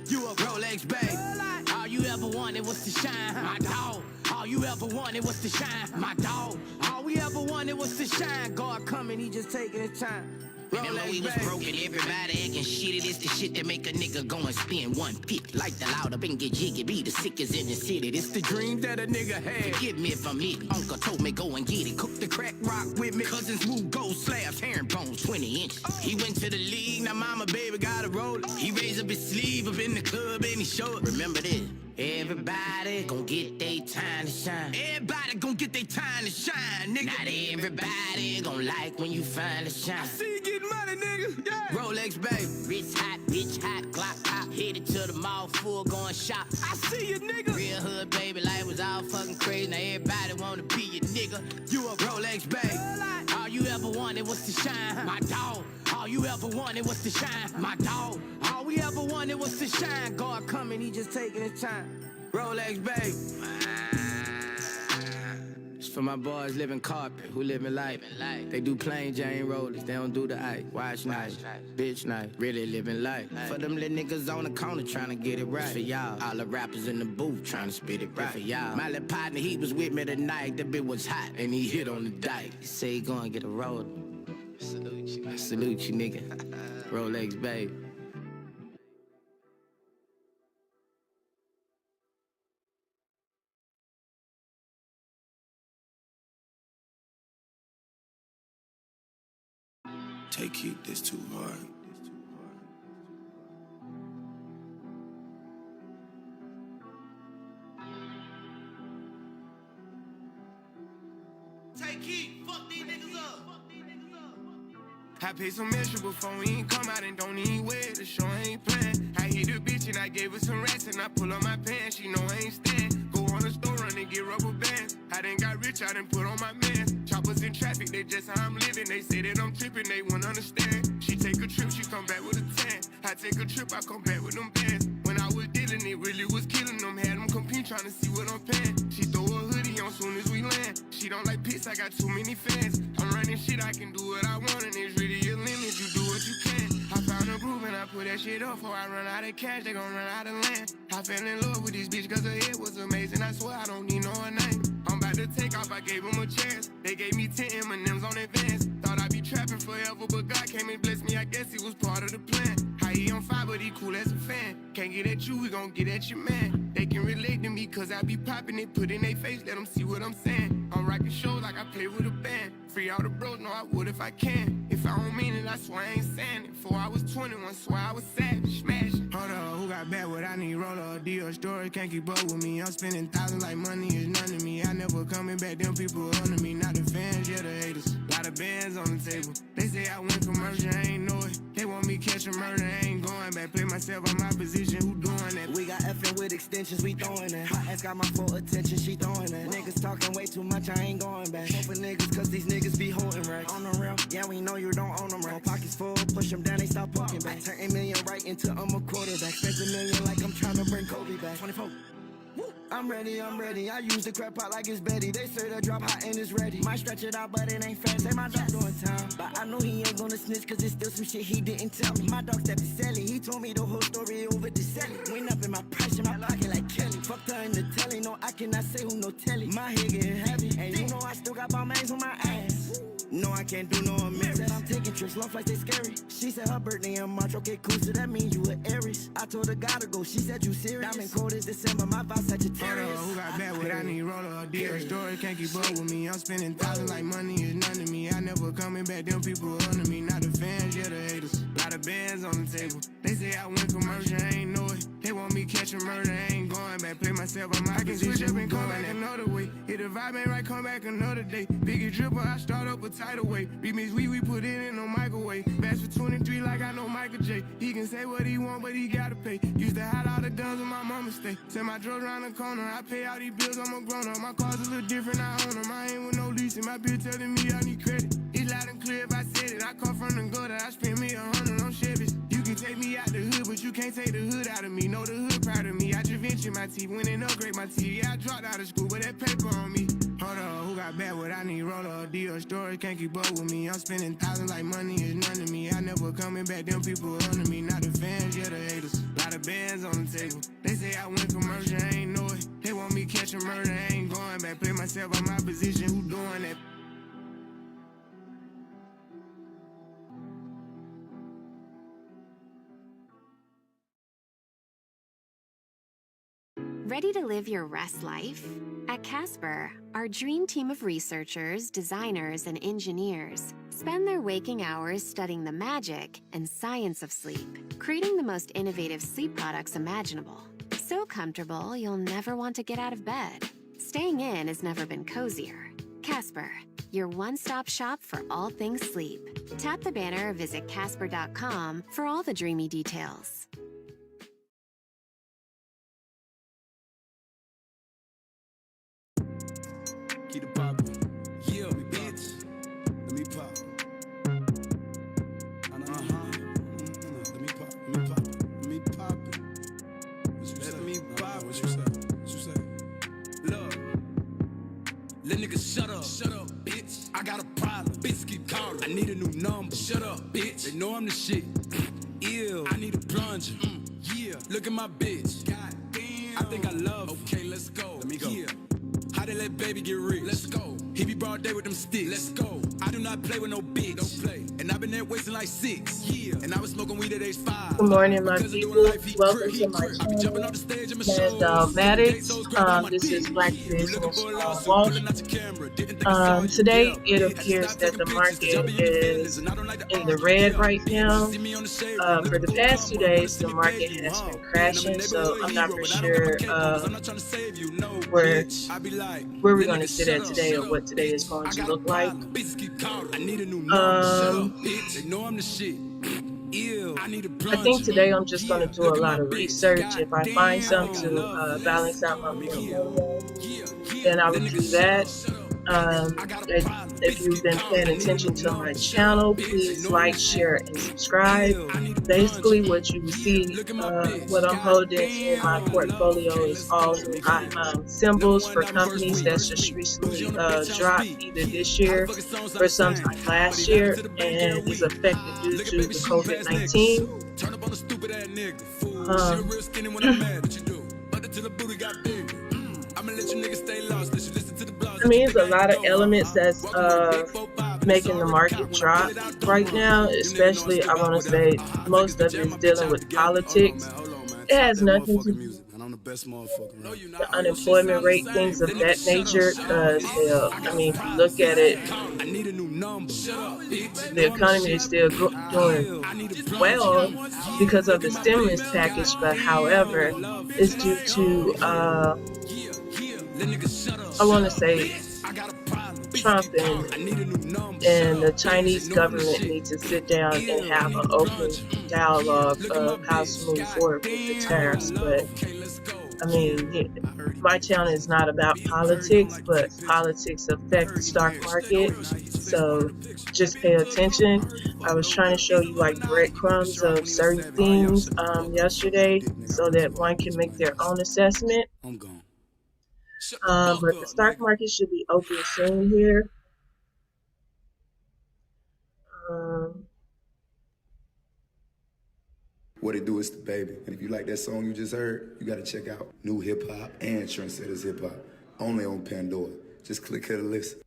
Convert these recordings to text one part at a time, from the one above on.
You a Rolex, babe. All you ever wanted was to shine, my dog. All you ever wanted was to shine, my dog. All we ever wanted was to shine. God coming, he just taking his time. Remember we was broken, everybody acting shitty. This the shit that make a nigga go and spend 150. Like the loud up and get jiggy, be the sickest in the city. This the Dream that a nigga had. Forgive me if I'm eating. Uncle told me go and get it. Cook the crack rock with me. Cousins woo gold slabs, herringbones, 20 inches. He went to the league, now mama baby got a roll. He raised up his sleeve up in the club and he showed. Remember this, everybody gon' get they time to shine. Everybody gon' get their time to shine, nigga. Not everybody gon' like when you finally shine. I see you getting money, nigga. Yeah. Rolex, babe. Rich hot, bitch hot, Glock hot. Headed to the mall, full going shop. I see you, nigga. Real hood, baby, life was all fucking crazy. Now everybody wanna be your nigga. You a Rolex, babe. All you ever wanted was to shine, my dog. All you ever wanted was to shine, my dog. All we ever wanted was to shine. God coming, he just taking his time. Rolex, babe. It's for my boys living carpet, who living life. They do plain Jane rollers, they don't do the ice. Watch night, bitch night, really living life. For them little niggas on the corner trying to get it right. For y'all, all the rappers in the booth trying to spit it right. For y'all, my little partner, he was with me tonight. The bit was hot and he hit on the dike. he say he gonna get a roller. Salute you, nigga. Rolex, babe. Take heat, this too hard. Take heat, fuck these niggas up. I paid some extra before we ain't come out and don't even wear the show ain't playing. I hit a bitch and I gave her some rats and I pull on my pants. She know I ain't stand. Go on the store run and get rubber bands. I done got rich, I done put on my mans. Choppers in traffic, they just how I'm living. They say that I'm tripping, they won't understand. She take a trip, she come back with a tan. I take a trip, I come back with them bands. When I was dealing, it really was killing them. Had them compete trying to see what I'm paying. She throw a hoodie on soon as we land. She don't like piss, I got too many fans. I'm running shit, I can do what I want, and it's really a limit. You do what you can. I found a groove and I put that shit up. Before I run out of cash, they gon' run out of land. I fell in love with this bitch cause her head was amazing. I swear I don't need no name. I'm about to take off, I gave them a chance. They gave me 10 M&M's on advance. Thought I'd be trapping forever, but God came and blessed me. I guess it was part of the plan. How he on fire, but he cool as a fan. Can't get at you, we gon' get at your man. They can relate to me cause I be popping it. Put in their face, let them see what I'm saying. I'm rocking shows like I play with a band. Free all the bros, know I would if I can. If I don't mean it, I swear I ain't saying it. Before I was 21, swear I was savage, smash. Hold up, who got bad what I need? Roller or deal story, can't keep up with me. I'm spending thousands like money is none to me. I never coming back, them people under me. Not the fans, yeah, the haters. Lot of bands on the table. They say I went commercial, I ain't know it. They want me catching murder, I ain't going back. Play myself on my position, who doing that? We got effing with extensions, we throwing that. Hot ass got my full attention, she throwing that. Niggas talking way too much, I ain't going back. Hope for niggas, cause these niggas be holding racks. On the real, yeah, we know you don't own them right. Pockets full, push them down, they stop poking back. Turn a million right into I'm a quarterback. Spend a million like I'm trying to bring Kobe back. 24. I'm ready, I use the crap out like it's Betty. They say the drop hot and it's ready. Might stretch it out, but it ain't fast. Say my dog doing time, but I know he ain't gonna snitch, cause it's still some shit he didn't tell me. My dog stepped to Sally, he told me the whole story over the Sally. Went up in my price in my pocket like Kelly. Fucked her in the telly, no, I cannot say who no telly. My head getting heavy, and you know I still got Balmains on my ass. No, I can't do no amends. Said I'm taking trips, long flights, they scary. She said her birthday in March, okay, cool, so that means you an Aries. I told her gotta go, she said you serious. Diamond cold as December, my vibe Sagittarius. Who got bad what I need? Roller or deal story, can't keep up with me. I'm spending thousands like money is none to me. I never coming back, them people under me. Not the fans, yeah, the haters. Lot of bands on the table. They say I went commercial, I ain't know it. They want me catching murder, I ain't going back. Play myself on my I can switch up and come back another way. Hit the vibe ain't right, come back another day. Biggie dripper, I start up a tidal way. Remix we put it in no microwave. Bash for 23 like I know Michael J. He can say what he want, but he gotta pay. Used to hide all the guns when my mama stay. Send my drugs around the corner, I pay all these bills, I'm a grown up. My car's a little different, I own them. I ain't with no leasing, my bill telling me I need credit. It's loud and clear if I said it. I come from the gutter, I spend me 100 on Chevys. You can take me out the hood, but you can't take the hood out of me. Know the hood proud of me. I just ventured my teeth, went and upgrade my teeth. Yeah, I dropped out of school, but that paper on me. Hold up, who got bad what I need? Roller or deal story, can't keep up with me. I'm spending thousands like money is none to me. I never coming back, them people under me. Not the fans, yeah, the haters. Lot of bands on the table. They say I went commercial, I ain't know it. They want me catching murder, I ain't going back. Play myself on my position, who doing that? Ready to live your rest life? At Casper, our dream team of researchers, designers, and engineers spend their waking hours studying the magic and science of sleep, creating the most innovative sleep products imaginable. So comfortable, you'll never want to get out of bed. Staying in has never been cozier. Casper, your one-stop shop for all things sleep. Tap the banner or visit casper.com for all the dreamy details. Keep it poppin'. Yeah, bitch. Let me pop. Let me pop. Let me pop. Let me pop it. Let me pop. What you say? What you say? Look. Let niggas shut up. Shut up, bitch. I got a problem. Bitch keep calling. I need a new number. Shut up, bitch. They know I'm the shit. Ew. I need a plunger. Yeah. Look at my bitch. God damn. I think I love her. Okay, let's go. Let me go. Yeah. How they let baby get rich? Let's go. He be broad day with them sticks. Let's go. I do not play with no bitch. Don't play. And I've been there wasting like 6. Yeah. And I was smoking weed at age 5. Good morning, my people. Welcome to my channel. And Maddox. This is Black Business Walsh. Today, it appears that the market is in the red right now. For the past 2 days, the market has been crashing, so I'm not for sure where we're going to sit at today or what today is going to look like. I think today I'm just going to do a lot of research. If I find something to balance out my portfolio, then I would do that. If you've been paying attention to my channel, please like, share, and subscribe. Basically, what you see, what I'm holding in my portfolio is all symbols for companies that's just recently dropped either this year or sometime last year and is affected due to the COVID-19. I mean, there's a lot of elements that's making the market drop right now, especially I want to say most of it is dealing with politics. It has nothing to do with the unemployment rate, things of that nature, because I mean, if you look at it, the economy is still doing well because of the stimulus package, but however, it's due to I want to say Trump and the Chinese government need to sit down and have an open dialogue of how to move forward with the tariffs. But I mean, my channel is not about politics, but politics affect the stock market. So just pay attention. I was trying to show you like breadcrumbs of certain things yesterday so that one can make their own assessment. But the stock market should be open soon here. What it do is the baby. And if you like that song you just heard, you gotta check out New Hip Hop and Trendsetters Hip Hop, only on Pandora. Just click here to listen.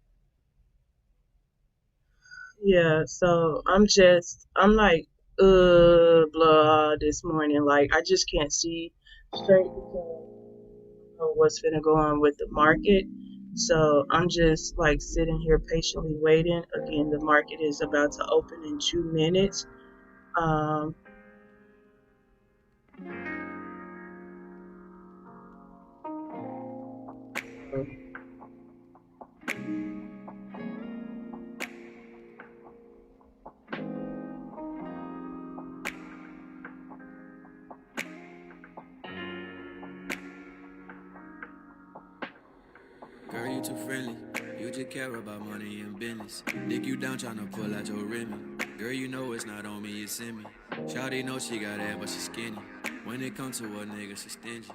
Yeah, so I'm like, blah this morning. Like, I just can't see straight because what's gonna go on with the market. So I'm just like sitting here patiently waiting. Again, the market is about to open in 2 minutes. Girl, you too friendly. You just care about money and business. Dig you down tryna pull out your Remy. Girl, you know it's not on me, it's in me. Shawty know she got ass, but she skinny. When it comes to a nigga, she stingy.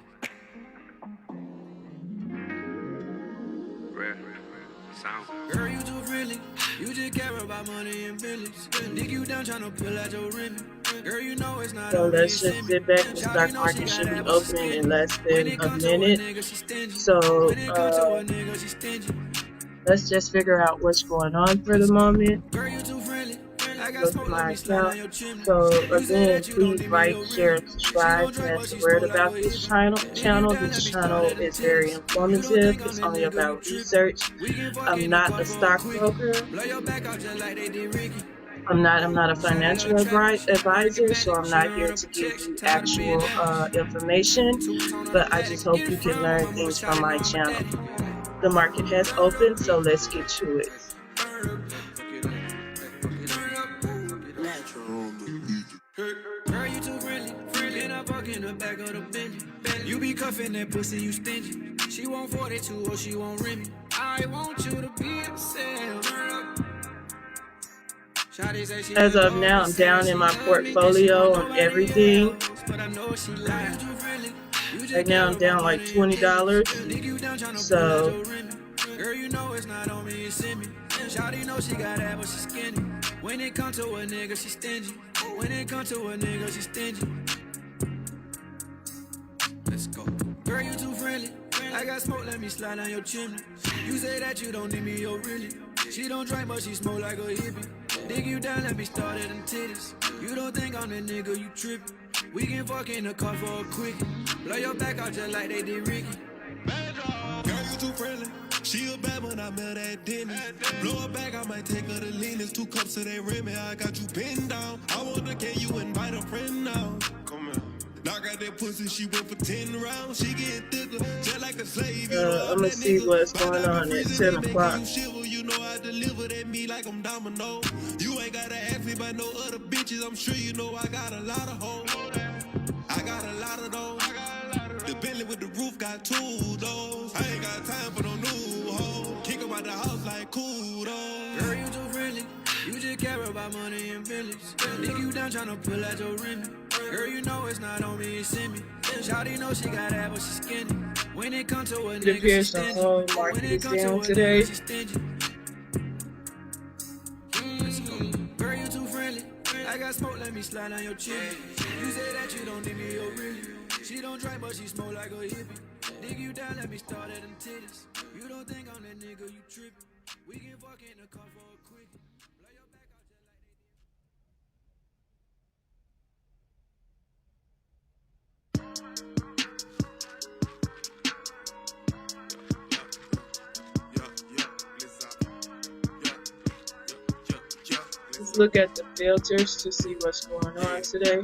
Girl, you too friendly. You just care about money and business. Dig you down tryna pull out your Remy. Girl, you know it's not So on me, let's it's just in me. sit back. The Shawty stock know she market got should be that, but she opening in skinny. less When than it a come to a minute. nigga, she stingy. So When it come to a nigga, she stingy. let's just figure out what's going on for the moment. Girl, you too friendly. I got Look at smoke, let my me slide account. on your chimney. So You say again, that you don't please need me, like, oh share, really? and She subscribe. don't drink, but That's the she word smoke like about a this hippie. channel. Dig you down, This let me channel start at the is very titties. You don't informative. think I'm It's the only nigga, you about tripping. research. We can fuck I'm in the not car a for a quickie. stockbroker. Blow your back out just like they did Ricky. I'm not a Straight out financial of trap, she a working advisor, so Maddox. I'm She not don't here run a to give protection, you tired of being actual average. information, Two-tone but I just automatic. hope Get you it can from learn mama, but things from shawty know my I'm a channel. daddy. The market has opened, so let's get to it. Girl, you too friendly, and I fuck in the back of the Bentley. You be cuffing that pussy, you stingy. She want 42 or she want Remy. I want you to be yourself. Shawty say she As look of old, now, but I'm say that down in she my love me, and she want portfolio on nobody everything. else. But I know she lying. You too friendly, you just Right now, care I'm about down like money and $20. titties. Dig you down tryna pull out So your Remy. Girl, you know it's not on me, it's in me. Shawty know she got that, but she skinny. When it come to a nigga, she stingy. When it come to a nigga, she stingy. Let's go. Girl, you too friendly. I got smoke, let me slide down your chimney. You say that you don't need me, oh really? She don't drink, but she smoke like a hippie. Dig you down, let me start at them titties. You don't think I'm the nigga, you trippin'. We can fuck in the car for a quickie. Blow your back out just like they did Ricky. Girl, you too friendly. She a bad one, I met her at Denny's. Blow her back, I might take her to Lena's. 2 cups of that Remy, I got you pinned down. I wonder, can you invite a friend now? Come here. Knock out that pussy, she went for 10 rounds. She get thicker, just like a slave. You know I'm I'm gonna that see nigga. what's By going now, on be at freezing 10 and o'clock. making you shiver. You know I deliver that me like I'm domino. You ain't gotta ask me about no other bitches. I'm sure you know I got a lot of hoes. I got a lot of those. The Bentley with the roof got 2 doors. I ain't got time for no new hoe. Kick 'em out the house like cool though. Girl, you too friendly. You just care about money and billions. Dig you down tryna pull out your Remy. Girl, you know it's not on me, it's in me. Shawty know she got that, but she skinny. When it come to a It nigga, she appears the stingy. whole When market it is come to down a today. nigga, she stingy. Let's go. Girl, you too friendly. I got smoke, let me slide on your chin. You say that you don't need me, oh really? She don't drink, but she smoke like a hippie. Dig you down, let me start at them titties. You don't think I'm that nigga, you trippin'. We can fuck in the car for a quickie. Blow your back out just like they did. Let's look at the filters to see what's going on today.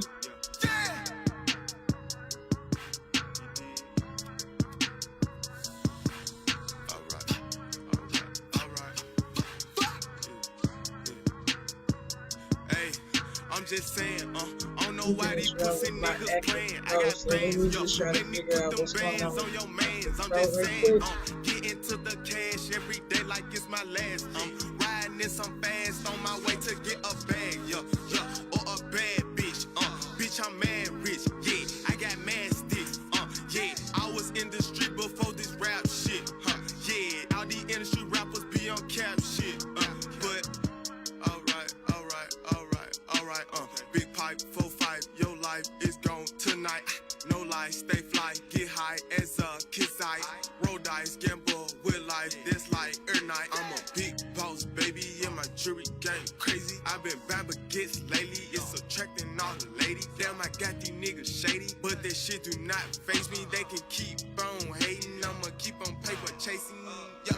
I'm just saying, I don't know why these Wrong pussy with my niggas active playing. I pro, got so let me bands, just yo, try to make me figure put out them what's going bands on on your mans. I'm pro just right saying, quick. get into the cash every day like it's my last. Riding in some fast on my way to get a bag, or a bad bitch. Bitch, I'm mad rich, yeah. I got mad sticks, yeah. I was in the street before this rap shit, yeah. All these industry rappers be on cap shit, but alright. Big pipe, 4-5, your life is gone tonight. No lie, stay fly, get high as a kiss eye. Roll dice, gamble with life, that's like night. I'm a big boss, baby, in my jewelry game crazy. I've been bad baguettes lately, it's attracting all the ladies. Damn, I got these niggas shady, but that shit do not faze me. They can keep on hating, I'ma keep on paper chasing, yeah.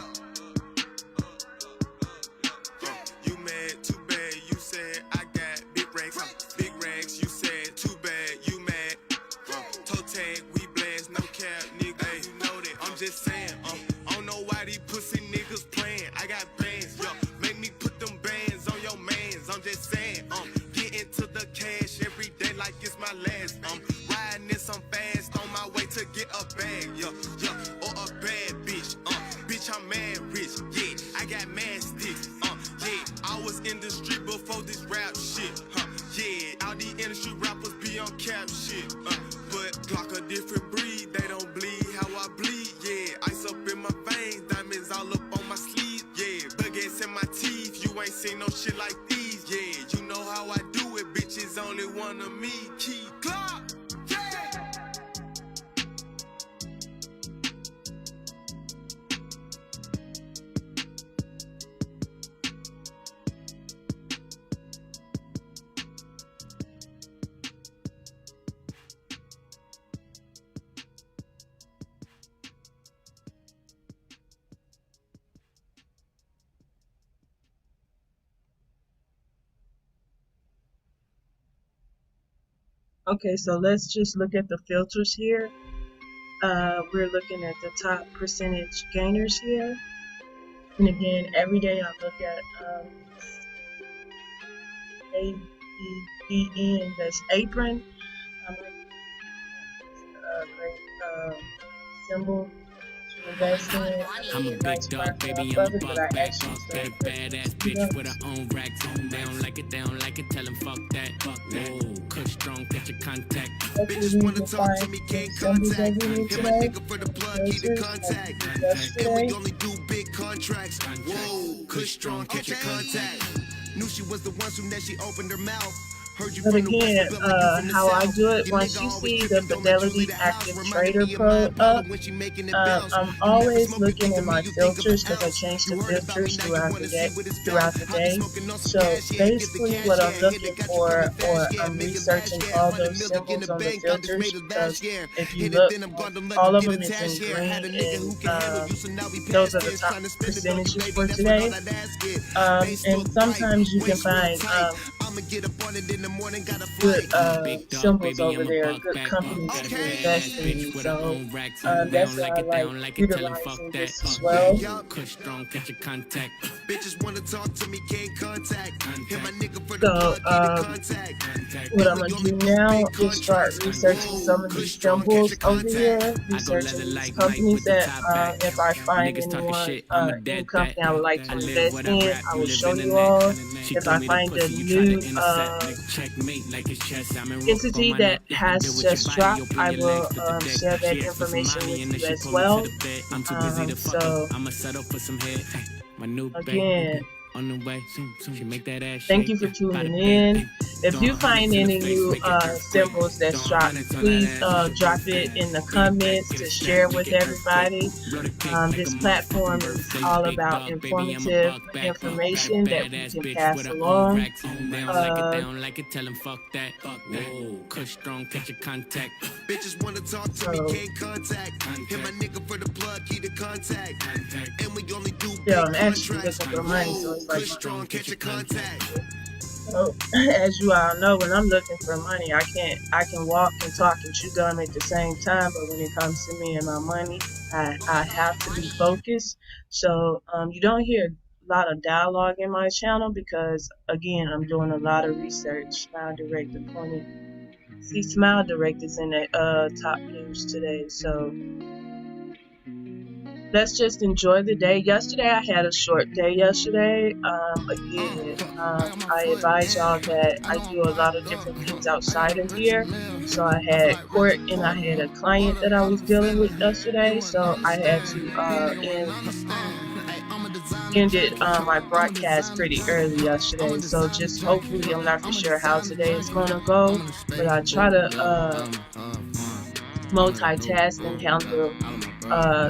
You mad, too bad, you said I got big racks. Big racks, you said too bad, you mad. Toe tag, we blast, no cap, nigga, you know that. I'm just saying, I don't know why these pussy niggas playing. I got bands, yo, make me put them bands on your mans. I'm just saying, get into the cash every day like it's my last. Riding in some fast on my way to get a bag, or a bad bitch. Bitch, I'm mad rich, yeah. I got mad sticks, yeah. I was in the street before this rap shit, yeah. All these industry rappers be on cap shit, but Glock a different breed. They don't bleed how I bleed, yeah. Ice up in my veins, diamonds all up on my sleeve, yeah. Baguettes in my teeth, you ain't seen no shit like these, yeah. You know how I do it, bitches only wanna Okay, so let's just look at the filters here. We're looking at the top percentage gainers here. And again, every day I look at ABDN, that's apron. I like a great symbol to invest in. I'm a big dog, baby, I'm a buck back. That badass bitch with her own racks. They don't like it, tell them fuck that. Whoa, cush strong, catch your contact. Bitches wanna talk to me, can't contact. Hit my nigga for the plug, keep the contact. And we only do big contracts. Whoa, cush strong, catch your contact. Knew she was the one, soon as she opened her mouth. But again, how I do it, once you see the Fidelity Active Trader Pro up, I'm always looking at my filters because I change the filters throughout the day. So basically what I'm looking for, or I'm researching all those symbols on the filters, because if you look, all of them is in green, and those are the top percentages for today. And sometimes you can find good symbols over there, good companies to invest in. So that's why I like utilizing this as well. So what I'm gonna do now is start researching some of these symbols over here, researching these companies that if I find anyone, any company I would like to invest in, I will show you all. If I find a new entity that has just dropped, I will share that information with you as well. So again, thank you for tuning in. If you find any new symbols that's dropped, please drop it in the comments to share with everybody. This platform is all about informative information that we can pass along. Bitches wanna talk to me, can't contact. Hit my nigga for the plug, keep the contact. And we only do yeah, I'm actually looking for money, so it's like strong, catch your contact. So, as you all know, when I'm looking for money, I can walk and talk and chew gum at the same time, but when it comes to me and my money, I have to be focused. So you don't hear a lot of dialogue in my channel because, again, I'm doing a lot of research. Smile Direct appointed. See, Smile Direct is in the top news today, so let's just enjoy the day. Yesterday, I had a short day yesterday. Again, I advise y'all that I do a lot of different things outside of here. So I had court and I had a client that I was dealing with yesterday. So I had to ended my broadcast pretty early yesterday. So just hopefully, I'm not for sure how today is going to go. But I try to multitask and handle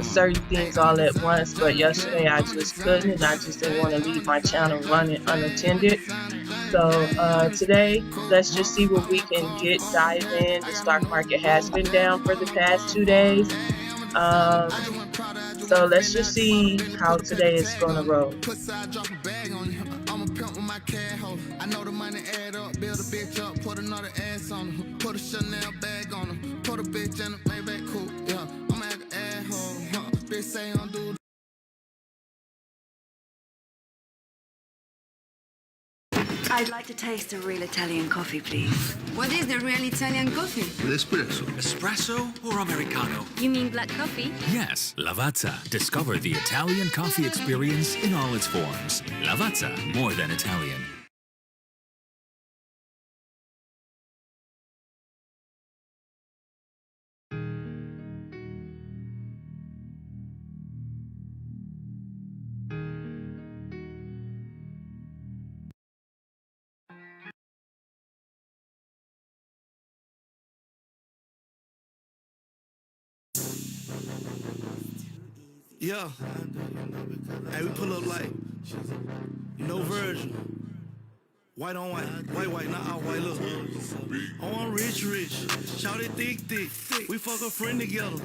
certain things all at once, but yesterday I just couldn't, and I just didn't want to leave my channel running unattended. So today, let's just see what we can dive in. The stock market has been down for the past 2 days. So let's just see how today is going to roll. I know the money add up, build a bitch up, put another ass on her, put a Chanel bag on her, put a bitch in a Maybach coupe, yeah, I'm at the asshole, bitch say I'm do. I'd like to taste a real Italian coffee, please. What is the real Italian coffee? Espresso. Espresso or Americano? You mean black coffee? Yes, Lavazza. Discover the Italian coffee experience in all its forms. Lavazza, more than Italian. Yeah, hey, we pull up like no virgin. White on white, white, not all white, look. On rich, shout it thick. We fuck a friend together.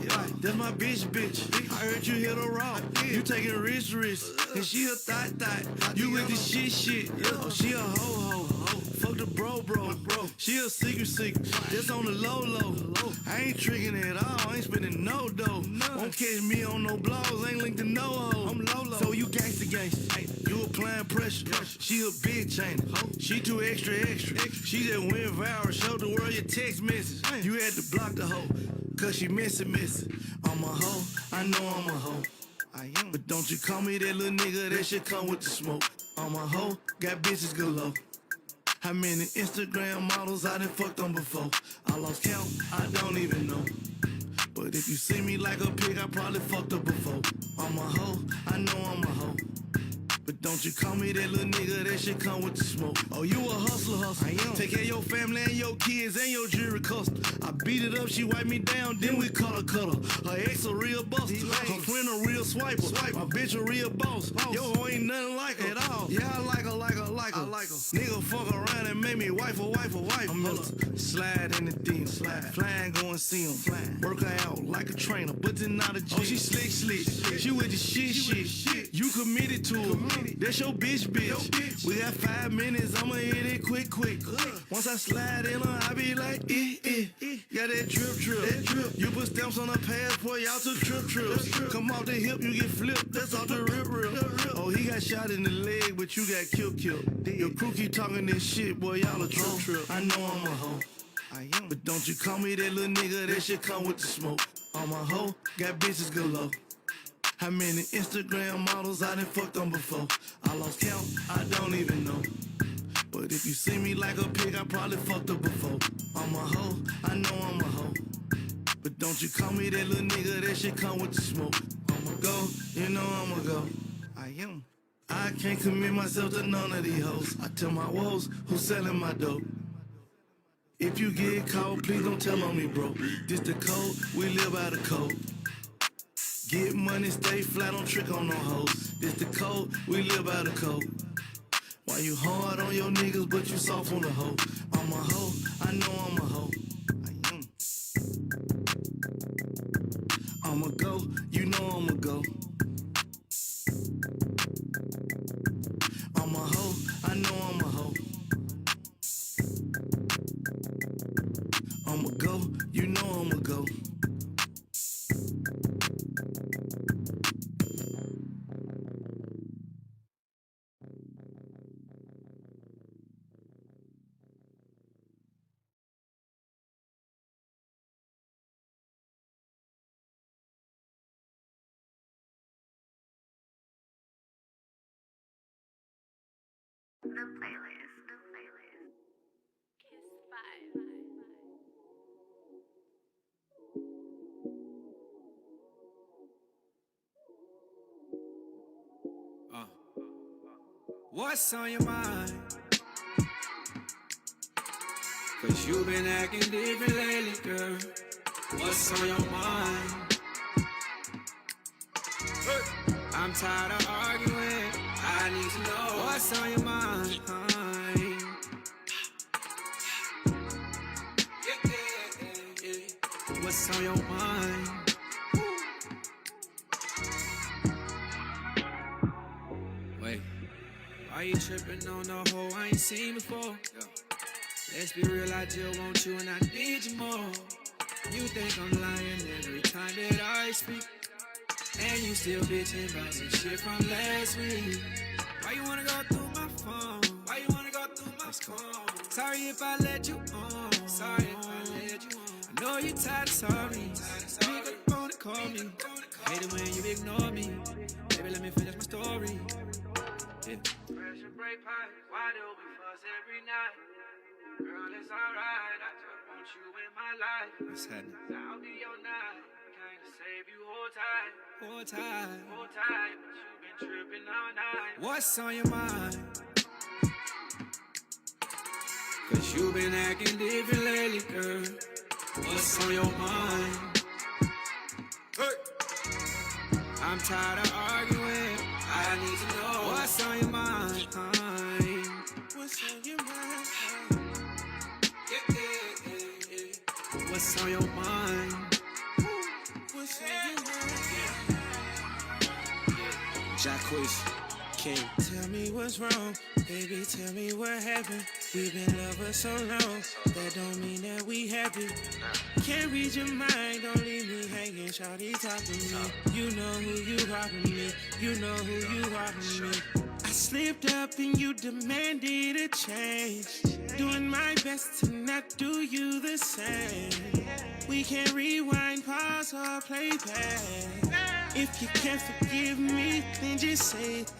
That's my bitch. I heard you hit a rock. You taking rich, and she a thot. You with the shit. Oh, she a ho. Fuck the bro. She a secret, just on the low. I ain't tricking at all, I ain't spending no dough. Won't catch me on no blogs, ain't linked to no hoe. I'm low. So you gangsta. You applying pressure. She a bitch, ain't it? She too extra. She just went viral, showed the world your text message. You had to block the hoe, cause she missing. I'm a hoe, I know I'm a hoe. I am. But don't you call me that little nigga, that shit come with the smoke. I'm a hoe, got bitches galore. How many Instagram models I done fucked on before? I lost count, I don't even know. But if you see me like a pig, I probably fucked up before. I'm a hoe, I know I'm a hoe. But don't you call me that little nigga, that shit come with the smoke. Oh, you a hustler. I am. Take care of your family and your kids and your jewelry custom. I beat it up, she wipe me down, then we cut her. Her ex a real buster, her friend a real swiper. My bitch a real boss. Yo, hoe ain't nothing like her at all. Yeah, I like her. Nigga fuck around and make me wife a wife. I'm Mr. Slide in the DM, flying, go and see him. Work her out like a trainer, but then not a G. Oh, she slick. She with the shit. You committed to her. That's your bitch. We got 5 minutes, I'ma hit it quick. Once I slide in her, I be like, Got that drip. You put stamps on her passport, y'all took trips. Come off the hip, you get flipped, that's off the rip. Oh, he got shot in the leg, but you got killed. Your crew keep talking this shit, boy, y'all a trip. I know I'm a hoe. I am. But don't you call me that little nigga, that shit come with the smoke. I'm a hoe, got bitches galore. How many Instagram models I done fucked on before? I lost count, I don't even know. But if you see me like a pig, I probably fucked up before. I'm a hoe, I know I'm a hoe. But don't you call me that little nigga, that shit come with the smoke. I'ma go, you know I'ma go. I am. I can't commit myself to none of these hoes. I tell my woes who's selling my dope. If you get caught, please don't tell on me, bro. This the code, we live by the code. Get money, stay flat, don't trick on no hoes. This the code, we live by the code. Why you hard on your niggas, but you soft on the hoe? I'm a hoe, I know I'm a hoe. I am. I'ma go, you know I'ma go. I'm a hoe, I know I'm a hoe. I'ma go, you know I'ma go. The playlist. Kiss 5. What's on your mind? Cause you been acting different lately, girl. What's on your mind? I'm tired of arguing. I need to know what's on your mind. What's on your mind? Wait, why you tripping on a hoe I ain't seen before? Let's be real, I just want you and I need you more. You think I'm lying every time that I speak, and you still bitching about some shit from last week. Why you wanna go through my phone? Why you wanna go through my phone? Sorry if I let you on. Sorry if I let you on. I know you tired of sorry. Pick up the phone and call me. Hate it when you ignore me. Baby, let me finish my story. Yeah. Pressure break pipe. Why do we fuss every night? Girl, it's alright. I just want you in my life. What's happening? I'll be your night. Can't save you, hold tight. Hold tight. Hold tight. But you've been tripping all night. What's on your mind? Cause you've been acting different lately, girl. What's on your mind? Hey. I'm tired of arguing. I need to know what's on your mind. What's on your mind? Yeah. What's on your mind? What's on your mind? Jacquees, king. Tell me what's wrong, baby, tell me what happened. We've been lovers so long, that don't mean that we happy. Can't read your mind, don't leave me hanging, shawty talk to me. You know who you are with me, you know who you are with me. I slipped up and you demanded a change. Doing my best to not do you the same. We can rewind, pause, or play back. If you can't forgive me, then just say that.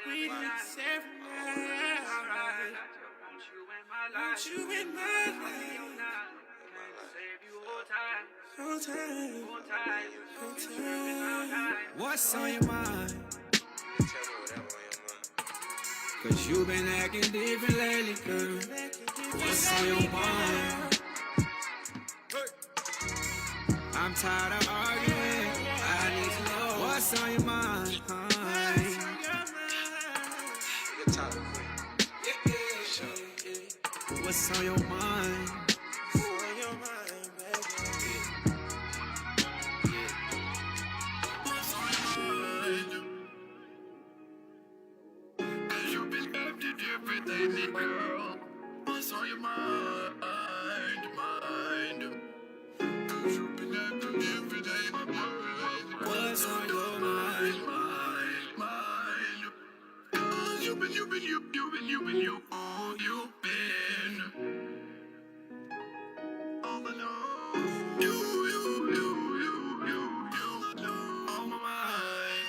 We done separate. Want you in my life. Whole time. What's on your mind? Cause you been acting different lately, girl. What's on your mind? I'm tired of arguing. I need to know what's on your mind. What's on your mind? Everything, girl. What's on your mind? You've been acting every day. What's on your mind? You've been. All alone. You. On my mind.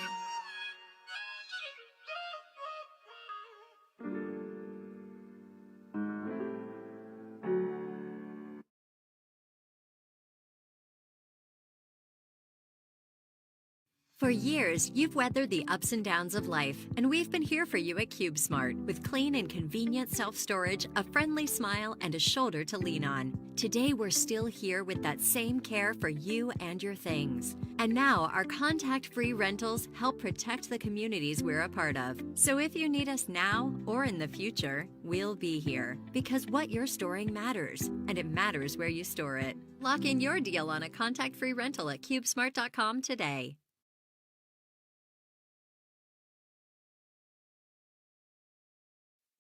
For years, you've weathered the ups and downs of life, and we've been here for you at CubeSmart with clean and convenient self-storage, a friendly smile, and a shoulder to lean on. Today, we're still here with that same care for you and your things. And now, our contact-free rentals help protect the communities we're a part of. So if you need us now or in the future, we'll be here. Because what you're storing matters, and it matters where you store it. Lock in your deal on a contact-free rental at CubeSmart.com today.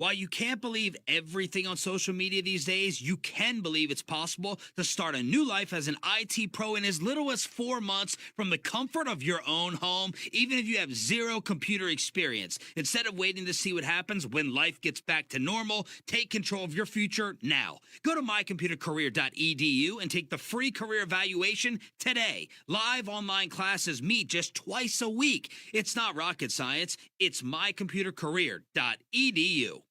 While you can't believe everything on social media these days, you can believe it's possible to start a new life as an IT pro in as little as 4 months from the comfort of your own home, even if you have zero computer experience. Instead of waiting to see what happens when life gets back to normal, take control of your future now. Go to mycomputercareer.edu and take the free career evaluation today. Live online classes meet just twice a week. It's not rocket science. It's mycomputercareer.edu.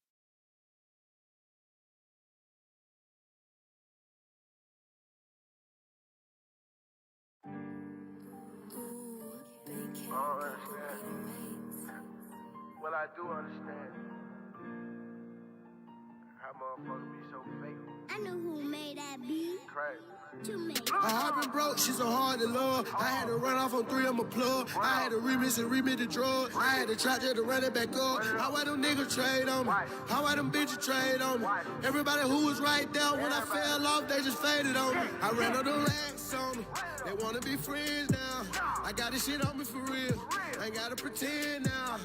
Well, I do understand how motherfuckers be so fake. I know who made that beat. Crazy. I hop and broke, she's so hard to love. I had to run off on 3, I'm a plug. I had to remix the drug. I had to try to run it back up. How why them niggas trade on me? How why them bitches trade on me? Everybody who was right there when I fell off, they just faded on me. I ran on the racks on me. They wanna be friends now. I got this shit on me for real. I ain't gotta pretend now.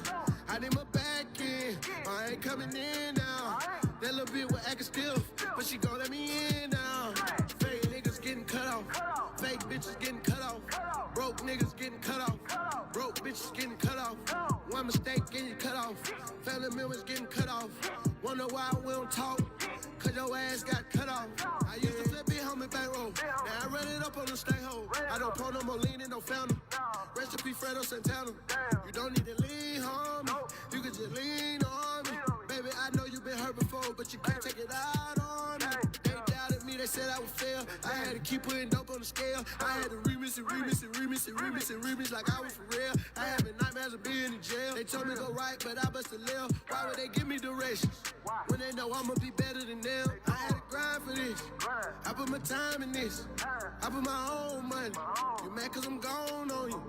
I need my back in. I ain't coming in now. That little bit was acting stiff, but she gon' let me in now. Fake niggas getting cut off. Fake bitches getting cut off. Broke niggas getting cut off. Broke bitches getting cut off. One mistake getting cut off. Family members getting cut off. Wonder why we don't talk, cause your ass got cut off. I used to flip big homie bankroll. Now I run it up on the stay hole. I don't pour no more lean in no fountain. Recipe Fredo Santana. You don't need to lean, homie. You can just lean on me. Baby, I know you been hurt before, but you can't take it out on me. They doubted me, they said I would fail. I had to keep putting dope on the scale. I had to remix like I was for real. I had been nightmares of being in jail. They told me go right, but I busted left. Why would they give me directions when they know I'ma be better than them? I had to grind for this. I put my time in this. I put my own money. You mad cause I'm gone on you.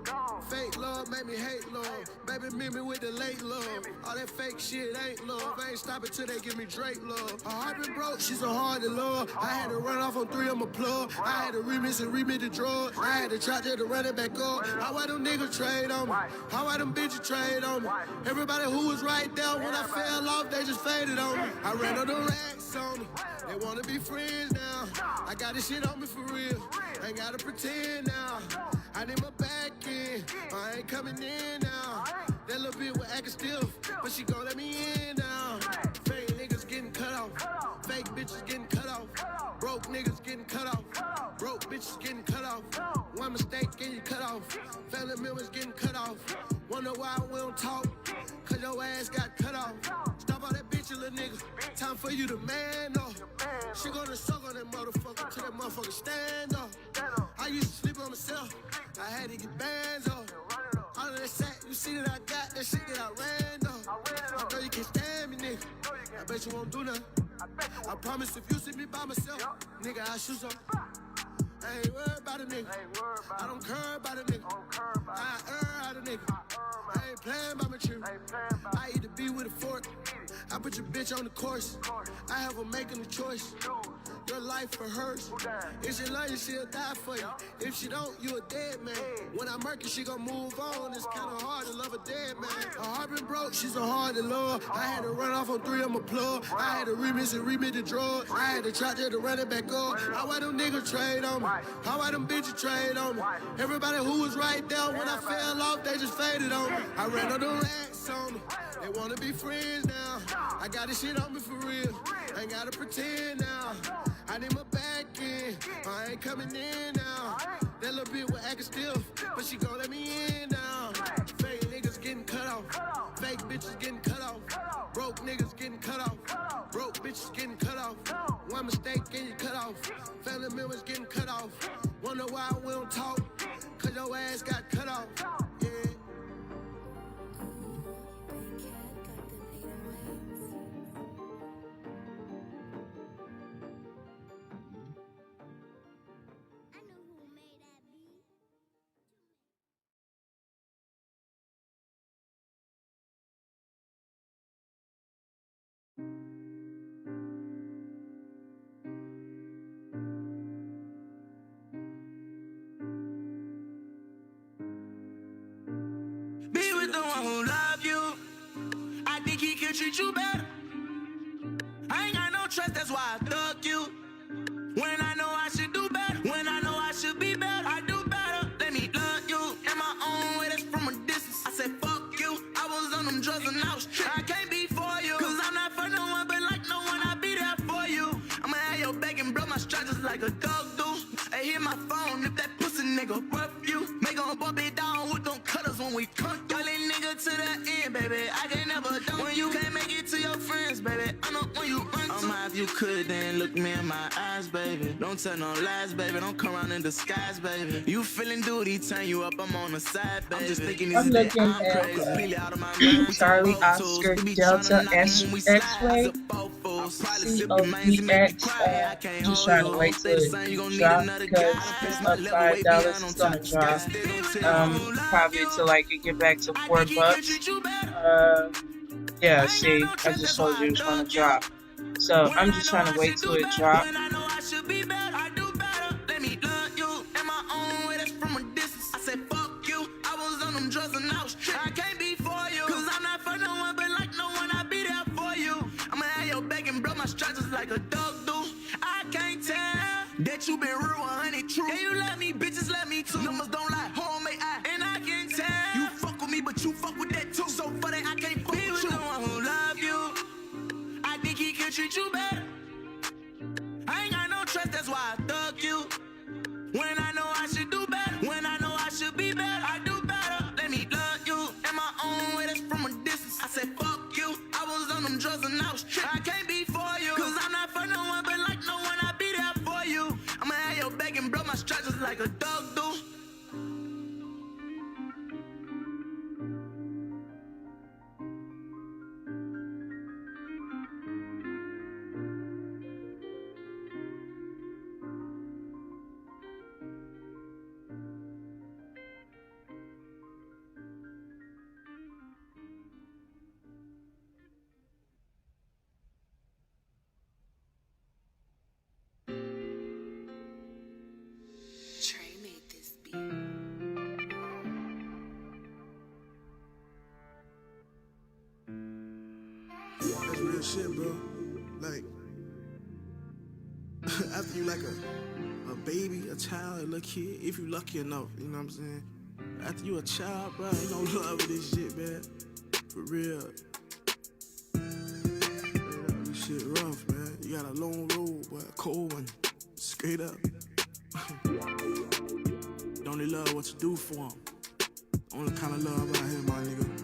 Fake love make me hate love. Baby, meet me with the late love. All that fake shit ain't love. I ain't stopping till they give me Drake love. Her heart been broke, she's so hard to love. I had to run off on 3 of my plug. I had to remix the drugs. I had to try to run it back up. How why them niggas trade on me? How why them bitches trade on me? Everybody who was right there when I fell off, they just faded on me. I ran on the racks on me. They wanna be friends now. I got this shit on me for real. Ain't gotta pretend now. I need my back in. I ain't coming in now. That little bitch was acting stiff, but she gon' let me in now. Fake niggas getting cut off. Fake bitches getting cut off. Broke niggas getting cut off. Broke bitches getting cut off. One mistake and you cut off. Family members getting cut off. Wonder why we don't talk. Cause your ass got cut off. Stop all that bitch, little nigga. Time for you to man up. She gonna suck on that motherfucker till that motherfucker stand up. I used to sleep on myself. I had to get bands up. All of that sack, you see that I got that shit that I ran up. I know you can't stand me, nigga. I bet you won't do nothing. I promise if you see me by myself, nigga, I shoot some. I ain't worried about a nigga. I don't care about a nigga. I err out a nigga. I ain't playing by my children. I eat the beef with a fork. I put your bitch on the course. I have her making the choice. Your life for hers. If she love you, she'll die for you. If she don't, you a dead man. When I murk her, she gon' move on. It's kinda hard to love a dead man. Her heart been broke, she's so hard to love. I had to run off on 3 of my plug. I had to remix the drugs. I had to try to run it back up. How why them niggas trade on me? How why them bitches trade on me? Everybody who was right there when I fell off, they just faded on me. I ran on the racks on me. They wanna be friends now. I got this shit on me for real. Ain't gotta pretend now. I need my back in. I ain't coming in now. That little bitch was acting stiff, but she gon' let me in now. Fake niggas getting cut off. Fake bitches getting cut off. Broke niggas getting cut off. Broke bitches getting cut off. One mistake and you cut off. Family members getting cut off. Wonder why we don't talk. Cause your ass got cut off. Yeah. Be with the one who love you. I think he can treat you better. I ain't got no trust, that's why I thug you. When I know I should do better, when I know I should be better, I do better. Let me love you in my own way, that's from a distance. I said fuck you, I was on them drugs and I was tripping. I can't be for you, cause I'm not for no one, but like no one, I'll be there for you. I'ma have your back and blow my stripes just like a dog do. Hey, hit my phone if that pussy nigga rough you. Make on bump it down with them cutters when we come through. Nigga to the end, baby, I can never done. When you can't make it to your friends, baby, I know when you run to. If you could, then look me in my eyes, baby. Don't tell no lies, baby, don't come around in disguise, baby. You feeling duty, turn you up, I'm on the side, baby. I'm just thinking I'm looking at Charlie Oscar Delta X-Ray COPX. Just trying to wait till it drops because it's up $5. It's gonna drop probably till I can get back to $4. Yeah, see, I just told you it's gonna drop. So I'm just trying to wait till it drops. I can't be for you, cause I'm not for no one, but like no one, I'll be there for you. I'ma have your back and blow my stripes just like a dog do. I can't tell that you been real 100 true. Yeah, you let me, bitches let me too. Numbers don't lie, homemade I, and I can tell. You fuck with me, but you fuck with that too. So for that, I can't fuck with you. The one who love you, I think he can treat you better. I ain't got no trust, that's why I thug you. When I know I should do better, when I know I should be better, I do better. Let me love you in my own way, that's from a distance. I said fuck you, I was on them drugs and I was tripping. I can't be for you, cause I'm not for no one, but like no one, I'll be there for you. I'ma have your back and blow my stripes just like a dog do. bro. Like, after you like a baby, a child, a little kid, if you lucky enough, you know what I'm saying? After you a child, bro, ain't no love with this shit, man. For real. This shit rough, man. You got a long road, but a cold one. Straight up. You only love what you do for them. Only kind of love out here, my nigga.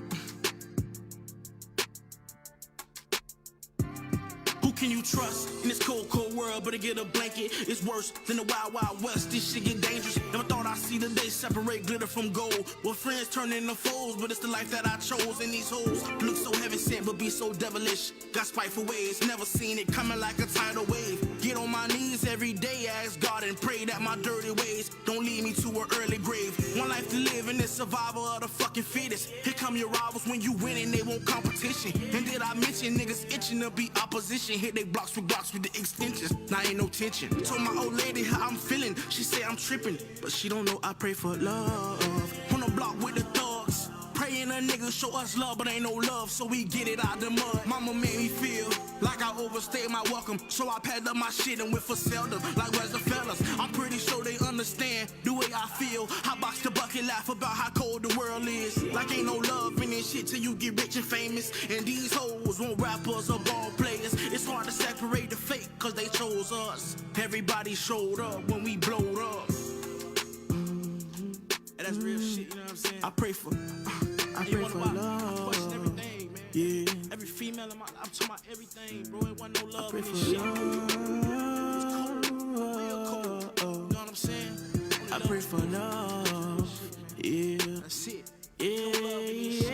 Who can you trust in this cold, cold world? Better get a blanket. It's worse than the wild, wild west. This shit get dangerous. Never thought I'd see the day separate glitter from gold. Well, friends turn into foes, but it's the life that I chose. And these hoes look so heaven sent, but be so devilish. Got spiteful ways, never seen it coming like a tidal wave. Get on my knees every day, ask God and pray that my dirty ways don't lead me to an early grave. One life to live in this survival of the fucking fittest. Here come your rivals when you win and they want competition. And did I mention niggas itching to be opposition? Hit they blocks with the extensions. Now ain't no tension. Told my old lady how I'm feeling. She say I'm tripping, but she don't know I pray for love. On the block with the thugs, praying a nigga show us love, but ain't no love, so we get it out the mud. Mama made me feel like I overstayed my welcome, so I packed up my shit and went for seldom. Like where's the fellas? I'm pretty sure they understand the way I feel. I box the bucket, laugh about how cold the world is. Like ain't no love in this shit till you get rich and famous. And these hoes won't rappers or ball players. It's hard to separate the fake, cause they chose us. Everybody showed up when we blowed up. And that's real shit, you know what I'm saying? I pray for love. I question everything, man. Yeah. Every female in my life, I'm talking about everything, bro. It wasn't no love in this shit. It was cold, real cold. You know what I'm saying? I pray for love. Yeah. That's it. Yeah. No love in this shit.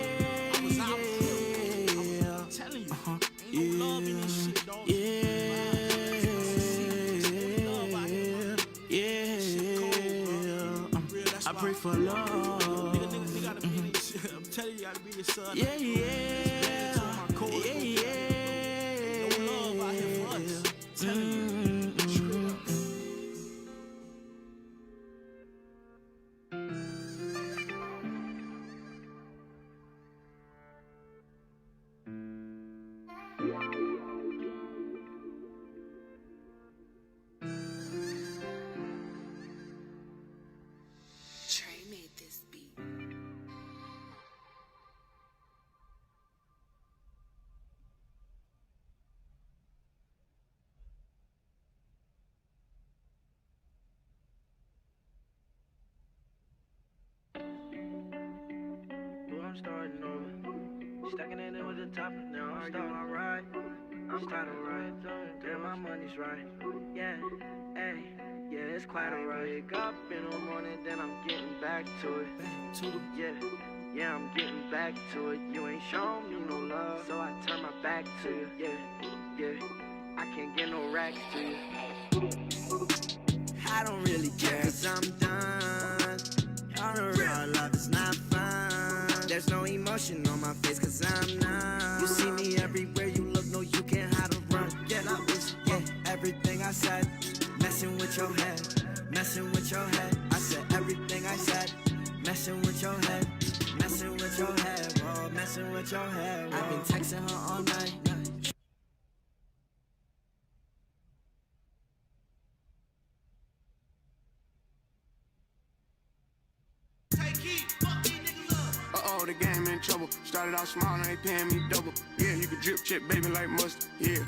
I was out here. I'm telling you. Ain't no love in this shit, dog. I pray for love. Nigga gotta be this. I'm telling you, gotta be your son. Yeah. No love out here for us. I'm telling you. I'm starting over. Stacking it in with the top. Now I'm starting alright. I'm starting right. Damn, my money's right. Yeah, hey, yeah, it's quite alright. Wake up in the morning, then I'm getting back to it. Yeah, I'm getting back to it. You ain't shown me no love, so I turn my back to you. Yeah, I can't get no racks to you. I don't really care, cause I'm done. All the real love is not fun. There's no emotion on my face, cause I'm numb. You see me everywhere you look, no, you can't hide or run. Yeah, I was, everything I said, messing with your head, messing with your head. I said everything I said, messing with your head, messing with your head, whoa, messing with your head, whoa. I've been texting her all night. The game in trouble. Started out small, now they paying me double. Yeah, you can drip check, baby, like mustard. Yeah.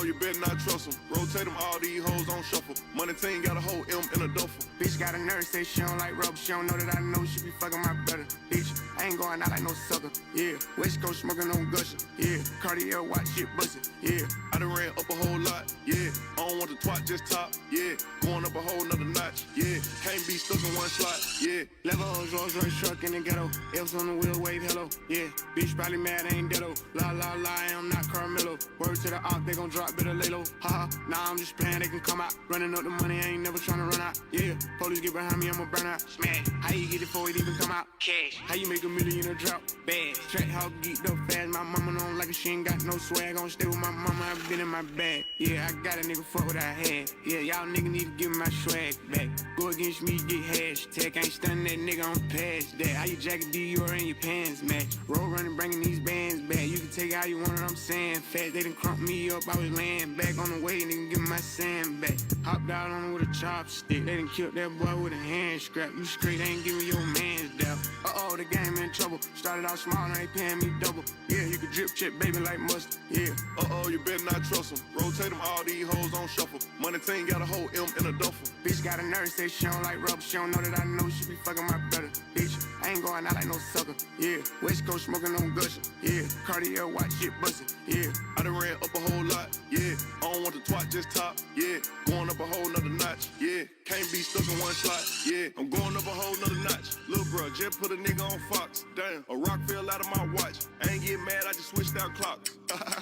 You better not trust them. Rotate them, all these hoes on shuffle. Money team got a whole M in a duffel. Bitch got a nurse, say she don't like rubber. She don't know that I know she be fucking my brother. Bitch, I ain't going out like no sucker. Yeah. West Coast smoking on gushing. Yeah. Cartier watch shit bustin'. Yeah. I done ran up a whole lot. Yeah. I don't want the twat, just top. Yeah. Going up a whole nother notch. Yeah. Can't be stuck in one slot. Yeah. Level Rolls Royce truck in the ghetto. F's on the wheel, wave hello. Yeah. Bitch probably mad, I ain't deado. La la la, I am not Carmelo. Word to the op, they gon' drop, better lay low. Ha ha. Nah, I'm just playing, they can come out. Running up the money, I ain't never tryna run out. Yeah. Police get behind me, I'ma burn out. Smash. How you get it before it even come out? Cash. How you make $1 million a drop? Bad. Track how geeked up fast. My mama don't like it, she ain't got no swag. Gon' stay with my mama, I been in my bag. Yeah, I got a nigga fuck what I had. Yeah, y'all niggas need to give me my swag back. Go against me, get hashtag. Ain't stunning that nigga, I'm past that. How you jacket Dior and your pants match? Roll running, bringing these bands back. You can take it how you want it, I'm saying fat. They done crump me up, I was laying back on the way, nigga, give me my sand back. Hopped out on it with a chopstick. They done killed that boy with a hand scrap. You straight ain't giving your man's down. Uh-oh, the game in trouble. Started out small, now they paying me double. Yeah, you can drip chip, baby, like mustard. Yeah. Uh-oh, you better not trust them. Rotate them, all these hoes on shuffle. Money team got a whole M in a duffel. Bitch got a nurse, say she don't like rubber. She don't know that I know she be fucking my brother. Bitch, I ain't going out like no sucker. Yeah, West Coast smoking on gushing. Yeah, Cartier watch shit busting. Yeah, I done ran up a whole lot. Yeah, I don't want the twat, just top. Yeah, going up a whole nother notch. Yeah, can't be stuck in one slot. Yeah, I'm going up a whole nother notch. Lil' bro, just put a nigga on Fox. Damn, a rock fell out of my watch. I ain't get mad, I just switched out clocks.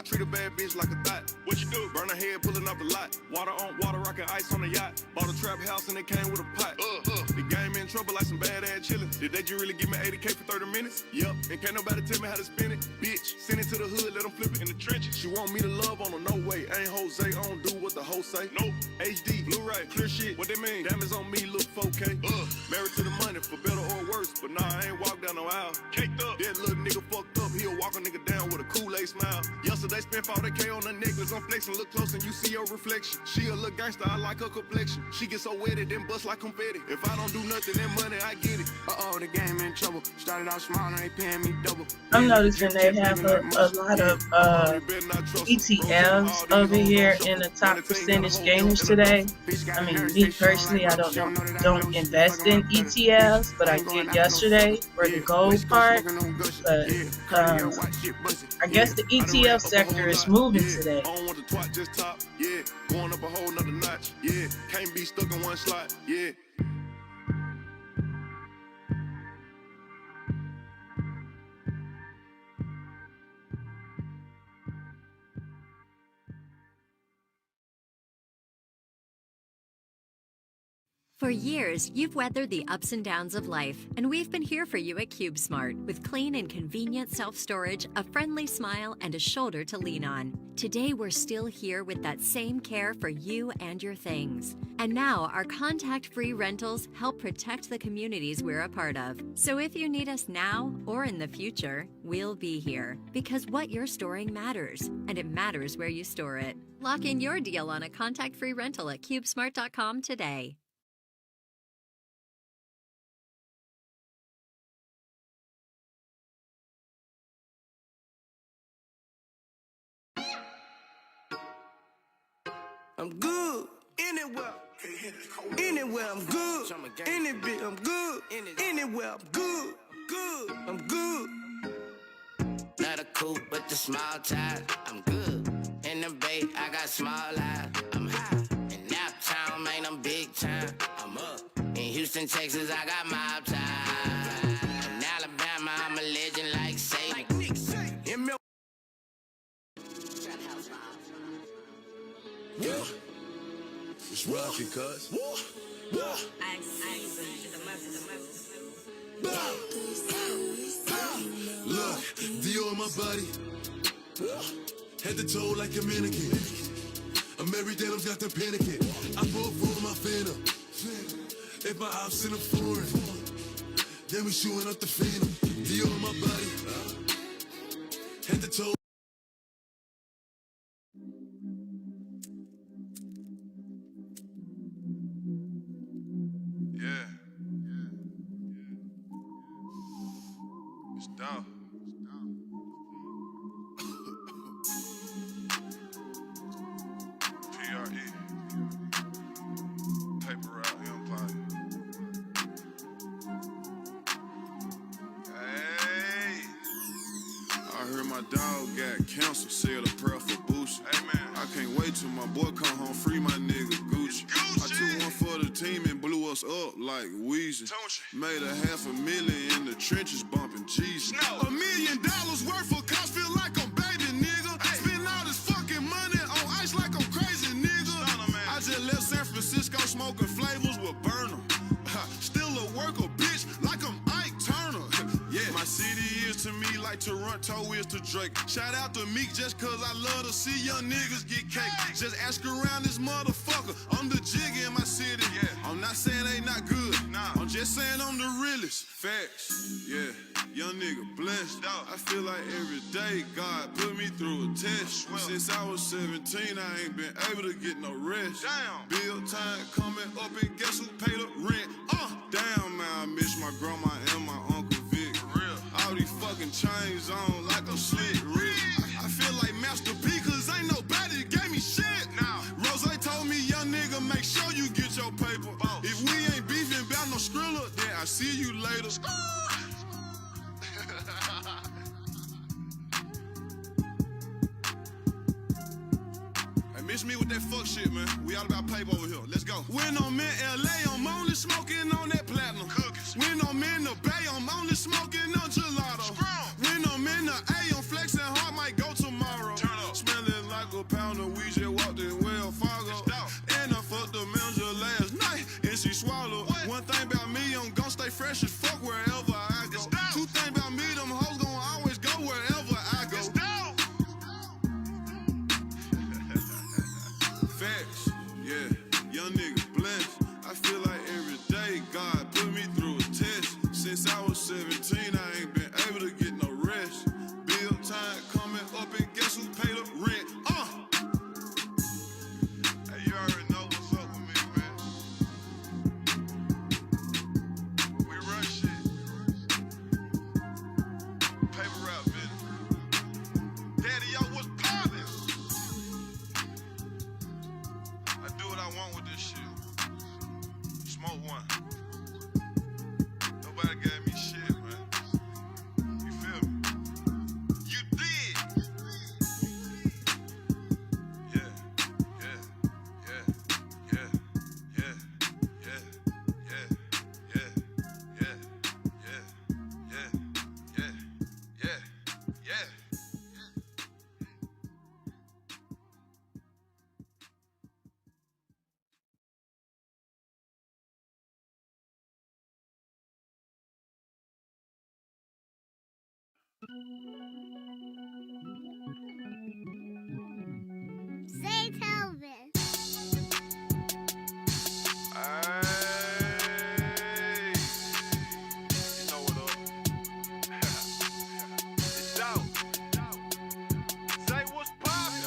Treat a bad bitch like a thought. What you do? Burn her head, pulling up the lot. Water on water, rockin' ice on the yacht. Bought a trap house and it came with a pot. The game in trouble like some bad ass chillin'. Did they just really give me 80K for 30 minutes? Yup, and can't nobody tell me how to spin it. Bitch, send it to the hood, let them flip it in the trenches. She want me to love on her, no way. Ain't Jose, I don't do what the hoe say. Nope, HD, Blu-ray, clear shit. What that mean? Diamonds on me, look 4K. Married to the money, for better or worse. But nah, I ain't walk down no aisle. Caked up, that little nigga fucked up. He'll walk a nigga down with a Kool-Aid smile. Yesterday spent 40K on a necklace. I'm flexing, look close and you see her reflection. She a little gangster, I like her complexion. She get so wetted, then bust like confetti. If I don't do nothing, then money, I get it. Uh-oh, the game in trouble. Started out small, now they paying me double. I'm noticing they have a lot of ETFs over here in the top percentage gainers today. I mean, me personally, I don't invest in ETFs, but I did yesterday for the gold part. But I guess the ETF sector is moving today. I don't want the twat, just top. Yeah, going up a whole nother notch. Yeah, can't be stuck in one slot. Yeah. For years, you've weathered the ups and downs of life, and we've been here for you at CubeSmart with clean and convenient self-storage, a friendly smile, and a shoulder to lean on. Today, we're still here with that same care for you and your things. And now, our contact-free rentals help protect the communities we're a part of. So if you need us now or in the future, we'll be here. Because what you're storing matters, and it matters where you store it. Lock in your deal on a contact-free rental at CubeSmart.com today. I'm good anywhere. Anywhere I'm good. Any bit I'm good. Anywhere I'm good. Good. I'm good. Not a coupe, but the small tire. I'm good. In the Bay, I got small eyes. I'm high. In Naptown, man, I'm big time. I'm up. In Houston, Texas, I got mob ties. In Alabama, I'm a legend like Satan. It's Rocky, cuz. Look, Dior on my body. Head to toe like a mannequin. I'm every day, I've got the panicking. I pull for my phantom. If my ops in a foreign, then we shooting up the phantom. Dior on my body. Head to toe. It's down. PRE. Paper out Empire. Hey. I heard my dog got cancer. Said a prayer for Boosie. Hey man. I can't wait till my boy come home. Free my nigga Gucci. I took one for the team and blew us up like Weezy. Made $500,000 in the trenches bumping Jesus. $1 million worth of cops feel like I'm baby, nigga. Spend all this fucking money on ice like I'm crazy, nigga. I just left San Francisco smoking flavors with Burnham. Still a worker, bitch, like I'm Ike Turner. Yeah, my city is to me like like Toronto is to Drake. Shout out to Meek just cause I love to see young niggas get cake. Just ask around this motherfucker. I'm the jig in my city. I'm not saying they not good. I'm just saying I'm the realest. Facts, yeah. Young nigga blessed. I feel like every day God put me through a test. Since I was 17, I ain't been able to get no rest. Bill time coming up and guess who paid the rent? Damn, man, I miss my grandma and my Uncle Vic. All these fucking chains on like a slick Rick. I feel like Master P cause ain't nobody gave me shit. Rose told me, young nigga, make sure you get your paper. If we ain't beefing about no Skrilla, then I see you later. Miss me with that fuck shit, man. We all about paper over here. Let's go. When I'm in LA, I'm only smoking on that platinum. Cookies. When I'm in the Bay, I'm only smoking on gelato. When I'm in the A, I'm flexing hard, might go tomorrow. Turn up. Smelling like a pound of weed, just walked in Wells Fargo. And I fucked the manager last night, and she swallowed. One thing about me, I'm gon' stay fresh as fuck wherever I go. Two things about me, them hoes gon' always go wherever I go. Facts, yeah, young nigga blessed. I feel like every day God put me through a test. Since I was 17, I ain't been able to get no rest. Bill time coming up and guess who paid the rent? Hey, you already know what's up with me, man. We run shit. Paper route, man. Daddy, yo, what's poppin'? I do what I want with this shit. Smoke one. Nobody gave me shit, man. You feel me? You did. Yeah, yeah, yeah, yeah, yeah, yeah, yeah, yeah, yeah, yeah, yeah, yeah, yeah, yeah. Say Telvin. Hey, you know what up? It's out. Say what's poppin'.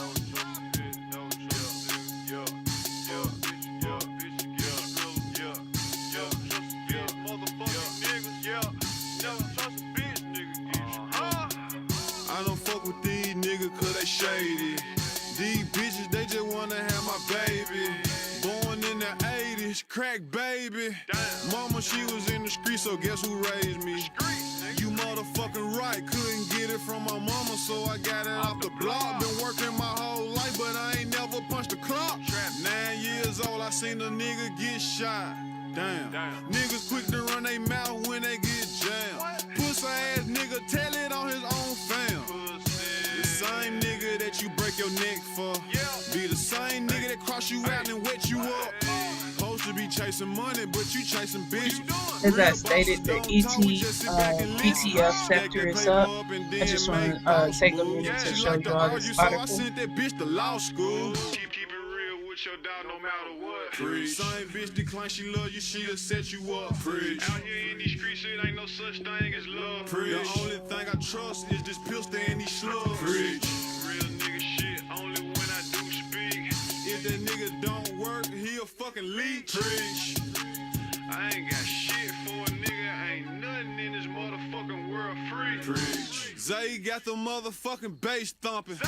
I don't fuck with these niggas cause they shady. These bitches, they just wanna have my baby. Born in the 80s, crack baby. Mama, she was in the street, so guess who raised me? You motherfucking right, couldn't get it from my mama, so I got it off the block. Been working my whole life, but I ain't never punched a clock. 9 years old, I seen a nigga get shot. Damn. Niggas quick to run they mouth when they get jammed. Pussy ass nigga, tell it on his own fam. The same nigga that you break your neck for. Be the same nigga that cross you out and wet you up. Supposed to be chasing money, but you chasing bitches. As I stated, the ETF sector is up. I just want to take a minute to show you all this article. I sent that bitch to law school. Keep it real with your dog no matter what. Preach. Same bitch decline, she love you, she'll set you up. Preach. Out here in these streets, it ain't no such thing as love. Preach. The only thing I trust is this pistol and these slugs. Preach. Real nigga shit, only when I do speak. If that nigga don't work, he a fucking leech. Preach. I ain't got shit for a nigga, ain't nothing in this motherfucking world free. Preach. Zay got the motherfucking bass thumping.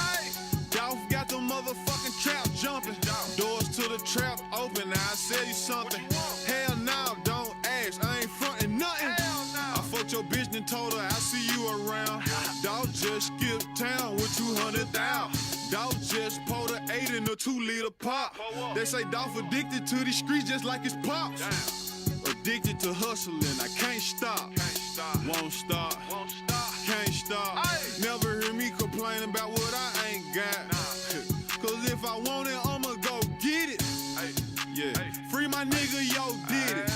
Dolph got the motherfucking trap jumping. Doors to the trap open, now I say you something. Hell no, don't ask, I ain't frontin' nothing. I fucked your bitch and told her I see you around. Dog just skipped town with 200,000. Dog just pulled an 8 in a 2-liter pop. They say Dolph addicted to these streets just like his pops. Addicted to hustling, I can't stop. Won't stop. Can't stop. Never hear me complain about what I ain't got. Cause if I want it, I'ma go get it. Yeah. Free my nigga, yo, did it.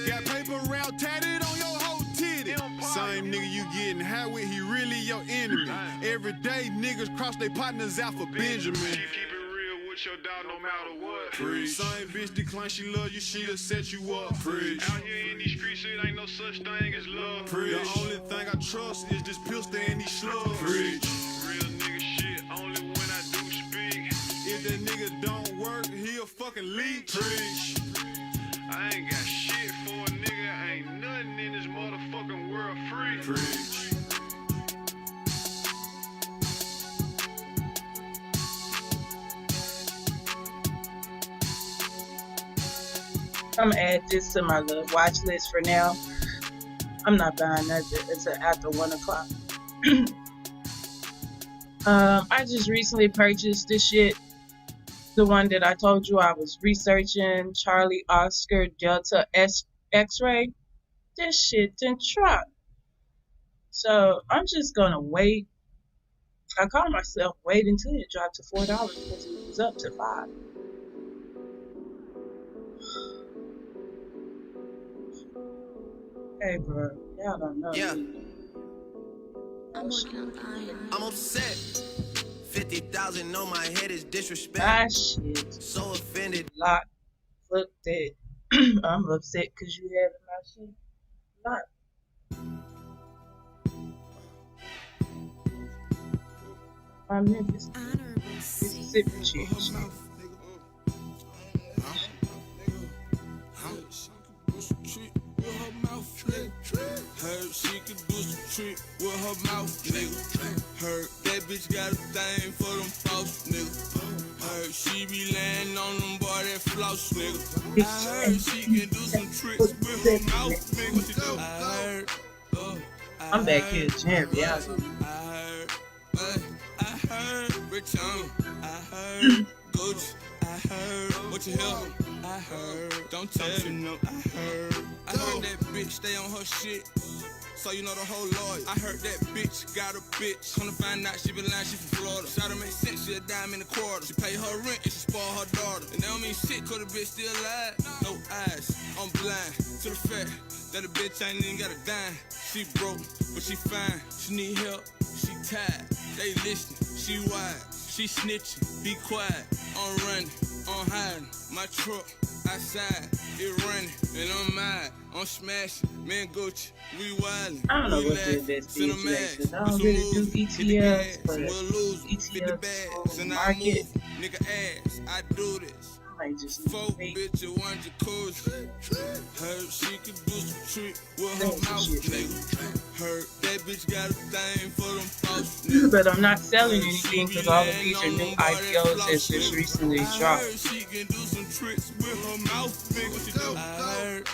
Got paper round tatted on your whole titty. Same nigga you get getting high with, he really your enemy. Every day, niggas cross their partners out for Benjamin. Keep it real with your dog no matter what. Preach. Same bitch decline, she love you, she'll set you up. Preach. Out here in these streets, it ain't no such thing as love. Preach. The only thing I trust is this pistol and these slugs. Preach. Real nigga shit, only when I do speak. If that nigga don't work, he a fucking leech. Preach. I ain't got shit for a nigga, ain't nothing in this motherfucking world free. Preach. I'm gonna add this to my little watch list for now. I'm not buying nothing until after 1 o'clock. I just recently purchased this shit. The one that I told you I was researching, Charlie Oscar Delta X-ray. This shit didn't drop. So I'm just gonna wait. I called myself wait until it dropped to $4 because it was up to $5. Hey bro, y'all don't know. Yeah. I'm upset. 50,000 on my head is disrespect. My shit. So offended. Lock. Look that. I'm upset because you having my shit locked. I'm Memphis. Mississippi shit. Heard she could do some trick with her mouth, nigga. Heard that bitch got a thing for them false nigga. Heard she be laying on them boy that floss, nigga. I heard she can do some tricks with her mouth, nigga. I heard, I'm back here jamming, y'all. I heard, Rich Young. I heard, Gucci. I heard, what you hear? I heard, don't tell you no. I heard that bitch stay on her shit, so you know the whole lawyer. I heard that bitch got a bitch. Come to find out she been lying, she from Florida. Shout make sense, she a dime in a quarter. She pay her rent and she spoil her daughter. And that don't mean shit, cause the bitch still alive. No eyes, I'm blind to the fact that a bitch ain't even got a dime. She broke, but she fine. She need help, she tired. They listening, she wide. She snitching, be quiet. I'm running, I'm hiding. My truck outside, it running, and I'm mad. I'm smashing, man Gucci, we wildin'. I don't know what the best is. I don't really do ETLs, but ETLs on the market. Nigga ass, I do this. I just Folk bitch and one jacuzzi. Heard she could do some trick with her mouth, nigga. Heard that bitch got a thing for them false niggas. But I'm not selling anything because all of these are new IPOs that just recently dropped. She can do some tricks with her mouth, nigga. I heard,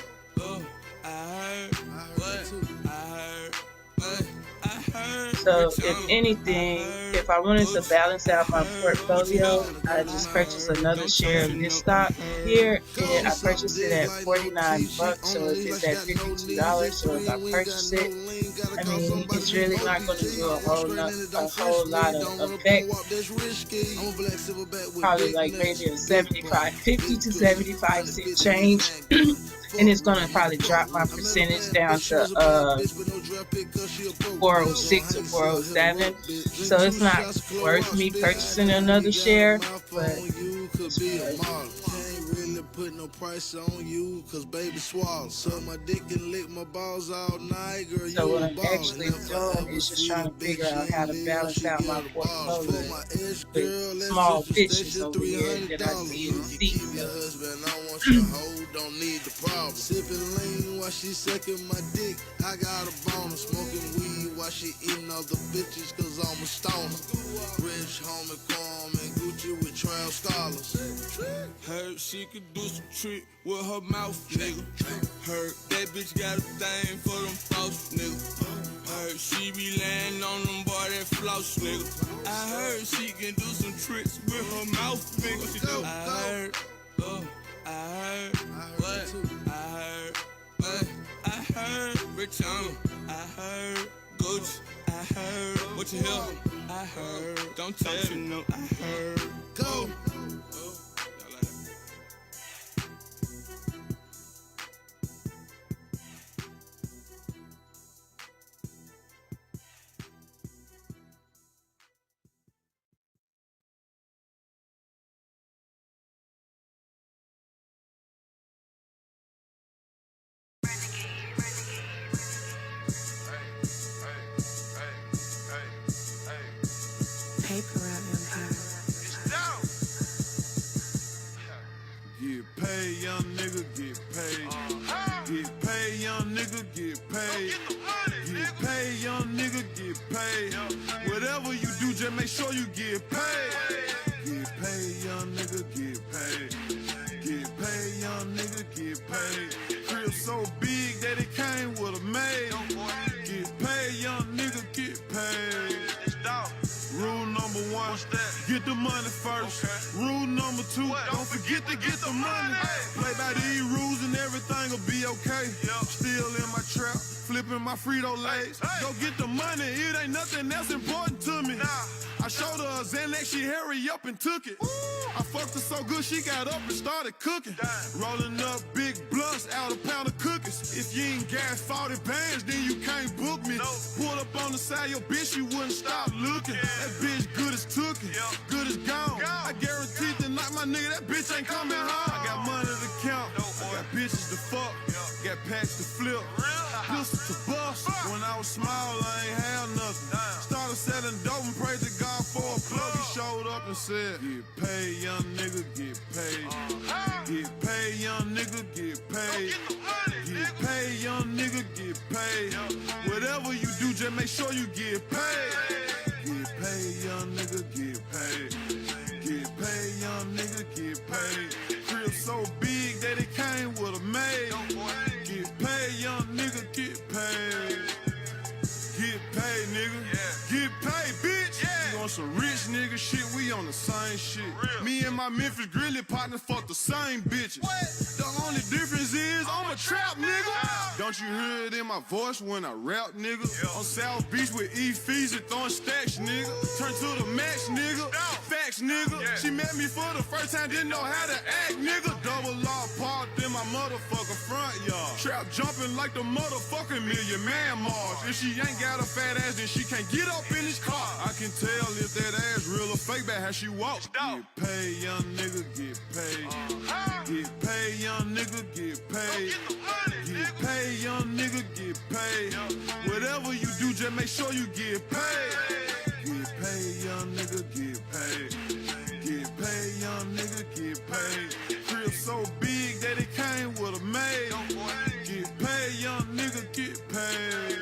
So if anything, if I wanted to balance out my portfolio, I just purchased another share of this stock here, and I purchased it at $49. So if it's at $52, so if I purchase it, I mean, it's really not going to do a whole lot of effect. Probably like maybe a 50 to 75 cent change. And it's gonna probably drop my percentage down to 406 or 407. So it's not worth me purchasing another share, but put no price on you, cause baby swallow. Suck my dick and lick my balls all night, girl. So what I'm actually doing is just trying to figure out how to balance out my portfolio with small fishes over here that I see in the sea. Don't need the problem. Sipping lean while she sucking my dick. I got a boner. Smoking weed while she eating all the bitches, cause I'm a stoner. Rich homie calm and Gucci with trail scholars. Heard she could do some trick with her mouth, nigga. Heard that bitch got a thing for them false niggas. Heard she be laying on them boy that floss, nigga. I heard she can do some tricks with her mouth, nigga. She do. I heard, Rich Young. I heard, Gucci. I heard, what you hear? I heard, don't tell you no. I heard, go. paid, young nigga, get paid. Get paid, young nigga, get paid. Whatever you do, just make sure you get paid. Get paid, young nigga, get paid. Get paid, young nigga, get paid. Crib so big that it came with a maid. Get paid, young nigga, get paid. Rule number one, get the money first. Rule number two, don't forget to get the money. Play by these rules and everything will be okay. Still in my trap, flipping my Frito-Lays. Go get the money, it ain't nothing else important to me. I showed her a Xanax, she hurry up and took it. I fucked her so good, she got up and started cooking. Rolling up big blunts out a pound of cookies. If you ain't gas 40 bands, then you can't book me. Pulled up on the side, your bitch, she wouldn't stop looking. That bitch good as tookin', good as gone. I guarantee tonight, my nigga, that bitch ain't coming home. I got money to count, I got bitches to fuck, got packs to flip, pistol to bust. When I was small, I ain't had nothing. Started selling dope and prayed to God for a plug. He showed up and said, get paid, young nigga, get paid. Get paid, young nigga, get paid. Get paid, young nigga, get paid. Whatever you do, just make sure you get paid. Get paid, young nigga, get paid. Get paid, young nigga, get paid. Crib so big that it came with a maid. Get paid, young nigga, get paid. Get paid, nigga. Get paid, bitch. You on some rich nigga shit, we on the same shit. Me and my Memphis Grizzly partners fuck the same bitches. The only difference is I'm a trap nigga. Don't you hear it in my voice when I rap, nigga? On South Beach with E-Fees and throwing stacks, nigga. Turn to the max, nigga. Facts, nigga. She met me for the first time, didn't know how to act, nigga. Double law parked in my motherfucking front yard. Trap jumping like the motherfucking Million Man March. If she ain't got a fat ass, then she can't get up in this car. I can tell if that ass real or fake by how she walks. Get paid, young nigga, get paid. Get paid, young nigga, get paid. Get paid, young nigga, get paid. Whatever you do, just make sure you get paid. Get paid, young nigga, get paid. Get paid, young nigga, get paid. Crib so big that it came with a maid. Get paid, young nigga, get paid.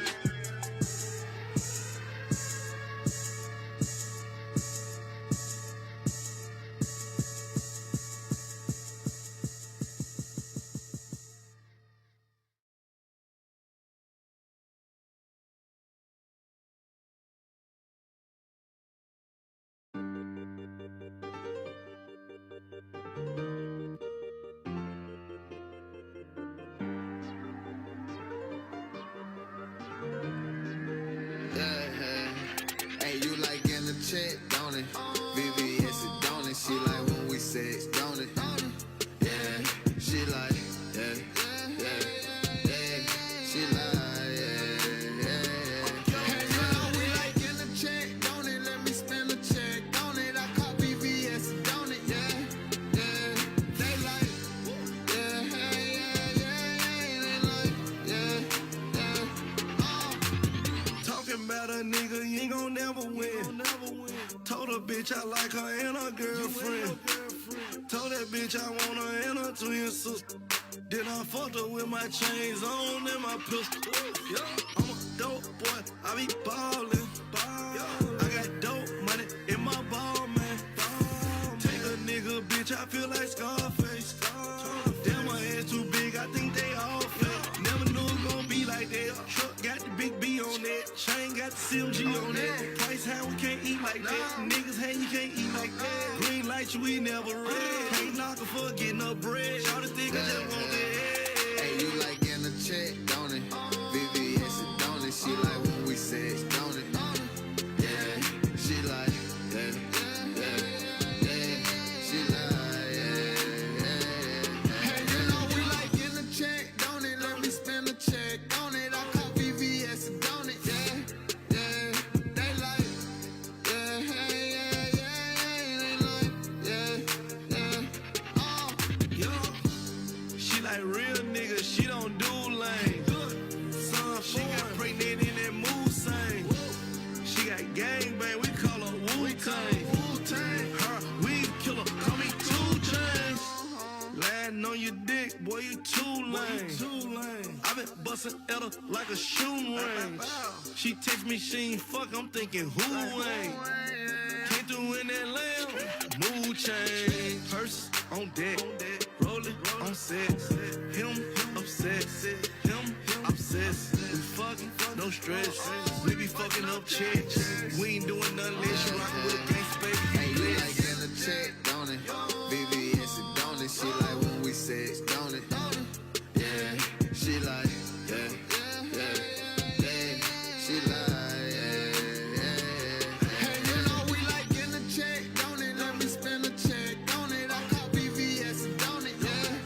Hey, you like in the check, don't it? VVS it, don't it? She like when we sex, don't it? Yeah, she like, yeah, yeah, yeah. She like, yeah. Hey, you we like in the check, don't it? Let me spend a check, don't it? I call VVS, don't it? Yeah, they like, they like, Talking about a nigga, you ain't gon' never win. Told a bitch I like her and her girlfriend. Told that bitch I want her and her twin sister. Then I fucked her with my chains on and my pistol. I'm a dope boy, I be ballin'. I got dope money in my ball, man. Take a nigga, bitch, I feel like Scarface. Damn, my head too big, I think they all fake. Never knew it gon' be like that. Truck got the big B on that. Chain got the CMG on that. Price high, we can't eat like that. Niggas hate, you can't eat like that. Green light, we never red. Can't knock her for getting her bread. Shout the stick, I just want the head. Hey, you like in the check, don't it? VVS it, don't it? She like when we sex, don't it? Yeah, she like, yeah. She like, yeah. Hey, you know we like in the check, don't it? Let me spend a check, don't it? I call VVS it, don't it? Yeah. They like, yeah. They like, yeah. She like real niggas, she don't do lame. She got pregnant in that mood same. She got gangbang, we call her Wu-Tang. Her weed killer, call me 2 Chainz. Lying on your dick, boy, you too lame. I've 100 bustin' at her like a shooting range. She text me, she ain't fuck, I'm thinking who ain't. Came through in that lamb, mood change. Purse on deck, rollin' on set. Him obsessed, him obsessed. We fucking, no stress. We be fucking up checks. We ain't doing nothing less. You rockin' with a gangsta baby. Hey, you like getting a check, don't it? VVS it, don't it? She like when we sex, don't it? Yeah, she like, yeah. She like, hey, you know we like getting a check, don't it? Let me spend a check, don't it? I call VVS it, don't it? Yeah.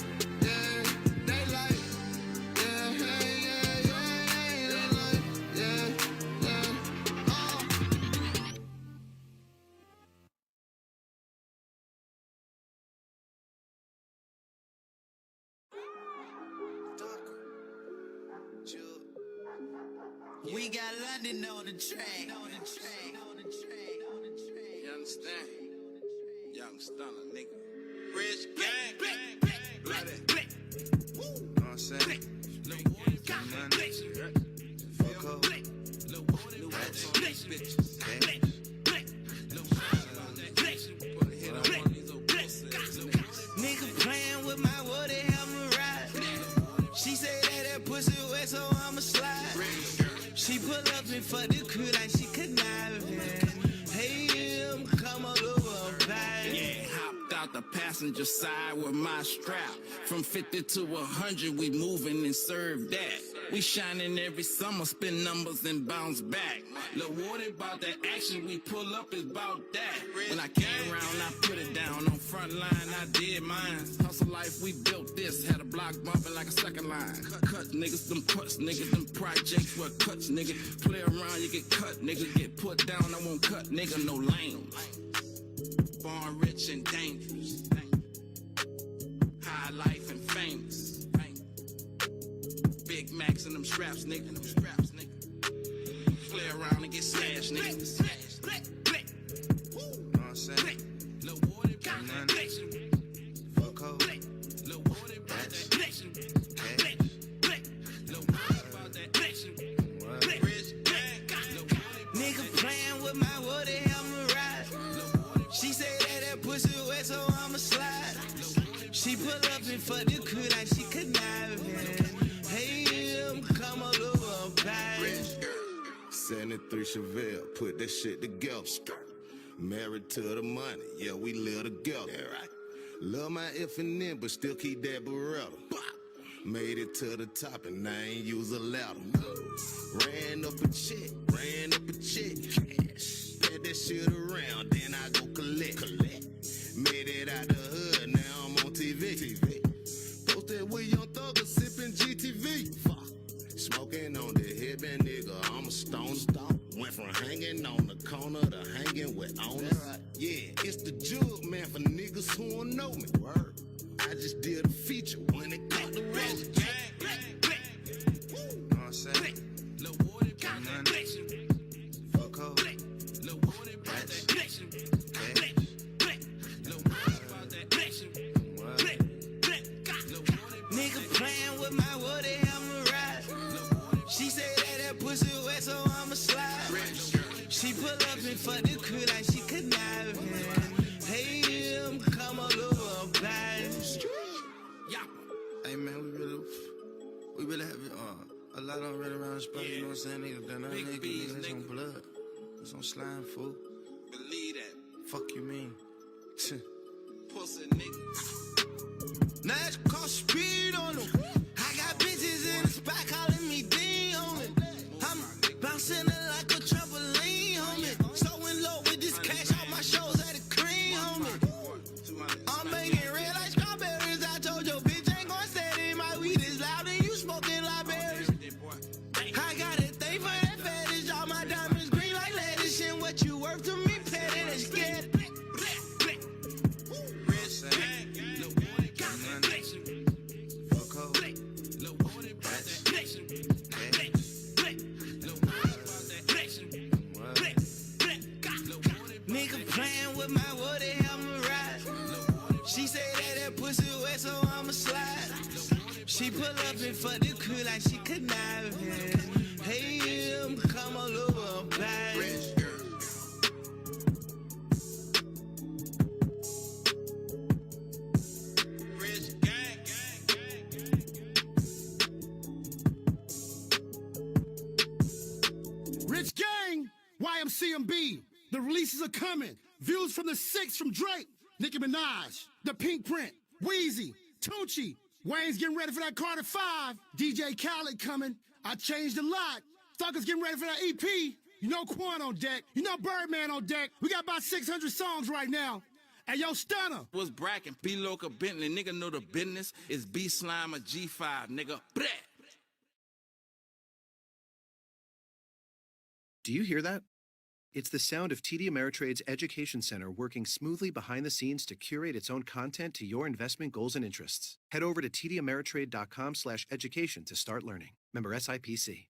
They like, they like, We got London on the track. You understand? Young stunner, nigga. Rich gang. Bloody. Know what I'm saying? Fuck up. Bitches. Nigga playing with my woody hammer ride. She say that pussy wet, so I'ma slide. She pull up in for the crew like she conniving. Hey, come on over, baby. Yeah, hopped out the passenger side with my strap. From 50 to 100, we moving and serve that. We shining every summer, spin numbers and bounce back. Lil' Woody about that action, we pull up is about that. When I came around, I put it down. On front line, I did mine. Hustle life, we built this. Had a block bumping like a second line. Cut niggas, them cuts, niggas, them projects were cuts, nigga. Play around, you get cut, nigga. Get put down, I won't cut, nigga, no lame. Born rich and dangerous. High life and famous. Big Macs and them straps, nigga. Play around and get smashed, nigga. Know what I'm saying? Fuck up. Nigga playing with my woody hammer ride. She say that pussy wet, so I'ma slide. She pull up in for the crew like she conniving. Hey, come on over, baby. 73 Chevelle, put that shit together. Married to the money, yeah, we live together. Love my F&N, but still keep that Beretta. Made it to the top and I ain't use a ladder. Ran up a check. Pat that shit around, then I go collect. Made it out the hood, now I'm on TV. Posted with Young Thugger, sipping GTV. Smoking on the hip and nigga, I'm a stone. Went from hanging on the corner to hanging with owners. Yeah, it's the jug, man, for niggas who don't know me. Word. I just did a feature when it got the road. Know what I'm saying? Fuck up. Nigga playing with my woody hammer ride. She say that pussy wet, so I'ma slide. She pull up in for the crew like she conniving. Hey, come on over, baby. Hey man, we really have a lot on right around the spot, you know what I'm saying? Niggas done nothing, niggas on blood. It's on slime, fool. Believe that. Fuck you mean? Pussy nigga. Now it's called speed on them. I got bitches in the spot calling me D on it. I'm bouncing it like a trampoline, homie. So in love with this cash on my shows at the cream, homie. I'm making red like strawberries. I told your bitch ain't gon' steady. My weed is loud and you smoking like berries. I got a thing for that fetish. All my diamonds green like lettuce. And what you worth to me, petty and scared. Nigga playing with my woody hammer ride. She say that pussy wet, so I'ma slide. She pull up in for the crew like she conniving. Hey, him, come all over, baby. Rich Gang, YMCMB. The releases are coming. Views from the 6 from Drake, Nicki Minaj, The Pink Print, Wheezy, Tucci. Wayne's getting ready for that Carter 5. DJ Khaled coming. I changed a lot. Thugger's getting ready for that EP. You know Quan on deck. You know Birdman on deck. We got about 600 songs right now. Hey, yo, Stunner. Was brackin', B-Loca Bentley, nigga know the business. It's B-Slime or G5, nigga. Bleh. Do you hear that? It's the sound of TD Ameritrade's Education Center working smoothly behind the scenes to curate its own content to your investment goals and interests. Head over to tdameritrade.com/education to start learning. Member SIPC.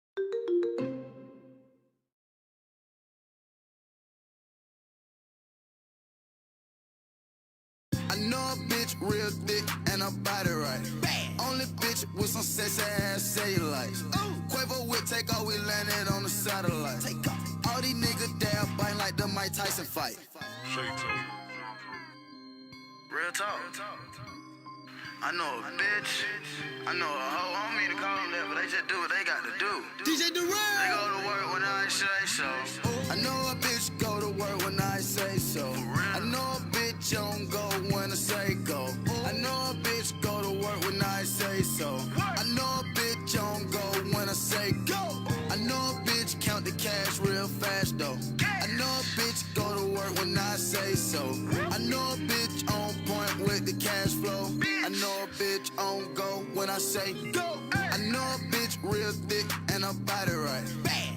I know a bitch real thick and I body right. Bad. Only bitch with some sexy ass cellulite. Quavo with take off, we landed on the satellite. Take off. All these niggas dab biting like the Mike Tyson fight. Real talk. I know a bitch. I know a hoe. I don't mean to call them that, but they just do what they got to do. DJ Durant. They go to work when I say so. I know a bitch go to work when I say so. I know a bitch don't go when I say go. I know a bitch go to work when I say so. I know a bitch don't go when I say go. I know a bitch count the cash real fast though. I know a bitch go to work when I say so. I know a bitch on point with the cash flow. I know a bitch on go when I say go. I know a bitch real thick and her body right.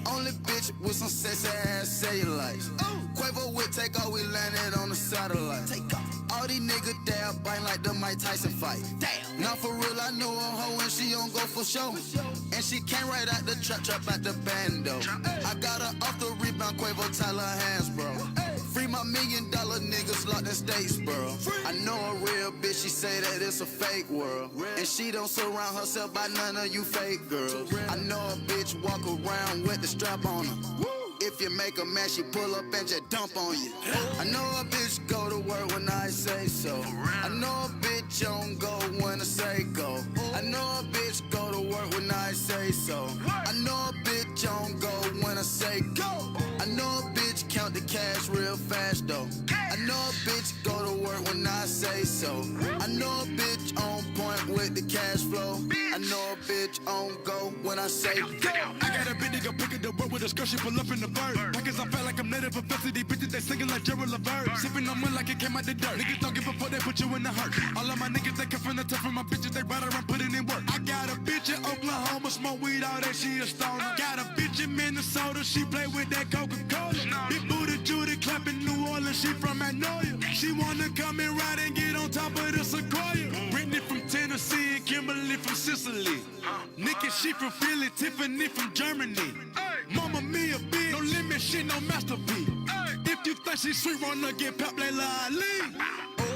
Only bitch with some sexy ass cellulite. Quavo with take off, we landed on the satellite. Take off. All these niggas dab biting like the Mike Tyson fight. Damn. Not for real, I know a hoe and she don't go for show. And she came right out the trap out the bando. I got her off the rebound, Quavo Tyler hands, bro. Free my $1 million niggas locked in Statesboro. I know a real bitch, she say that it's a fake world. And she don't surround herself by none of you fake girls. I know a bitch walk around with the strap on her. If you make a mess, she pull up and just dump on you. I know a bitch go to work when I say so. I know a bitch don't go when I say go. I know a bitch go to work when I say so. I know a bitch don't go when I say go. I know a bitch count the cash real fast though. I know a bitch go to work when I say so. I know a bitch on point with the cash flow. I know a bitch on go when I say go. I got a bitch nigga picking the word with a skirt, she pull up in the bird. Pockets I felt like I'm native professor, these bitches they singing like Gerald Levert. Sipping on one like it came out the dirt. Niggas don't give a fuck, they put you in the hurt. All of my niggas they come from the top, from my bitches they ride around putting in work. I got a bitch in Oklahoma, smoke weed all day, she a stoner. Got a bitch in Minnesota, she play with that Coca-Cola. Big booty Judy clapping New Orleans, she from Magnolia. She wanna come and ride and get on top of the Sequoia. Brittany from Tennessee and Kimberly from Sicily. Nikki, she from Philly, Tiffany from Germany. Mama Mia big, no limit, shit, no masterpiece. If you think she sweet, wanna get pop like Ali.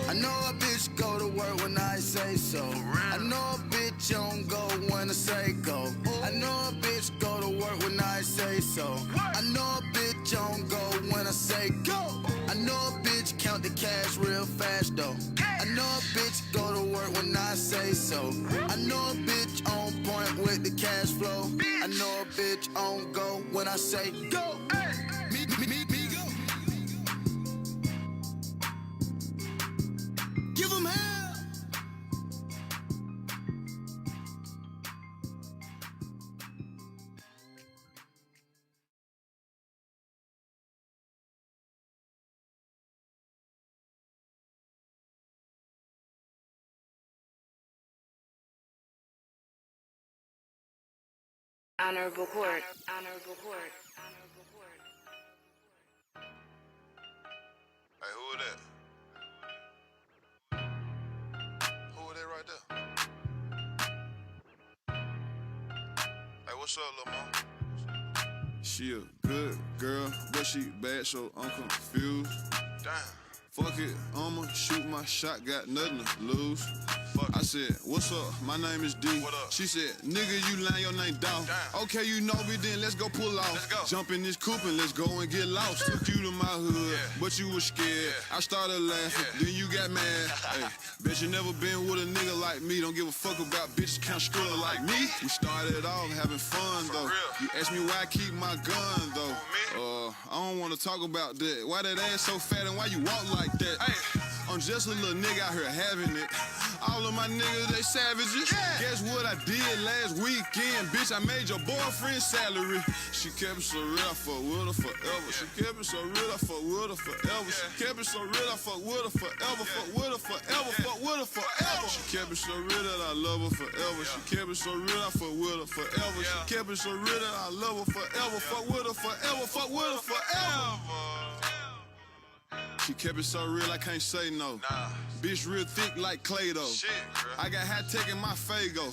I know a bitch go to work when I say so. I know a bitch don't go when I say go. I know a bitch go to work when I say so. I know a bitch don't go when I say go. I know a bitch count the cash real fast though. I know a bitch go to work when I say so. I know a bitch on point with the cash flow. I know a bitch on go when I say go. Me go. Give them hell. Honorable court. Honorable court. Honorable court. Hey, who is that? Who is that right there? Hey, what's up, little mom? She a good girl, but she bad, so I'm confused. Damn. Fuck it, I'ma shoot my shot, got nothing to lose. I said, what's up? My name is D. What up? She said, nigga, you lying, your name down. Okay, you know me, then let's go pull off. Let's go. Jump in this coupe and let's go and get lost. Took you to my hood, but you was scared. I started laughing, then you got mad. Hey, bet you never been with a nigga like me. Don't give a fuck about bitches count skrilla like me. We started off having fun, though. You asked me why I keep my gun, though. I don't want to talk about that. Why that ass so fat and why you walk like that? I'm just a little nigga out here having it. All of my niggas, they savages. Guess what I did last weekend? Bitch, I made your boyfriend's salary. She kept it so real, I fuck with her forever. She kept it so real, I fuck with her forever. She kept it so real, I fuck with her forever. Fuck with her forever, fuck with her forever. She kept it so real that I love her forever. She kept it so real, I fuck with her forever. She kept it so real that I love her forever. Fuck with her forever, fuck with her forever. She kept it so real, I can't say no. Bitch real thick like Clay-Doh. I got high tech in my Fago.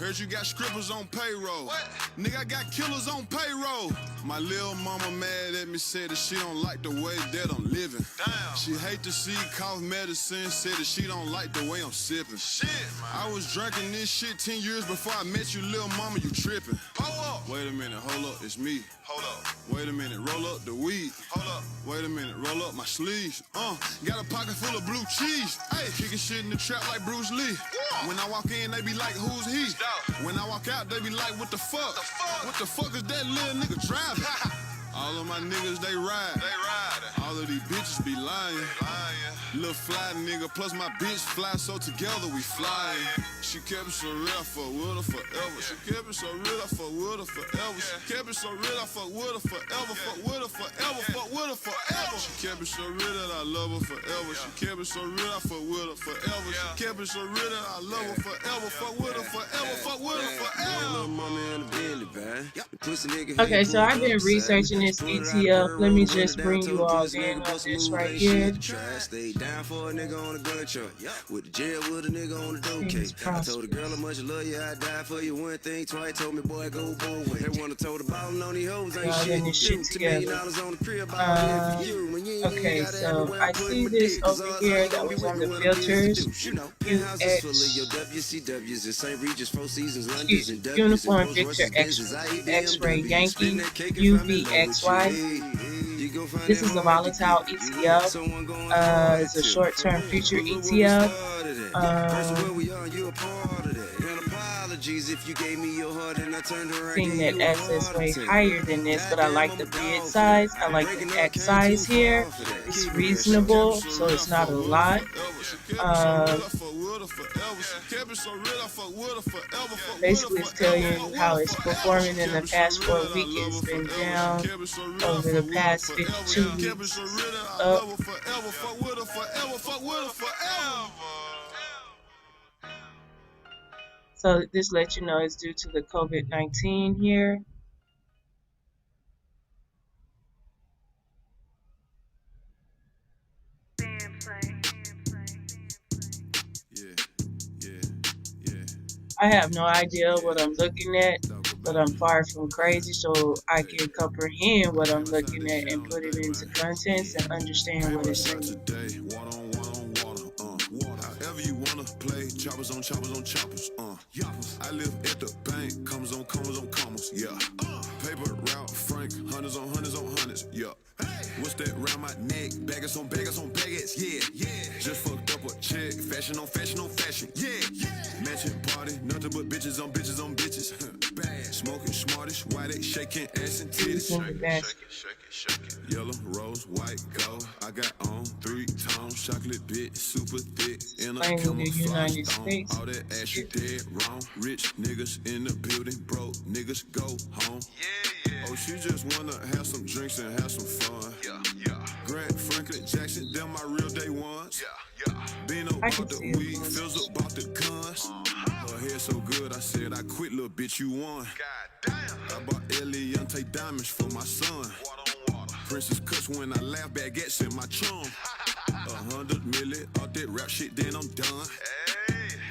Heard you got strippers on payroll. Nigga, I got killers on payroll. My little mama mad at me, said that she don't like the way that I'm living. She hate to see cough medicine, said that she don't like the way I'm sipping. I was drinking this shit 10 years before I met you, little mama, you tripping. Wait a minute, hold up, it's me. Hold up. Wait a minute, roll up the weed. Hold up. Wait a minute, roll up my sleeves. Got a pocket full of blue cheese. Hey, kicking shit in the trap like Bruce Lee. When I walk in, they be like, who's he? When I walk out, they be like, what the fuck? What the fuck is that little nigga driving? All of my niggas, they ride. All of these bitches be lying. Little fly nigga, plus my bitch fly, so together we flying. She kept it so real, I fuck with her forever. She kept it so real, I fuck with her forever. She kept it so real, I fuck with her forever. Fuck with her forever, fuck with her forever. She kept it so real that I love her forever. She kept it so real, I fuck with her forever. She kept it so real that I love her forever. Fuck with her forever, fuck with her forever. Okay, so I've been researching this ETF. Let me just bring you all in on this right here. Down for a nigga on the gun truck. With the jail with a nigga on the dope case. I told the girl how much I love you, I die for you. One thing twice, told me boy go both ways. Everyone told the ballin' on these hoes ain't shit together. On the crib, okay, so I see this over here that was on the filters. Uniform Victor X-Ray Yankee UVXY. This is a volatile ETF. It's a short-term future ETF. Seeing that access way higher than this, but I like the bid size. I like the X size here. It's reasonable, so it's not a lot. Basically, it's telling you how it's performing in the past 4 weeks. It's been down over the past 52 weeks. Up. So this lets you know it's due to the COVID-19 here. I have no idea what I'm looking at, but I'm far from crazy, so I can comprehend what I'm looking at and put it into contents and understand what it's saying. However you wanna play, choppers on choppers on choppers. I live at the bank, commas on commas on commas. Yeah. Paper route, Frank, hundreds on hundreds on hundreds. Yeah. What's that round my neck? Baggers on baggers on baggers. Yeah. Just fucked up a check. Fashion on fashion on fashion. Yeah. Matching party, nothing but bitches on bitches on bitches. Bad. Smoking smartish, why they shaking ass and titties. Shake it. Yellow, rose, white, gold. I got on 3 tones, chocolate bit, super thick. In a United States. All that ass you dead wrong. Rich niggas in the building, broke niggas go home. Yeah. Oh, she just wanna have some drinks and have some fun. Yeah. Grant, Franklin, Jackson, them my real day ones. Yeah. Bino bought the weed, Fizzle bought the guns. Her hair so good, I said I quit, little bitch, you won. God damn. I bought Eliante diamonds for my son. Princess cuts when I laugh, baguettes in my chum. 100 million, all that rap shit, then I'm done.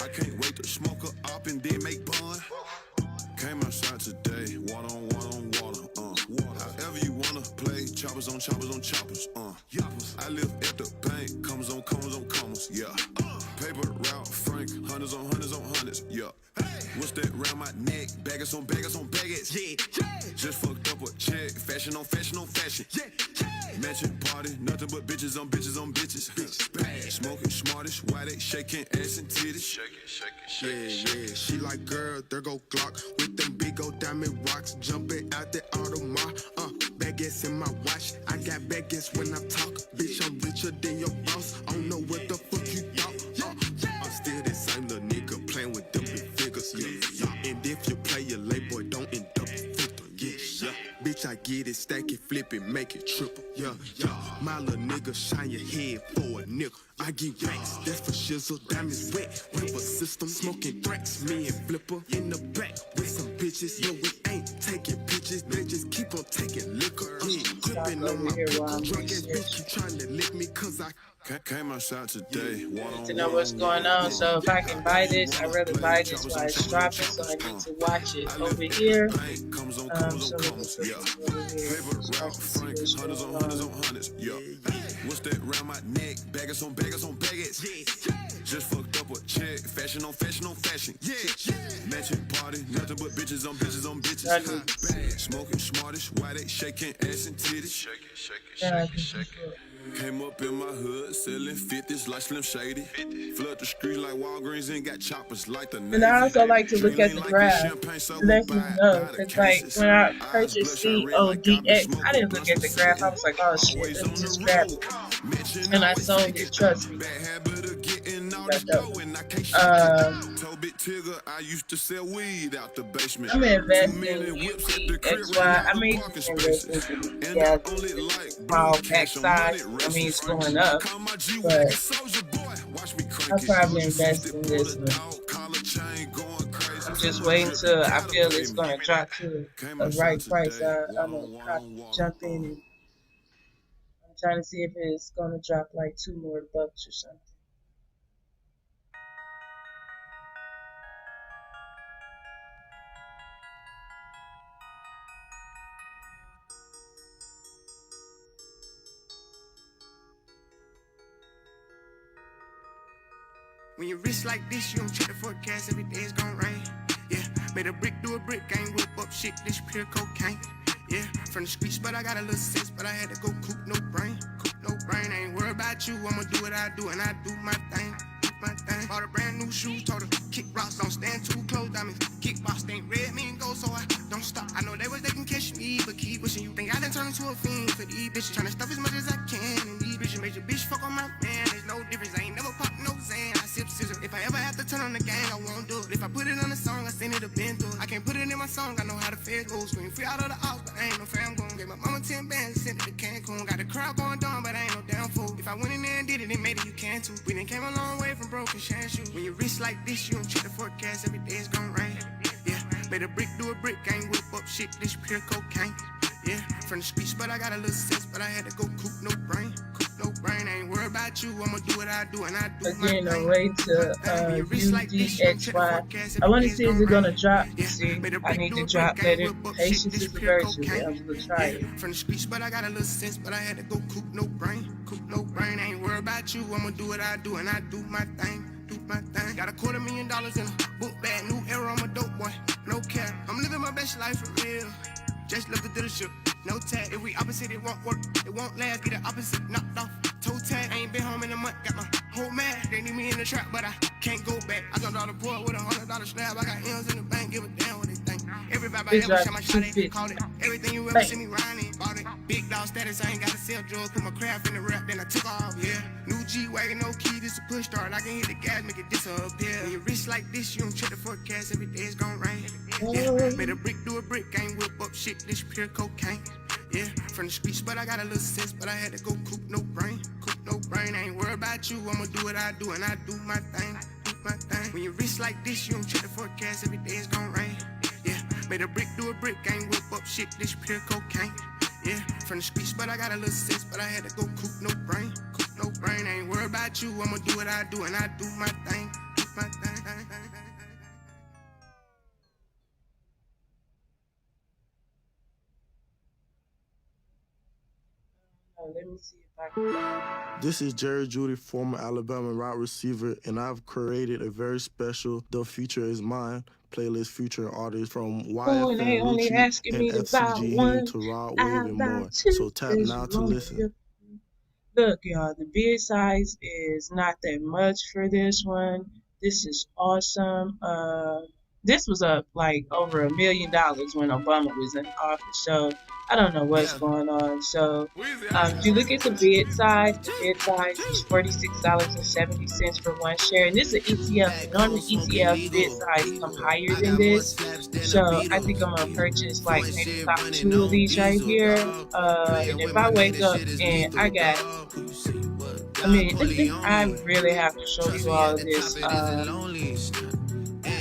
I can't wait to smoke her up and then make bun. Came outside today, water on water on water, however you wanna play, choppers on choppers on choppers, I live at the bank, commas on commas on commas, yeah. Paper route, Frank, hundreds on hundreds on hundreds, yeah. What's that round my neck? Baggers on baggers on baggers, yeah. Just fucked up a check, fashion on fashion on fashion, yeah. Mansion party, nothing but bitches on bitches on bitches. Smoking smartest, why they shaking ass and titties? Yeah. She like, girl, there go Glock with them big old diamond rocks jumping out the Audemars. Baguettes in my watch, I got baguettes when I talk. Bitch, I'm richer than your boss. I don't know what the fuck you thought. I'm still the same little nigga playing with them big figures. Yeah. And if you play your lay boy, don't end up victim. Yeah. Bitch, I get it, stack it, flip it, make it triple. Yeah. My little nigga, shine your head for a nickel. I get racks, that's for shizzle, diamonds wet, river system, smoking threats. Me and Flipper in the back with some bitches. Yo, we ain't taking pictures, they just keep on taking liquor. Clipping on my pickle, drunk ass bitch, you trying to lick me cause I came outside today, water on to know what's going on. So if I can buy this, I'd rather buy this while it's dropping, so I need to watch it over here. So let me put it over here so I can see what's going on. What's that round my neck? Baggers on baggers on baggers. Just fucked up a check. Fashion on fashion on fashion. Yeah. Mansion party, nothing but bitches on bitches on bitches. Smoking smartest, why they shaking ass and titties? Shake. Came up in my hood, selling 50s like Slim Shady. Flood the streets like Walgreens and got choppers like the Navy. And I also like to look at the graph to let you know, because like when I purchased CODX, I didn't look at the graph. I was like, oh shit, let me just grab it. And I sold it, trust me. I'm investing in XY. I mean, investing in small pack size. I mean, it's going up, but I'll probably invest in this one. I'm just waiting till I feel it's going to drop to the right price. I'm going to jump in. And I'm trying to see if it's going to drop like $2 more or something. When you wrist like this, you don't check the forecast, every day it's gon' rain. Yeah, made a brick do a brick, ain't whip up shit, this pure cocaine. Yeah, from the streets, but I got a little sense, but I had to go coop no brain. I ain't worried about you, I'ma do what I do, and I do my thing. Bought a brand new shoe, told her, kick rocks, don't stand too close, diamonds. Kickbox ain't red, me and gold, so I don't stop. I know they can catch me, but keep wishing you think I done turned into a fiend for these bitches. Tryna stuff as much as I can, and these bitches make your bitch fuck on my man. There's no difference, I ain't never pop no Zan. I sip scissor. If I ever have to turn on the gang, I won't do it. If I put it on a song, I send it a bend through it. I can't put it in my song, I know how to fed go. Scream free out of the house, but I ain't no fam gon' Gave my mama 10 bands, sent it to Cancun. Got the crowd going down, but I ain't no damn fool. If I went in there and did it, it made it, you can too. We done came a long way from broken shoes. When you wrist like this, you don't check the forecast, every day it's gon' rain. Yeah, made a brick do a brick, ain't whip up shit, this pure cocaine. Yeah, from the streets, but I got a little sense, but I had to go coop no brain. I ain't worried about you, I'ma do what I do, and I do again, a way to UDXY. I want to see if it's gonna drop. See, I need to drop that. Patience is the virtue. I'm gonna try it. From the streets, but I got a little sense, but I had to go coop no brain. I ain't worried about you, I'ma do what I do, and I do my thing. Got $250,000 in a book bag, new era, I'm a dope boy, no cap. I'm living my best life for real. Just left the dealership, no tag. If we opposite, it won't work, it won't last. Get the opposite knocked off, toe tag. I ain't been home in a month, got my whole mad. They need me in the trap, but I can't go back. I jumped out the port with $100 slab. I got M's in the bank, give a damn what they think. Everybody ever shot my shot, they call it. Everything you ever see me riding, bought it. Big dog status, I ain't gotta sell drugs. Put my craft in the rap, then I took off, yeah. New G-Wagon, no key, this a push start. I can hit the gas, make it disappear. When you rich like this, you don't check the forecast, every day it's gon' rain. Yeah, made a brick do a brick, ain't whip up shit, this pure cocaine. Yeah, from the streets, but I got a little sense, but I had to go coop no brain. I ain't worried about you, I'ma do what I do, and I do my thing. When you rich like this, you don't check the forecast, every day it's gon' rain. Yeah, made a brick do a brick, ain't whip up shit, this pure cocaine. Yeah, from the streets, but I got a little sense, but I had to go coop no brain. I ain't worried about you, I'ma do what I do, and I do my thing. Let me see if I can. This is Jerry Judy, former Alabama wide receiver, and I've created a very special The Future Is Mine playlist featuring artists from Oh, and they YFN only Lucci asking and me to buy FCG Heen one. to Rod I Wave and buy more. two. So tap Is now you to want listen. it? Look, y'all, the bid size is not that much for this one. This is awesome. This was up like over $1 million when Obama was in office. So I don't know what's going on. So if you look at the bid size is $46.70 for one share. And this is an ETF. And on the ETF, bid size come higher than this. So I think I'm gonna purchase like maybe top 2 of these right here. And if I wake up and I got, I really have to show you all this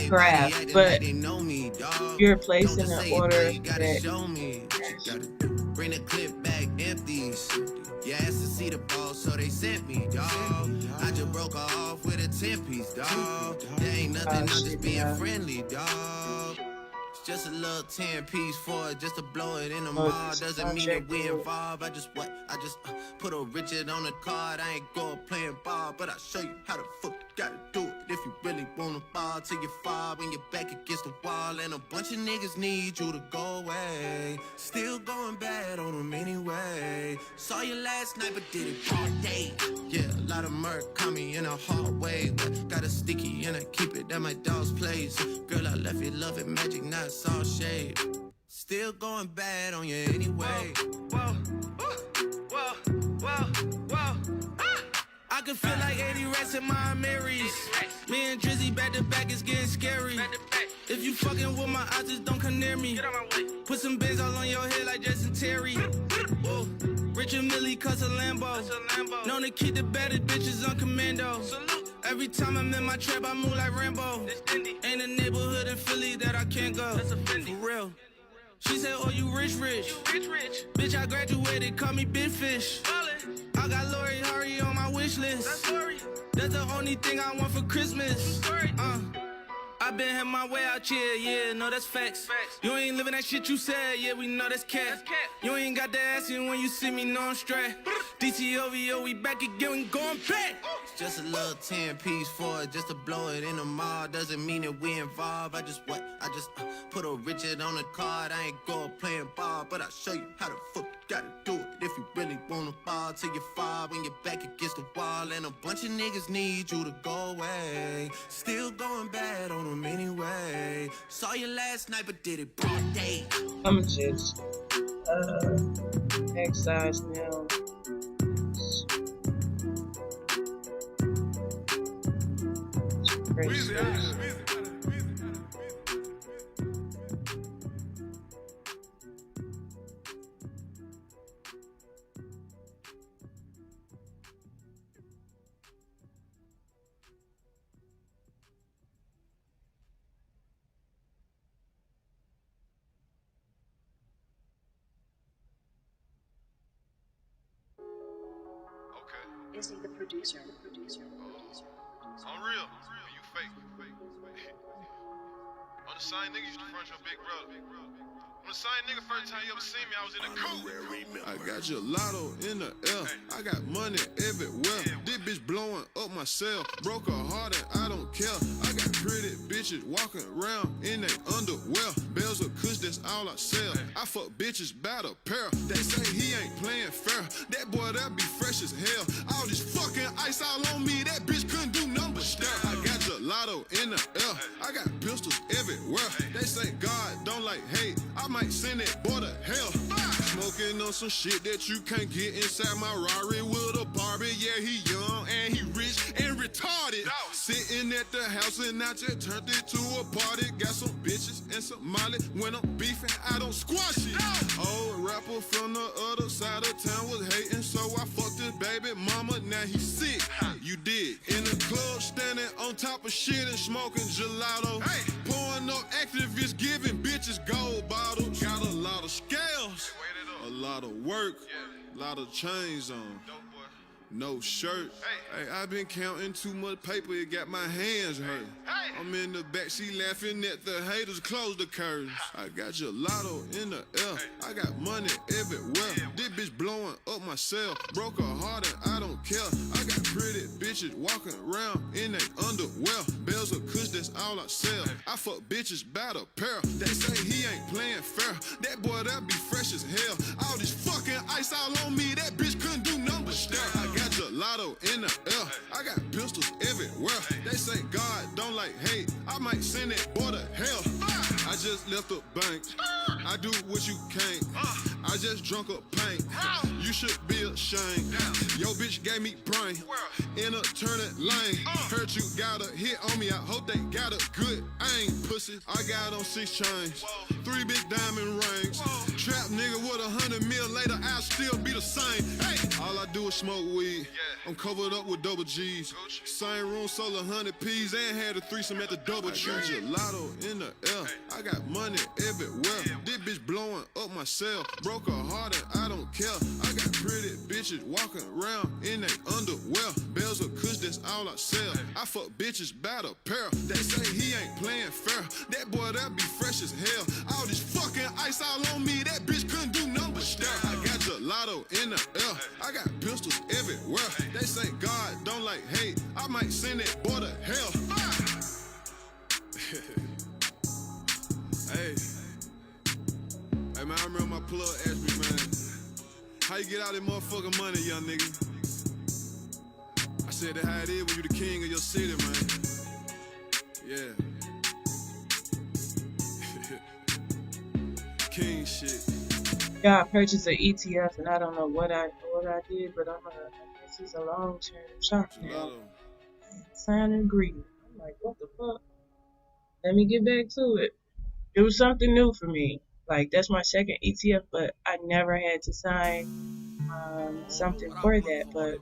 graph, but you're placing an order that bring the clip back empties. You asked to see the ball, so they sent me, dawg. I just broke her off with a 10-piece, dawg. There ain't nothing, I'm just being friendly, dawg. Just a little 10-piece for it, just to blow it in the mall. Doesn't mean that we involved. I just put a Richard on the card. I ain't going playing ball, but I'll show you how the fuck you gotta do it. If you really wanna ball till you fall when you're back against the wall. And a bunch of niggas need you to go away. Still going bad on them anyway. Saw you last night, but did it all day. Yeah, a lot of murk caught me in a hard way. Got a sticky and I keep it at my dog's place. Girl, I left you loving magic, not all shade. Still going bad on you anyway. Whoa, whoa, whoa, whoa. I can feel like 80 rats in my Marys. Me and Drizzy back to back is getting scary. If you fucking with my eyes, just don't come near me. Put some bins all on your head like Jason Terry. Whoa. Richard Millie cuss a Lambo. Known to keep the baddest bitches on commando. Every time I'm in my trap, I move like Rambo. Ain't a neighborhood in Philly that I can't go. For real. She said, oh, you rich. Bitch, I graduated, call me Big Fish. I got Lori Hurry on my wish list. That's the only thing I want for Christmas. I been had my way out here, yeah, no, that's facts. You ain't living that shit you said, yeah, we know that's cat. You ain't got the ass in when you see me, no, I'm straight. DTOVO, we back again, we going back. It's just a little 10-piece for it, just to blow it in the mall. Doesn't mean that we involved. I just put a Richard on the card. I ain't going playing ball, but I'll show you how the fuck you gotta do it. If you really wanna ball till you fall when you're back against the wall. And a bunch of niggas need you to go away. Still going bad on them anyway. Saw you last night, but did it broad day. I'm just exercise now. Crazy. Is he the producer? I'm real. You fake. I'm the same nigga used to front your big brother. I'm the same nigga first time you ever seen me, I was in the coupe. I got gelato in the air. I got money everywhere. This bitch blowing up my cell. Broke her heart and I don't care. I got pretty bitches walking around in their underwear. Bells of kush, that's all I sell. I fuck bitches by the pair. They say he ain't playing fair. That boy, that be fresh as hell. All this fucking ice all on me. That bitch couldn't do nothing but stare. I got gelato in the air. I got pistols everywhere. They say God don't like hate. I might send that boy to hell. Smoking on some shit that you can't get inside my Rari with a Barbie. Yeah, he young and he rich and retarded. Sitting at the house and I just turned it to a party. Got some bitches and some molly. When I'm beefing, I don't squash it. Old rapper from the other side of town was hating, so I fucked his baby mama. Now he sick. You did. In the club, standing on top of shit and smoking gelato. Pouring up activists, giving bitches gold bottles. Got a lot of scales, a lot of work, a lot of chains on. no shirt. Hey, I been counting too much paper, it got my hands hurt. I'm in the back, she laughing at the haters, close the curtains. I got gelato in the air, I got money everywhere. This bitch blowing up my cell, broke her heart and I don't care. I got pretty bitches walking around in they underwear. Bells of kush, that's all I sell. I fuck bitches by the pair. They say he ain't playing fair. That boy, that be fresh as hell. All this fucking ice all on me, that bitch couldn't do nothing but stare. I got gelato in the air, I got pistols everywhere. They say God don't like hate, I might send that boy to hell. I just left the bank, I do what you can't. I just drunk a pint, you should be ashamed. Yo bitch gave me brain, in a turning lane. Heard you got a hit on me, I hope they got a good aim. Pussy, I got on 6 chains, 3 big diamond rings. Trap nigga with 100 mil later, I'll still be the same. Hey, all I do is smoke weed, I'm covered up with double G's. Same room, sold 100 P's and had a threesome at the double tree. Gelato in the air, I got money everywhere. This bitch blowing up my cell, broke her heart and I don't care. I got pretty bitches walking around in they underwear. Bells of kush, that's all I sell. I fuck bitches by the pair. They say he ain't playing fair. That boy, that be fresh as hell. All this fucking ice all on me, that bitch couldn't do nothing but stare. I got gelato in the air, I got pistols everywhere. They say God don't like hate, I might send that boy to hell. Hey, man, I remember my plug asked me, man, how you get all that motherfucking money, young nigga? I said that how it is when you the king of your city, man. Yeah. King shit. Yeah, I purchased an ETF, and I don't know what I did, but this is a long-term shot now. Sign and agree. I'm like, what the fuck? Let me get back to it. It was something new for me. Like, that's my second ETF, but I never had to sign something for that. But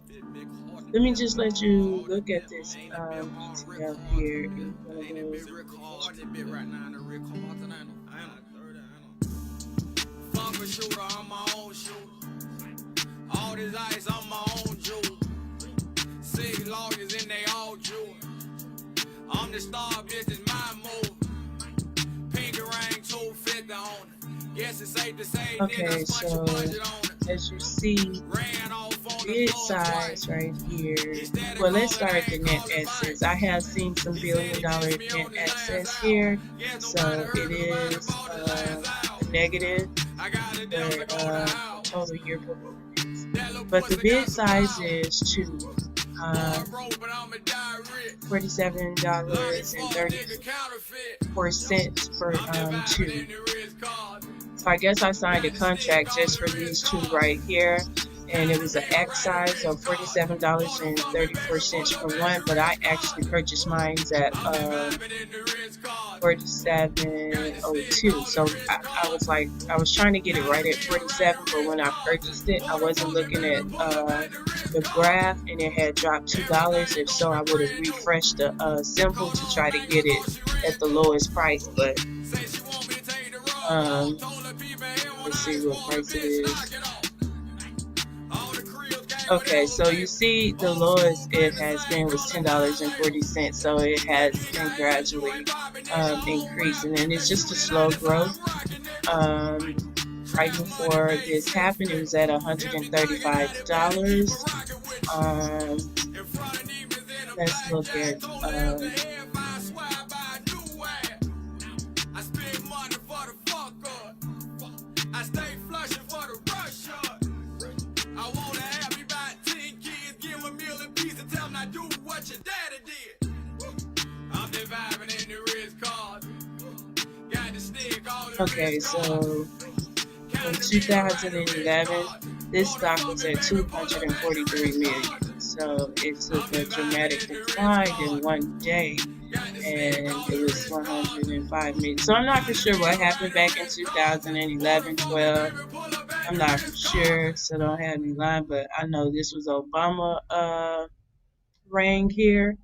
let me just let you look at this ETF here. Fuck a shooter, I'm my own shooter. All this ice, I'm my own jeweler. 6 lawyers and they all jewelry. I'm the star, bitch, it's my move. Pinky ring, 250 on it. Guess it's safe to say, okay, so as you see, bid size right here. Well, let's start at the net assets. I have seen some $1 billion net assets here, so it is negative for total year performance. But the bid size is to $47.34 for 2. So I guess I signed a contract just for these 2 right here, and it was an X size of $47.34 for 1, but I actually purchased mine at $47.02. So I was like, I was trying to get it right at 47, but when I purchased it, I wasn't looking at the graph, and it had dropped $2. If so, I would have refreshed the symbol to try to get it at the lowest price, but let's see what price it is. Okay, so you see the lowest it has been was $10.40, so it has been gradually increasing, and it's just a slow growth. Right before this happened, it was at $135. Let's look at I stay flushing for the rush up. I wanna have me about 10 kids, give them a meal and peace and tell them I do what your daddy did. I'm just vibing in the Ritz card. Got the stick all the okay, so in 2011, this stock was at 243 million. So it took a dramatic decline in one day, and it was 105 million. So I'm not for sure what happened back in 2011, 12. I'm not for sure, so don't have me lying, but I know this was Obama reign here.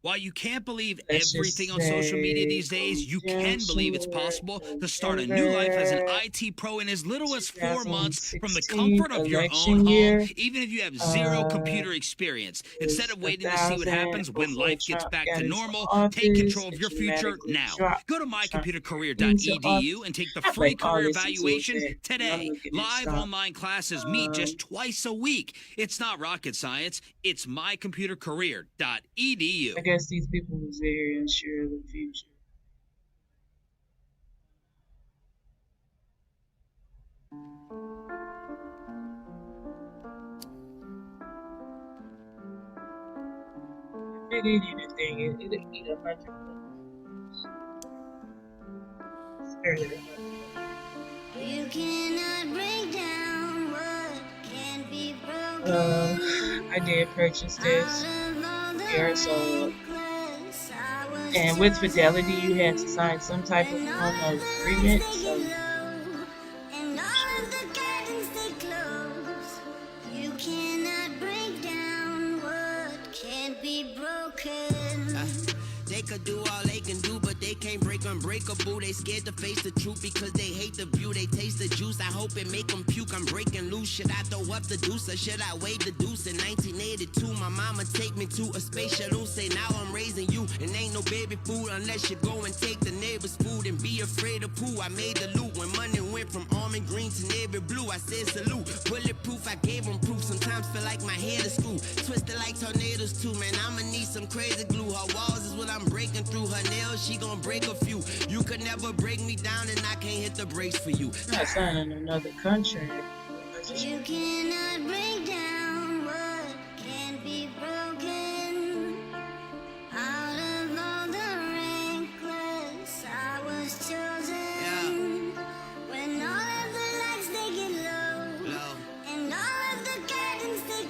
While you can't believe Let's just everything on social media these days, you can believe it's possible to start a new life as an IT pro in as little as 4 months from the 2016 comfort of your own election home, year. even if you have zero computer experience. Instead of waiting to see what happens when life gets back to normal, take control of your future now. Go to mycomputercareer.edu and take the free career evaluation today. Live online classes meet just twice a week. It's not rocket science. It's mycomputercareer.edu. I guess these people was very unsure of the future. If it ain't anything, it'll eat 100 bucks. Spare it 100. You cannot break down what can be broken. I did purchase this here, so and with Fidelity, you had to sign some type of form of agreement. So And all of the curtains they close. You cannot break down what can't be broken. They could do all they can do, but they can't break unbreakable. They scared to face the truth because they hate the view. They taste the juice, I hope it make them puke. I'm breaking loose, should I throw up the deuce or should I wave the deuce? In 1982, my mama take me to a space shuttle. Say now I'm raising you, and ain't no baby food unless you go and take the neighbor's food and be afraid of poo. I made the loot when money went from almond green to navy blue. I said salute, bulletproof, I gave them proof. Sometimes feel like my head is screwed, twisted like tornadoes too. Man, I'ma need some crazy glue. Her walls is what I'm breaking through. Her nails, she gon' break a few. You could never break me down, and I can't hit the brakes for you. I'm not signing another contract. You cannot break down what can be broken. Out of all the reckless, I was chosen. When all of the lights they get low, and all of the curtains they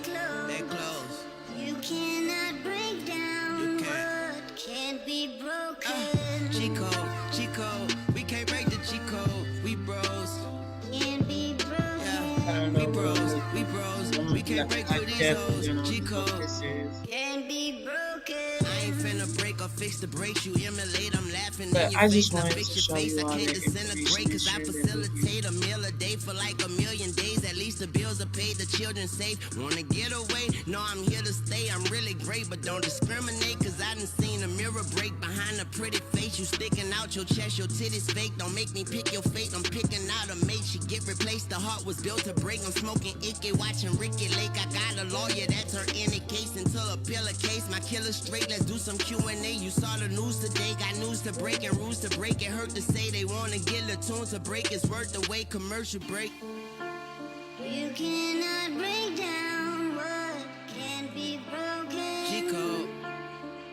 close. You cannot break down what can't be broken. Chico, we can't break the Chico. We bros. Can't be broken. We bros. We can't break through these hoes. Chico. Can't be broken. I ain't finna break or fix the brakes. You emulate, I'm laughing But in your I face. just Now wanted fix to your show face. you I all can't that disintegrate cause I information and share that with you. facilitate a meal a day for like a million days. At least the bills are paid, the children safe. Wanna get away? No, I'm here to stay. I'm really great, but don't discriminate cause I done seen a mirror break behind a pretty face. You sticking out your chest, your titties fake. Don't make me pick your fate. I'm picking out a mate. She get replaced. The heart was built to break. I'm smoking icky, watching Ricky Lake. I got a lawyer that's her any case until a pillar case. My killer straight. Let's do some Q&A. You saw the news today. Got news to break and rules to break. It hurt to say they wanna get a tune to break. It's worth the wait. Commercial break. You cannot break down what can be broken. Chico.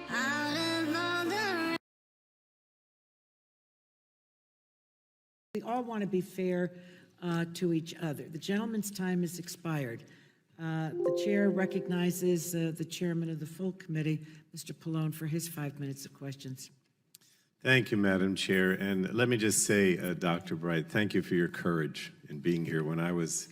Out of all the We all want to be fair to each other. The gentleman's time has expired. The chair recognizes the chairman of the full committee, Mr. Pallone, for his 5 minutes of questions. Thank you, Madam Chair. And let me just say, Dr. Bright, thank you for your courage in being here. When I was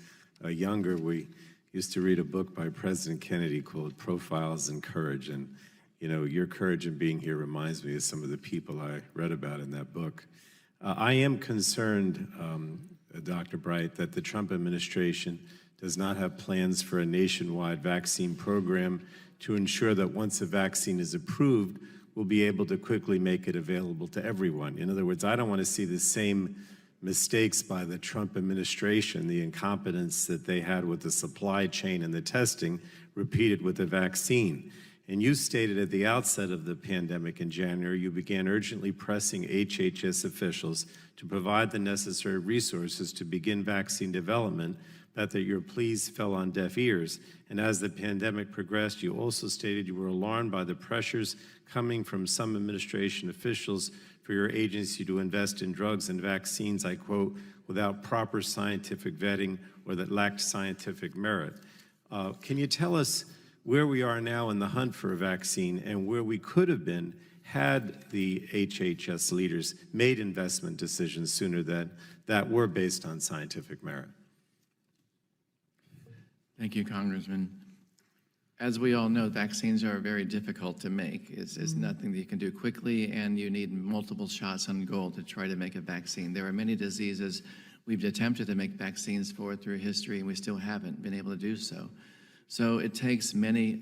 younger, we used to read a book by President Kennedy called Profiles in Courage. And, you know, your courage in being here reminds me of some of the people I read about in that book. I am concerned, Dr. Bright, that the Trump administration does not have plans for a nationwide vaccine program to ensure that once a vaccine is approved, we'll be able to quickly make it available to everyone. In other words, I don't want to see the same mistakes by the Trump administration, the incompetence that they had with the supply chain and the testing, repeated with the vaccine. And you stated at the outset of the pandemic in January, you began urgently pressing HHS officials to provide the necessary resources to begin vaccine development, but that your pleas fell on deaf ears. And as the pandemic progressed, you also stated you were alarmed by the pressures coming from some administration officials for your agency to invest in drugs and vaccines, I quote, without proper scientific vetting or that lacked scientific merit. Can you tell us where we are now in the hunt for a vaccine and where we could have been had the HHS leaders made investment decisions sooner that were based on scientific merit? Thank you, Congressman. As we all know, vaccines are very difficult to make. It's nothing that you can do quickly, and you need multiple shots on goal to try to make a vaccine. There are many diseases we've attempted to make vaccines for through history, and we still haven't been able to do so. So it takes many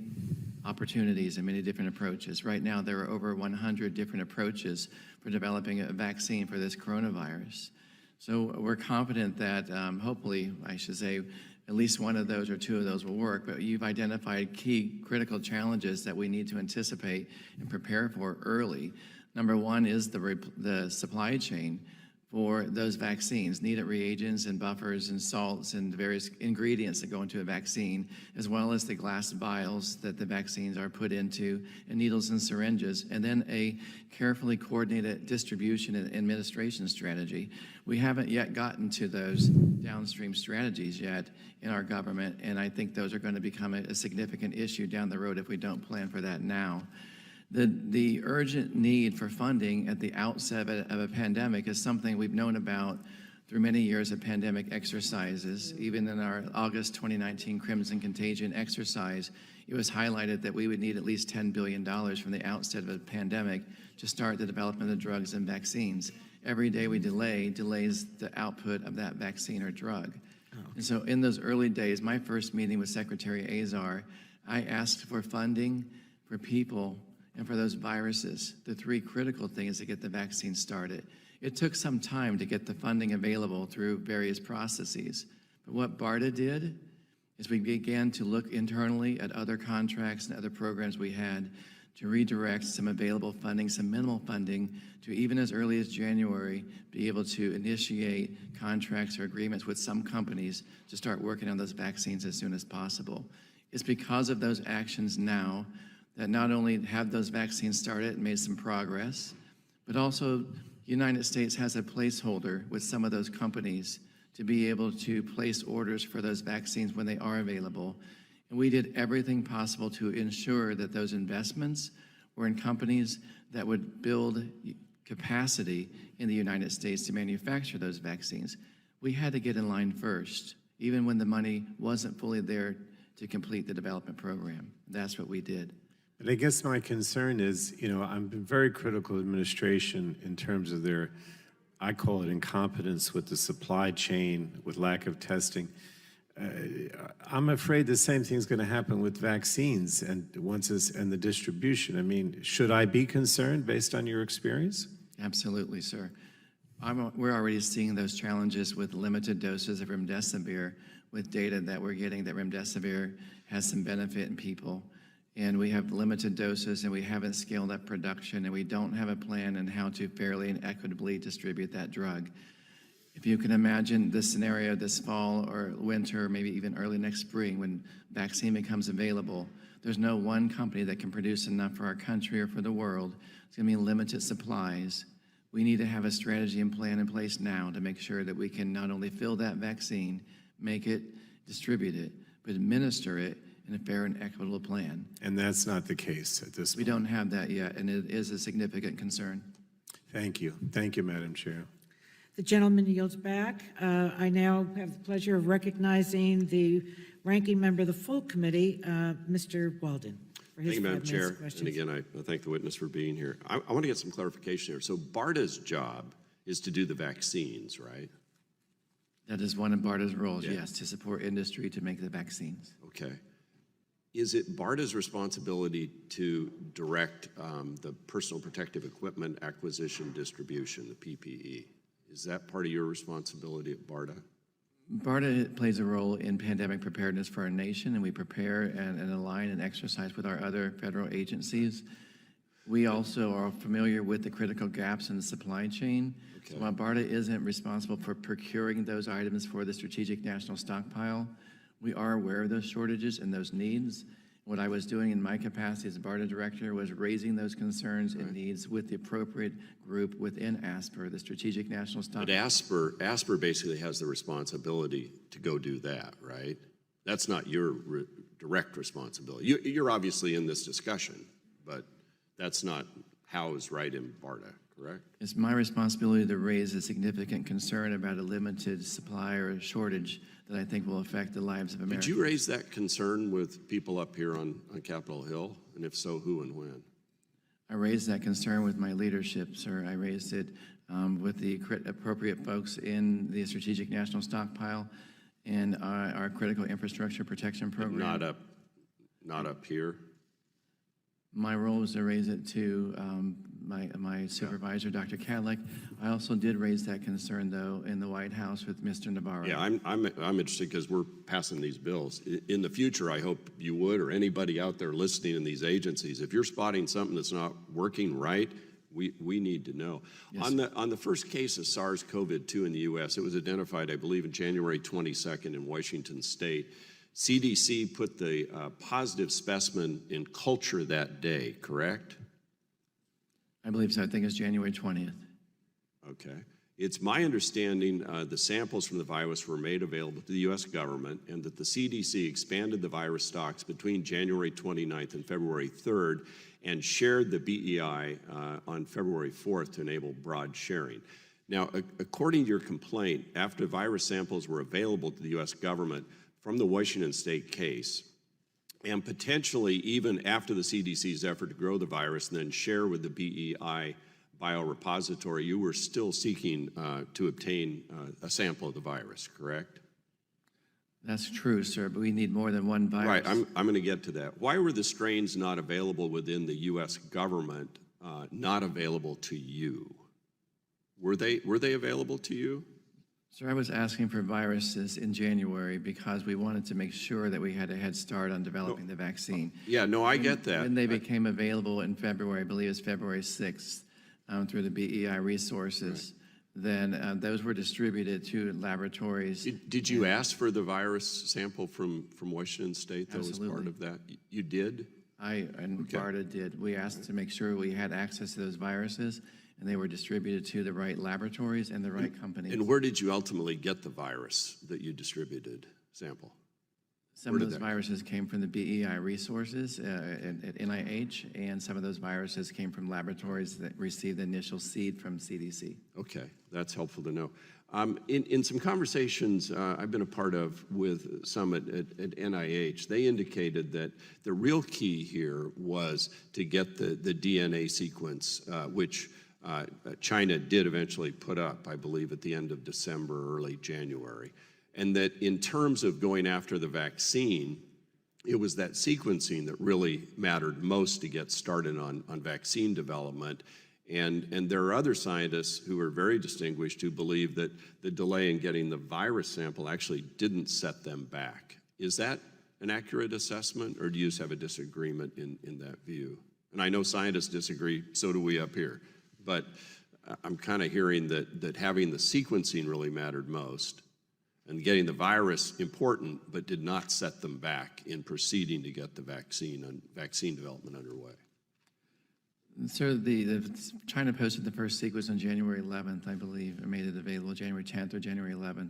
opportunities and many different approaches. Right now, there are over 100 different approaches for developing a vaccine for this coronavirus. So we're confident that hopefully, I should say, at least one of those or two of those will work, but you've identified key critical challenges that we need to anticipate and prepare for early. Number one is the supply chain for those vaccines, needed reagents and buffers and salts and the various ingredients that go into a vaccine, as well as the glass vials that the vaccines are put into, and needles and syringes, and then a carefully coordinated distribution and administration strategy. We haven't yet gotten to those downstream strategies yet in our government, and I think those are going to become a significant issue down the road if we don't plan for that now. The urgent need for funding at the outset of a pandemic is something we've known about through many years of pandemic exercises. Even in our August 2019 Crimson Contagion exercise, it was highlighted that we would need at least $10 billion from the outset of a pandemic to start the development of drugs and vaccines. Every day we delay delays the output of that vaccine or drug. And so in those early days, my first meeting with Secretary Azar, I asked for funding for people and for those viruses, the three critical things to get the vaccine started. It took some time to get the funding available through various processes. But what BARDA did is we began to look internally at other contracts and other programs we had to redirect some available funding, some minimal funding, to even as early as January, be able to initiate contracts or agreements with some companies to start working on those vaccines as soon as possible. It's because of those actions now that not only have those vaccines started and made some progress, but also the United States has a placeholder with some of those companies to be able to place orders for those vaccines when they are available. And we did everything possible to ensure that those investments were in companies that would build capacity in the United States to manufacture those vaccines. We had to get in line first, even when the money wasn't fully there to complete the development program. That's what we did. But I guess my concern is, I've been very critical of administration in terms of their, I call it incompetence with the supply chain, with lack of testing. I'm afraid the same thing's going to happen with vaccines and the distribution. I mean, should I be concerned based on your experience? Absolutely, sir. We're already seeing those challenges with limited doses of remdesivir, with data that we're getting that remdesivir has some benefit in people. And we have limited doses, and we haven't scaled up production, and we don't have a plan on how to fairly and equitably distribute that drug. If you can imagine this scenario this fall or winter, maybe even early next spring, when vaccine becomes available, there's no one company that can produce enough for our country or for the world. It's going to be limited supplies. We need to have a strategy and plan in place now to make sure that we can not only fill that vaccine, make it, distribute it, but administer it in a fair and equitable plan. And that's not the case at this point. We don't have that yet, and it is a significant concern. Thank you. Thank you, Madam Chair. The gentleman yields back. I now have the pleasure of recognizing the ranking member of the full committee, Mr. Walden. For his Thank you, Madam 5 minutes Chair. of questions. And again, I thank the witness for being here. I want to get some clarification here. So BARDA's job is to do the vaccines, right? That is one of BARDA's roles, yes, to support industry to make the vaccines. Okay. Is it BARDA's responsibility to direct the personal protective equipment acquisition distribution, the PPE? Is that part of your responsibility at BARDA? BARDA plays a role in pandemic preparedness for our nation, and we prepare and align and exercise with our other federal agencies. We also are familiar with the critical gaps in the supply chain. Okay. So while BARDA isn't responsible for procuring those items for the Strategic National Stockpile, we are aware of those shortages and those needs. What I was doing in my capacity as BARDA director was raising those concerns and needs with the appropriate group within ASPR, the Strategic National Stockpile. But ASPR basically has the responsibility to go do that, right? That's not your direct responsibility. You're obviously in this discussion, but that's not housed right in BARDA, correct? It's my responsibility to raise a significant concern about a limited supply or a shortage that I think will affect the lives of Americans. Did you raise that concern with people up here on Capitol Hill? And if so, who and when? I raised that concern with my leadership, sir. I raised it with the appropriate folks in the Strategic National Stockpile and our Critical Infrastructure Protection Program. Not up here? My role was to raise it to my supervisor, Dr. Cadillac. I also did raise that concern, though, in the White House with Mr. Navarro. Yeah, I'm interested because we're passing these bills. In the future, I hope you would, or anybody out there listening in these agencies, if you're spotting something that's not working right, we need to know. Yes. On the first case of SARS-CoV-2 in the U.S., it was identified, I believe, in January 22nd in Washington State. CDC put the positive specimen in culture that day, correct? I believe so. I think it's January 20th. Okay. It's my understanding the samples from the virus were made available to the U.S. government and that the CDC expanded the virus stocks between January 29th and February 3rd and shared the BEI on February 4th to enable broad sharing. Now, according to your complaint, after virus samples were available to the U.S. government from the Washington State case, and potentially even after the CDC's effort to grow the virus and then share with the BEI biorepository, you were still seeking to obtain a sample of the virus, correct? That's true, sir, but we need more than one virus. Right, I'm going to get to that. Why were the strains not available within the U.S. government, not available to you? Were they available to you? Sir, I was asking for viruses in January because we wanted to make sure that we had a head start on developing the vaccine. Yeah, no, I get that. When they became available in February, I believe it's February 6th, through the BEI resources, right, then those were distributed to laboratories. Did you ask for the virus sample from Washington State that Absolutely. Was part of that? You did? I and Okay. BARDA did. We asked to make sure we had access to those viruses, and they were distributed to the right laboratories and the right companies. And where did you ultimately get the virus that you distributed sample? Some of those viruses came from the BEI resources at NIH, and some of those viruses came from laboratories that received the initial seed from CDC. Okay, that's helpful to know. In some conversations I've been a part of with some at NIH, they indicated that the real key here was to get the DNA sequence, which China did eventually put up, I believe, at the end of December, early January. And that in terms of going after the vaccine, it was that sequencing that really mattered most to get started on vaccine development. And there are other scientists who are very distinguished who believe that the delay in getting the virus sample actually didn't set them back. Is that an accurate assessment, or do you just have a disagreement in that view? And I know scientists disagree, so do we up here. But I'm kind of hearing that having the sequencing really mattered most, and getting the virus important, but did not set them back in proceeding to get the vaccine and vaccine development underway. So China posted the first sequence on January 11th, I believe, and made it available January 10th or January 11th.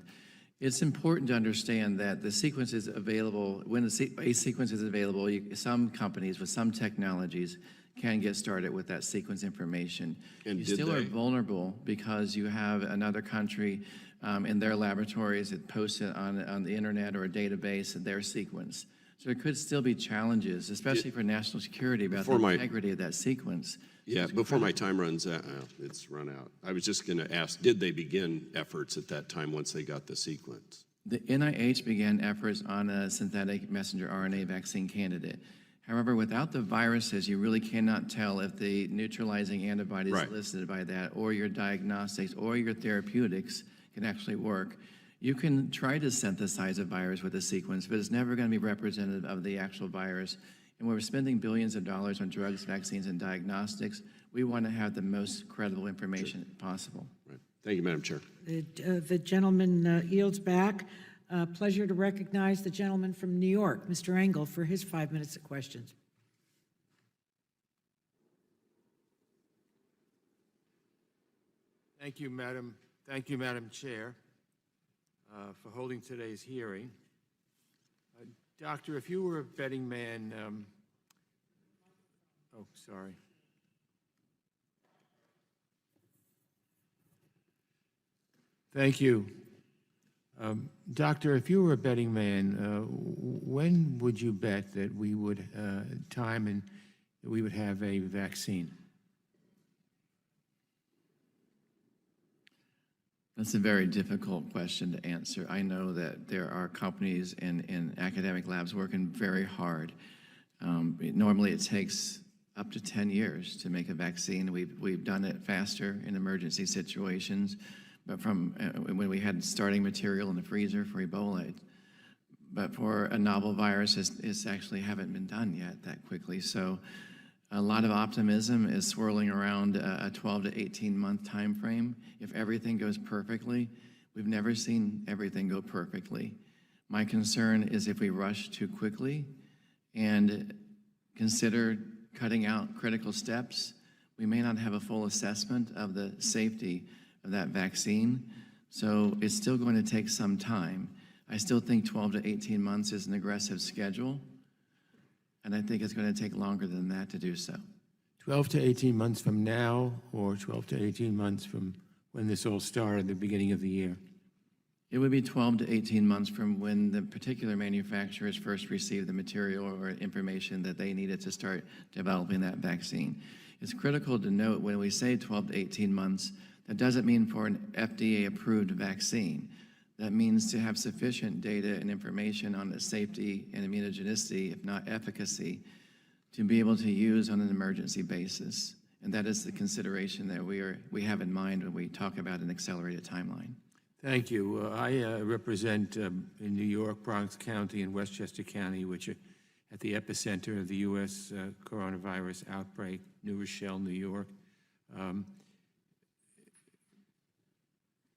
It's important to understand that the sequence is available, when a sequence is available, some companies with some technologies can get started with that sequence information. And you did still they? are vulnerable because you have another country in their laboratories that posts it on the internet or a database of their sequence. So there could still be challenges, especially for national security, about the integrity of that sequence. Yeah, before my time runs out, it's run out. I was just going to ask, did they begin efforts at that time once they got the sequence? The NIH began efforts on a synthetic messenger RNA vaccine candidate. However, without the viruses, you really cannot tell if the neutralizing antibodies elicited by that, or your diagnostics, or your therapeutics can actually work. You can try to synthesize a virus with a sequence, but it's never going to be representative of the actual virus. And we're spending billions of dollars on drugs, vaccines, and diagnostics. We want to have the most credible information possible. Right. Thank you, Madam Chair. The gentleman yields back. Pleasure to recognize the gentleman from New York, Mr. Engel, for his 5 minutes of questions. Thank you, Madam Chair, for holding today's hearing. Doctor, if you were a betting man, Thank you. Doctor, if you were a betting man, when would you bet that we would time and we would have a vaccine? That's a very difficult question to answer. I know that there are companies and academic labs working very hard. Normally it takes up to 10 years to make a vaccine. We've done it faster in emergency situations, but from when we had starting material in the freezer for Ebola. But for a novel virus, it's actually haven't been done yet that quickly. So a lot of optimism is swirling around a 12 to 18 month time frame. If everything goes perfectly, we've never seen everything go perfectly. My concern is if we rush too quickly and consider cutting out critical steps, we may not have a full assessment of the safety of that vaccine. So it's still going to take some time. I still think 12 to 18 months is an aggressive schedule, and I think it's going to take longer than that to do so. 12 to 18 months from now, or 12 to 18 months from when this all started, the beginning of the year? It would be 12 to 18 months from when the particular manufacturers first received the material or information that they needed to start developing that vaccine. It's critical to note when we say 12 to 18 months, that doesn't mean for an FDA-approved vaccine. That means to have sufficient data and information on the safety and immunogenicity, if not efficacy, to be able to use on an emergency basis. And that is the consideration that we have in mind when we talk about an accelerated timeline. Thank you. I represent in New York, Bronx County and Westchester County, which are at the epicenter of the U.S. Coronavirus outbreak, New Rochelle, New York.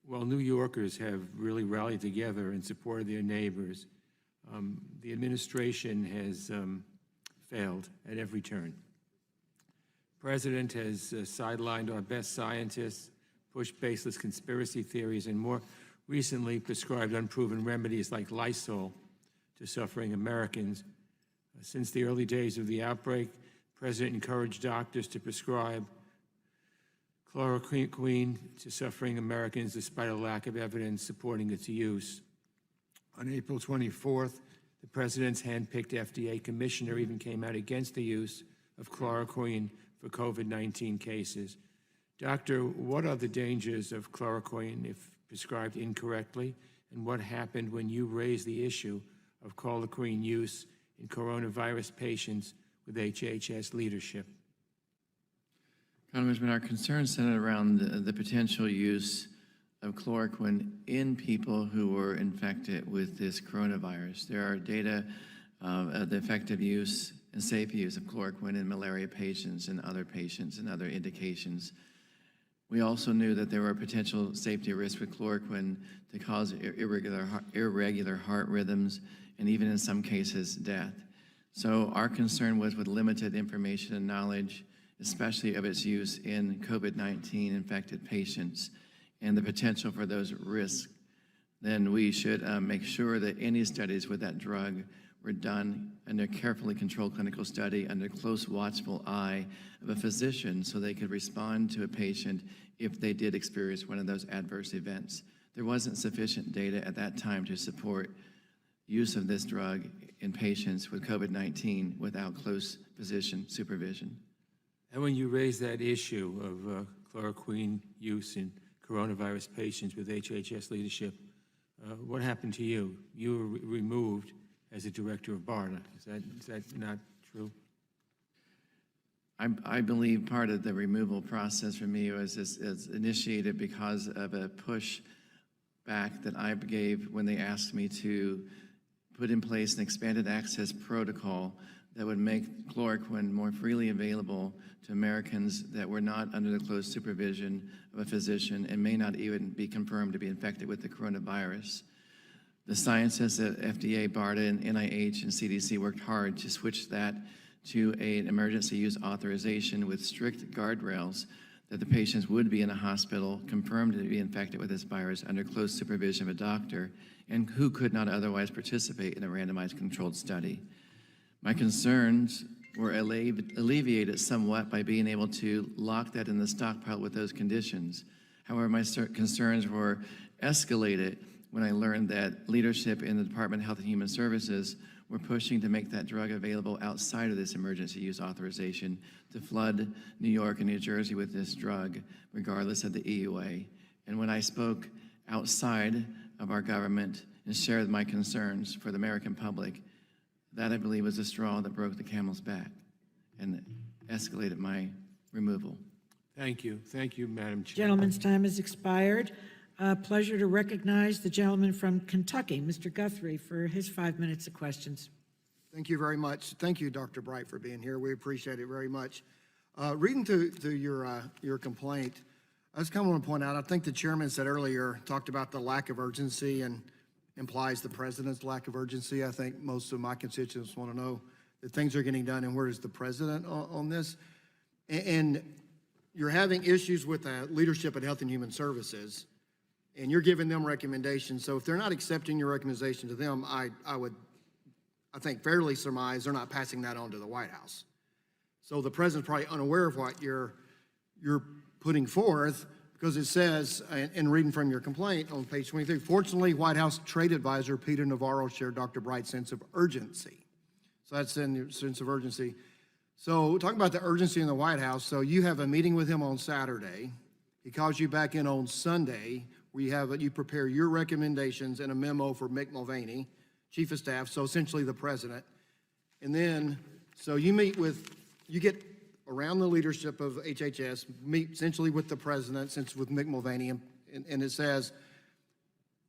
While New Yorkers have really rallied together in support of their neighbors, the administration has failed at every turn. The President has sidelined our best scientists, pushed baseless conspiracy theories, and more recently prescribed unproven remedies like Lysol to suffering Americans. Since the early days of the outbreak, the President encouraged doctors to prescribe chloroquine to suffering Americans despite a lack of evidence supporting its use. On April 24th, the President's hand-picked FDA commissioner even came out against the use of chloroquine for COVID-19 cases. Doctor, what are the dangers of chloroquine if prescribed incorrectly, and what happened when you raised the issue of chloroquine use in coronavirus patients with HHS leadership? Congressman, our concerns centered around the potential use of chloroquine in people who were infected with this coronavirus. There are data of the effective use and safe use of chloroquine in malaria patients and other patients and other indications. We also knew that there were potential safety risks with chloroquine to cause irregular heart rhythms and even in some cases death. So our concern was with limited information and knowledge, especially of its use in COVID-19 infected patients and the potential for those risks, then we should make sure that any studies with that drug were done in a carefully controlled clinical study under close watchful eye of a physician so they could respond to a patient if they did experience one of those adverse events. There wasn't sufficient data at that time to support use of this drug in patients with COVID-19 without close physician supervision. And when you raised that issue of chloroquine use in coronavirus patients with HHS leadership, what happened to you? You were removed as a director of BARDA. Is that not true? I believe part of the removal process for me was initiated because of a push back that I gave when they asked me to put in place an expanded access protocol that would make chloroquine more freely available to Americans that were not under the close supervision of a physician and may not even be confirmed to be infected with the coronavirus. The scientists at FDA, BARDA, and NIH and CDC worked hard to switch that to an emergency use authorization with strict guardrails that the patients would be in a hospital confirmed to be infected with this virus under close supervision of a doctor and who could not otherwise participate in a randomized controlled study. My concerns were alleviated somewhat by being able to lock that in the stockpile with those conditions. However, my concerns were escalated when I learned that leadership in the Department of Health and Human Services were pushing to make that drug available outside of this emergency use authorization to flood New York and New Jersey with this drug, regardless of the EUA. And when I spoke outside of our government and shared my concerns for the American public, that I believe was the straw that broke the camel's back and escalated my removal. Thank you. Thank you, Madam Chair. Gentleman's time has expired. Pleasure to recognize the gentleman from Kentucky, Mr. Guthrie, for his 5 minutes of questions. Thank you very much. Thank you, Dr. Bright, for being here. We appreciate it very much. Reading through your complaint, I just kind of want to point out, I think the chairman said earlier, talked about the lack of urgency and implies the president's lack of urgency. I think most of my constituents want to know that things are getting done and where is the president on this. And you're having issues with leadership at Health and Human Services, and you're giving them recommendations. So if they're not accepting your recommendation to them, I think fairly surmise they're not passing that on to the White House. So the president's probably unaware of what you're putting forth, because it says, and reading from your complaint on page 23, fortunately, White House Trade Advisor Peter Navarro shared Dr. Bright's sense of urgency. So that's in your sense of urgency. So talking about the urgency in the White House, so you have a meeting with him on Saturday. He calls you back in on Sunday. You prepare your recommendations in a memo for Mick Mulvaney, Chief of Staff, so essentially the president. And then, so you get around the leadership of HHS, meet essentially with the president, with Mick Mulvaney, and it says,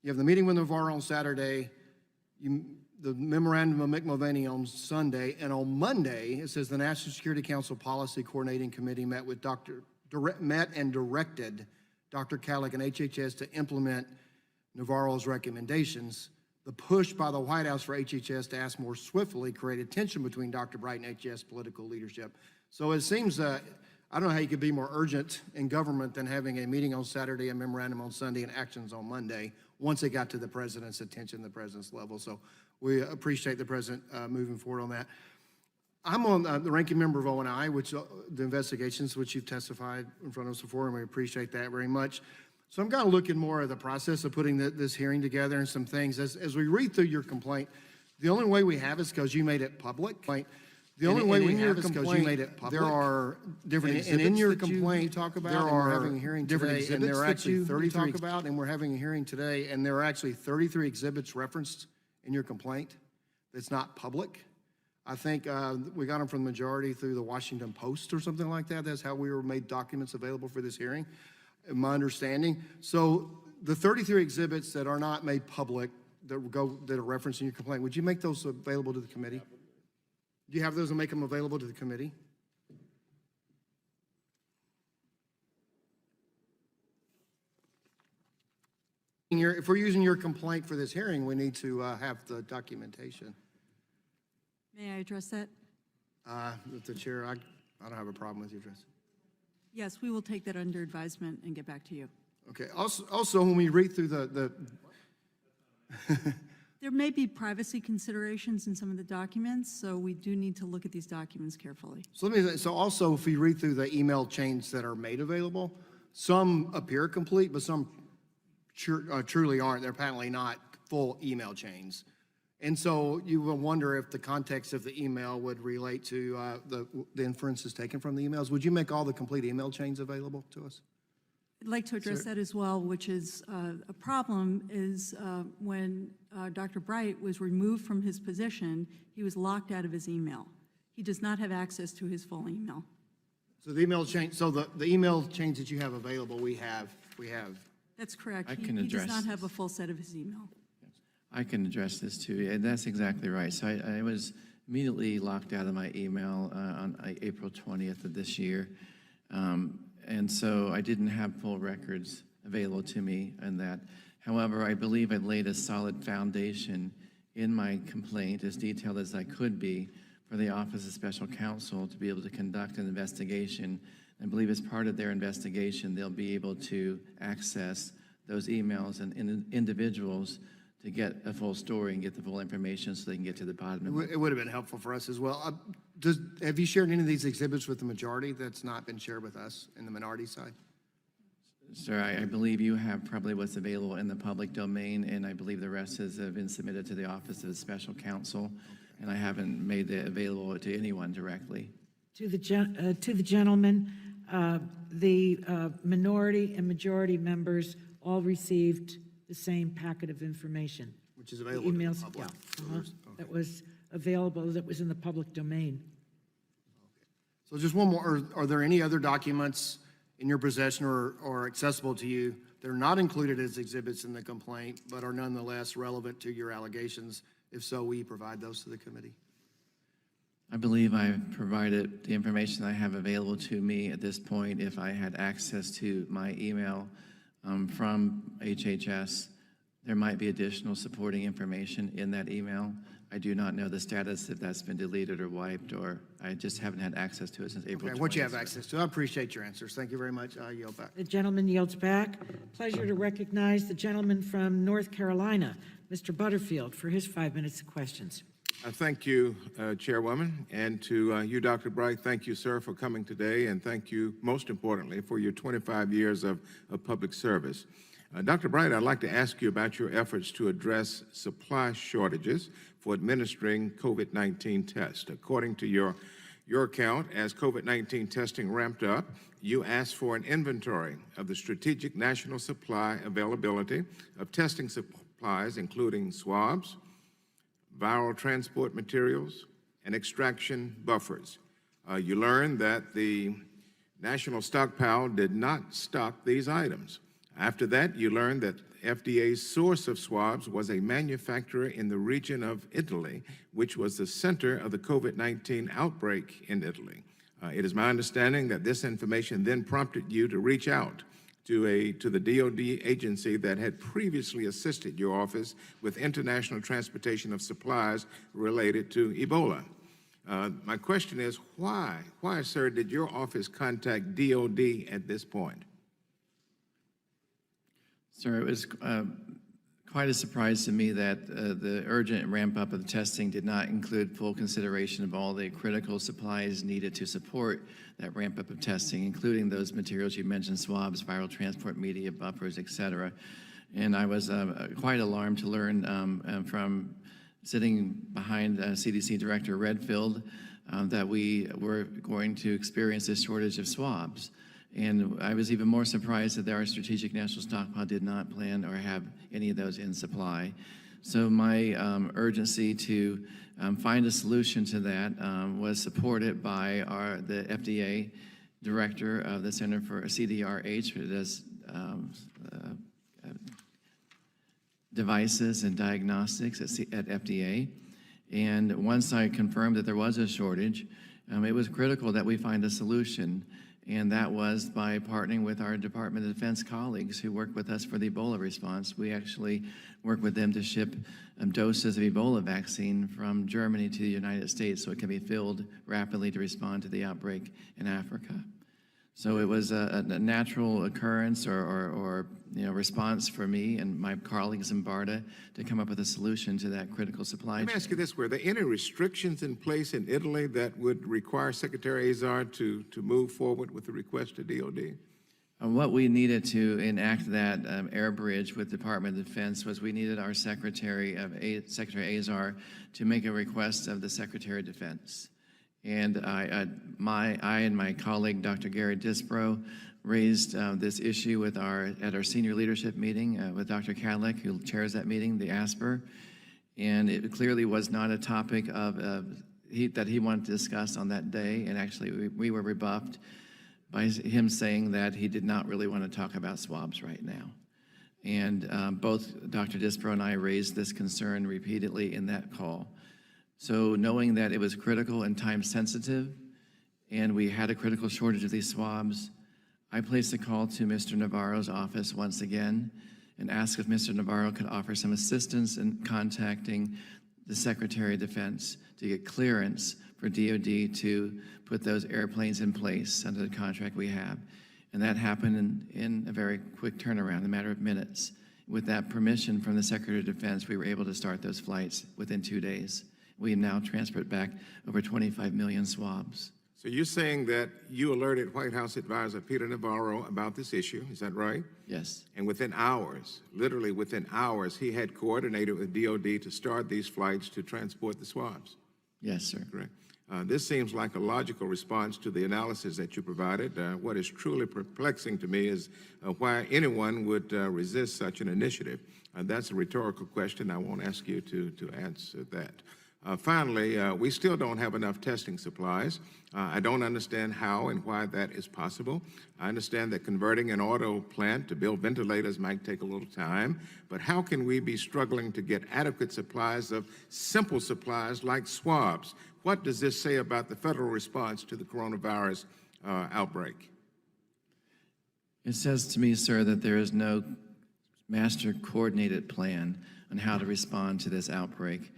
you have the meeting with Navarro on Saturday, the memorandum of Mick Mulvaney on Sunday, and on Monday, it says the National Security Council Policy Coordinating Committee met and directed Dr. Kalik and HHS to implement Navarro's recommendations. The push by the White House for HHS to act more swiftly created tension between Dr. Bright and HHS political leadership. So it seems, I don't know how you could be more urgent in government than having a meeting on Saturday, a memorandum on Sunday, and actions on Monday, once it got to the president's attention, the president's level. So we appreciate the president moving forward on that. I'm on the ranking member of O&I, which the investigations which you've testified in front of us before, and we appreciate that very much. So I'm kind of looking more at the process of putting this hearing together and some things. As we read through your complaint, the only way we have is because you made it public. The only way we have is because you made it public. There are different exhibits and in your complaint you talk about. There are having a hearing different today, exhibits and there are actually 33 talk about, and we're having a hearing today, and there are actually 33 exhibits referenced in your complaint that's not public. I think we got them from the majority through the Washington Post or something like that. That's how we were made documents available for this hearing, in my understanding. So the 33 exhibits that are not made public that are referenced in your complaint, would you make those available to the committee? Do you have those and make them available to the committee? If we're using your complaint for this hearing, we need to have the documentation. May I address that? The chair, I don't have a problem with you addressing. Yes, we will take that under advisement and get back to you. Okay. Also, when we read through the There may be privacy considerations in some of the documents, so we do need to look at these documents carefully. So also, if we read through the email chains that are made available, some appear complete, but some truly aren't. They're apparently not full email chains. And so you will wonder if the context of the email would relate to the inferences taken from the emails. Would you make all the complete email chains available to us? I'd like to address that as well, which is a problem is when Dr. Bright was removed from his position, he was locked out of his email. He does not have access to his full email. So the email chain, so the email chains that you have available, we have. That's correct. I He can does address not have a full set of his email. I can address this too. And that's exactly right. So I was immediately locked out of my email on April 20th of this year. And so I didn't have full records available to me on that. However, I believe I laid a solid foundation in my complaint, as detailed as I could be, for the Office of Special Counsel to be able to conduct an investigation. I believe as part of their investigation, they'll be able to access those emails and individuals to get a full story and get the full information so they can get to the bottom of it. It would have been helpful for us as well. Have you shared any of these exhibits with the majority that's not been shared with us in the minority side? Sir, I believe you have probably what's available in the public domain, and I believe the rest has been submitted to the Office of the Special Counsel, and I haven't made it available to anyone directly. To the gentleman, the minority and majority members all received the same packet of information. Which is available to the public. That was available, that was in the public domain. So just one more, are there any other documents in your possession or accessible to you that are not included as exhibits in the complaint, but are nonetheless relevant to your allegations? If so, will you provide those to the committee? I believe I've provided the information I have available to me at this point. If I had access to my email from HHS, there might be additional supporting information in that email. I do not know the status, if that's been deleted or wiped, or I just haven't had access to it since April 20th. Okay, what you have access to. I appreciate your answers. Thank you very much. I yield back. The gentleman yields back. Pleasure to recognize the gentleman from North Carolina, Mr. Butterfield, for his 5 minutes of questions. Thank you, Chairwoman, and to you, Dr. Bright, thank you, sir, for coming today, and thank you, most importantly, for your 25 years of public service. Dr. Bright, I'd like to ask you about your efforts to address supply shortages for administering COVID-19 tests. According to your account, as COVID-19 testing ramped up, you asked for an inventory of the strategic national supply availability of testing supplies, including swabs, viral transport materials, and extraction buffers. You learned that the national stockpile did not stock these items. After that, you learned that FDA's source of swabs was a manufacturer in the region of Italy, which was the center of the COVID-19 outbreak in Italy. It is my understanding that this information then prompted you to reach out to the DoD agency that had previously assisted your office with international transportation of supplies related to Ebola. My question is, why, sir, did your office contact DoD at this point? Sir, it was quite a surprise to me that the urgent ramp-up of the testing did not include full consideration of all the critical supplies needed to support that ramp-up of testing, including those materials you mentioned, swabs, viral transport media, buffers, et cetera. And I was quite alarmed to learn from sitting behind CDC Director Redfield that we were going to experience this shortage of swabs. And I was even more surprised that our strategic national stockpile did not plan or have any of those in supply. So my urgency to find a solution to that was supported by the FDA director of the Center for CDRH, who does devices and diagnostics at FDA. And once I confirmed that there was a shortage, it was critical that we find a solution. And that was by partnering with our Department of Defense colleagues who work with us for the Ebola response. We actually work with them to ship doses of Ebola vaccine from Germany to the United States so it can be filled rapidly to respond to the outbreak in Africa. So it was a natural occurrence or response for me and my colleagues in BARDA to come up with a solution to that critical supply chain. Let me ask you this, were there any restrictions in place in Italy that would require Secretary Azar to move forward with the request to DoD? What we needed to enact that air bridge with Department of Defense was we needed our Secretary Azar to make a request of the Secretary of Defense. And I and my colleague, Dr. Gary Disbrow, raised this issue at our senior leadership meeting with Dr. Cadillac, who chairs that meeting, the ASPR. And it clearly was not a topic that he wanted to discuss on that day. And actually, we were rebuffed by him saying that he did not really want to talk about swabs right now. And both Dr. Disbrow and I raised this concern repeatedly in that call. So knowing that it was critical and time sensitive, and we had a critical shortage of these swabs, I placed a call to Mr. Navarro's office once again and asked if Mr. Navarro could offer some assistance in contacting the Secretary of Defense to get clearance for DoD to put those airplanes in place under the contract we have. And that happened in a very quick turnaround, a matter of minutes. With that permission from the Secretary of Defense, we were able to start those flights within 2 days. We have now transferred back over 25 million swabs. So you're saying that you alerted White House advisor Peter Navarro about this issue, is that right? Yes. And within hours, literally within hours, he had coordinated with DOD to start these flights to transport the swabs? Yes, sir. Correct. This seems like a logical response to the analysis that you provided. What is truly perplexing to me is why anyone would resist such an initiative. That's a rhetorical question. I won't ask you to answer that. Finally, we still don't have enough testing supplies. I don't understand how and why that is possible. I understand that converting an auto plant to build ventilators might take a little time, but how can we be struggling to get adequate supplies of simple supplies like swabs? What does this say about the federal response to the coronavirus outbreak? It says to me, sir, that there is no master coordinated plan on how to respond to this outbreak.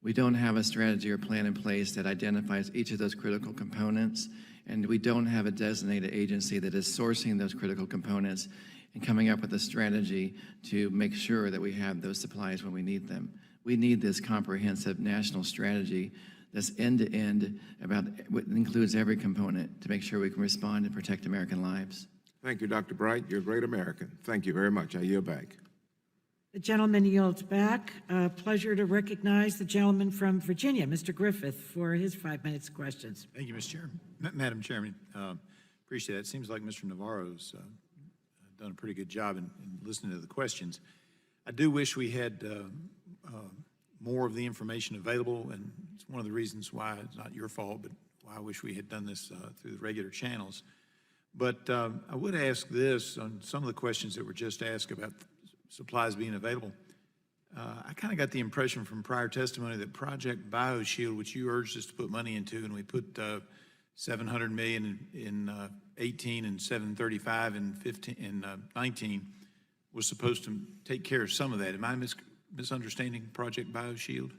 We don't have a strategy or plan in place that identifies each of those critical components, and we don't have a designated agency that is sourcing those critical components and coming up with a strategy to make sure that we have those supplies when we need them. We need this comprehensive national strategy that's end-to-end about what includes every component to make sure we can respond and protect American lives. Thank you, Dr. Bright. You're a great American. Thank you very much. I yield back. The gentleman yields back. Pleasure to recognize the gentleman from Virginia, Mr. Griffith, for his 5 minutes questions. Thank you, Mr. Chairman. Madam Chairman, appreciate it. It seems like Mr. Navarro's done a pretty good job in listening to the questions. I do wish we had more of the information available, and it's one of the reasons why it's not your fault, but why I wish we had done this through the regular channels. But I would ask this on some of the questions that were just asked about supplies being available. I kind of got the impression from prior testimony that Project BioShield, which you urged us to put money into, and we put $700 million in 18 and 735 in 15 and 19, was supposed to take care of some of that. Am I misunderstanding Project BioShield?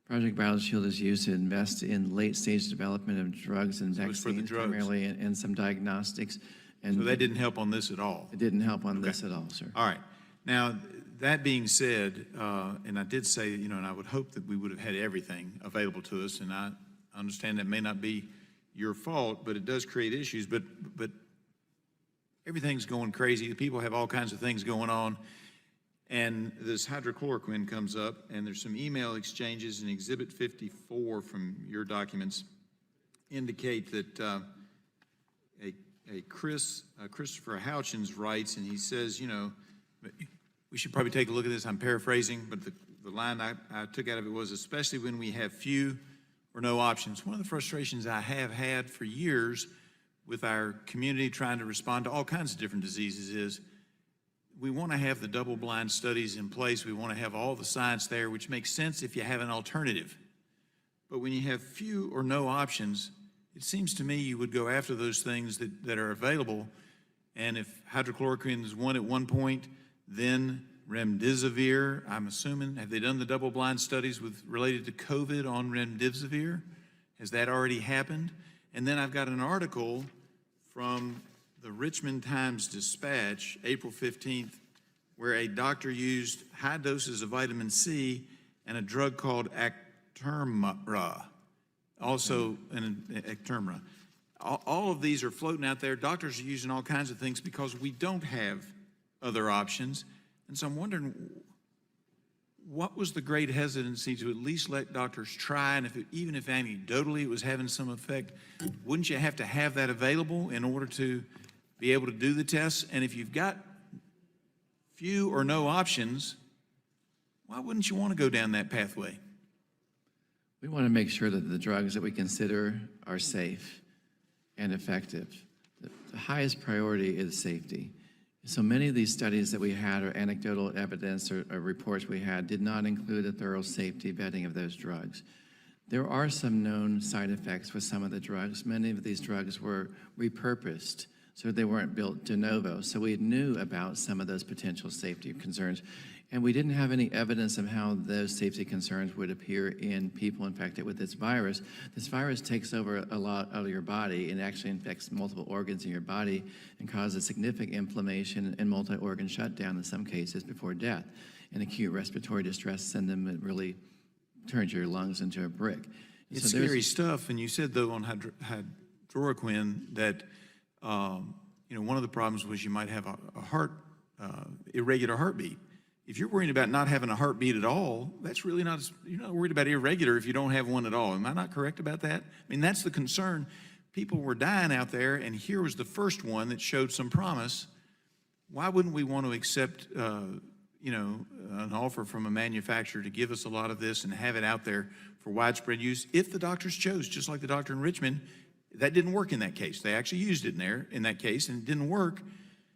Project BioShield is used to invest in late-stage development of drugs and vaccines, for the drugs. primarily, and some diagnostics. And So that didn't help on this at all? It didn't help on this at all, sir. All right. Now, that being said, and I did say, you know, and I would hope that we would have had everything available to us, and I understand that may not be your fault, but it does create issues. But everything's going crazy. The people have all kinds of things going on. And this hydrochloroquine comes up, and there's some email exchanges, and Exhibit 54 from your documents indicate that Christopher Houchins writes, and he says, you know, we should probably take a look at this. I'm paraphrasing, but the line I took out of it was, especially when we have few or no options. One of the frustrations I have had for years with our community trying to respond to all kinds of different diseases is we want to have the double-blind studies in place. We want to have all the science there, which makes sense if you have an alternative. But when you have few or no options, it seems to me you would go after those things that are available. And if hydrochloroquine is one at one point, then remdesivir, I'm assuming, have they done the double-blind studies related to COVID on remdesivir? Has that already happened? And then I've got an article from the Richmond Times-Dispatch, April 15th, where a doctor used high doses of vitamin C and a drug called Actemra, also an Actemra. All of these are floating out there. Doctors are using all kinds of things because we don't have other options. And so I'm wondering, what was the great hesitancy to at least let doctors try, and even if anecdotally it was having some effect, wouldn't you have to have that available in order to be able to do the tests? And if you've got few or no options, why wouldn't you want to go down that pathway? We want to make sure that the drugs that we consider are safe and effective. The highest priority is safety. So many of these studies that we had, or anecdotal evidence or reports we had, did not include a thorough safety vetting of those drugs. There are some known side effects with some of the drugs. Many of these drugs were repurposed, so they weren't built de novo. So we knew about some of those potential safety concerns, and we didn't have any evidence of how those safety concerns would appear in people infected with this virus. This virus takes over a lot of your body and actually infects multiple organs in your body and causes significant inflammation and multi-organ shutdown in some cases before death. And acute respiratory distress syndrome, it really turns your lungs into a brick. It's scary stuff. And you said, though, on chloroquine that, you know, one of the problems was you might have a irregular heartbeat. If you're worried about not having a heartbeat at all, that's really not, you're not worried about irregular if you don't have one at all. Am I not correct about that? I mean, that's the concern. People were dying out there, and here was the first one that showed some promise. Why wouldn't we want to accept, you know, an offer from a manufacturer to give us a lot of this and have it out there for widespread use if the doctors chose, just like the doctor in Richmond? That didn't work in that case. They actually used it in that case, and it didn't work.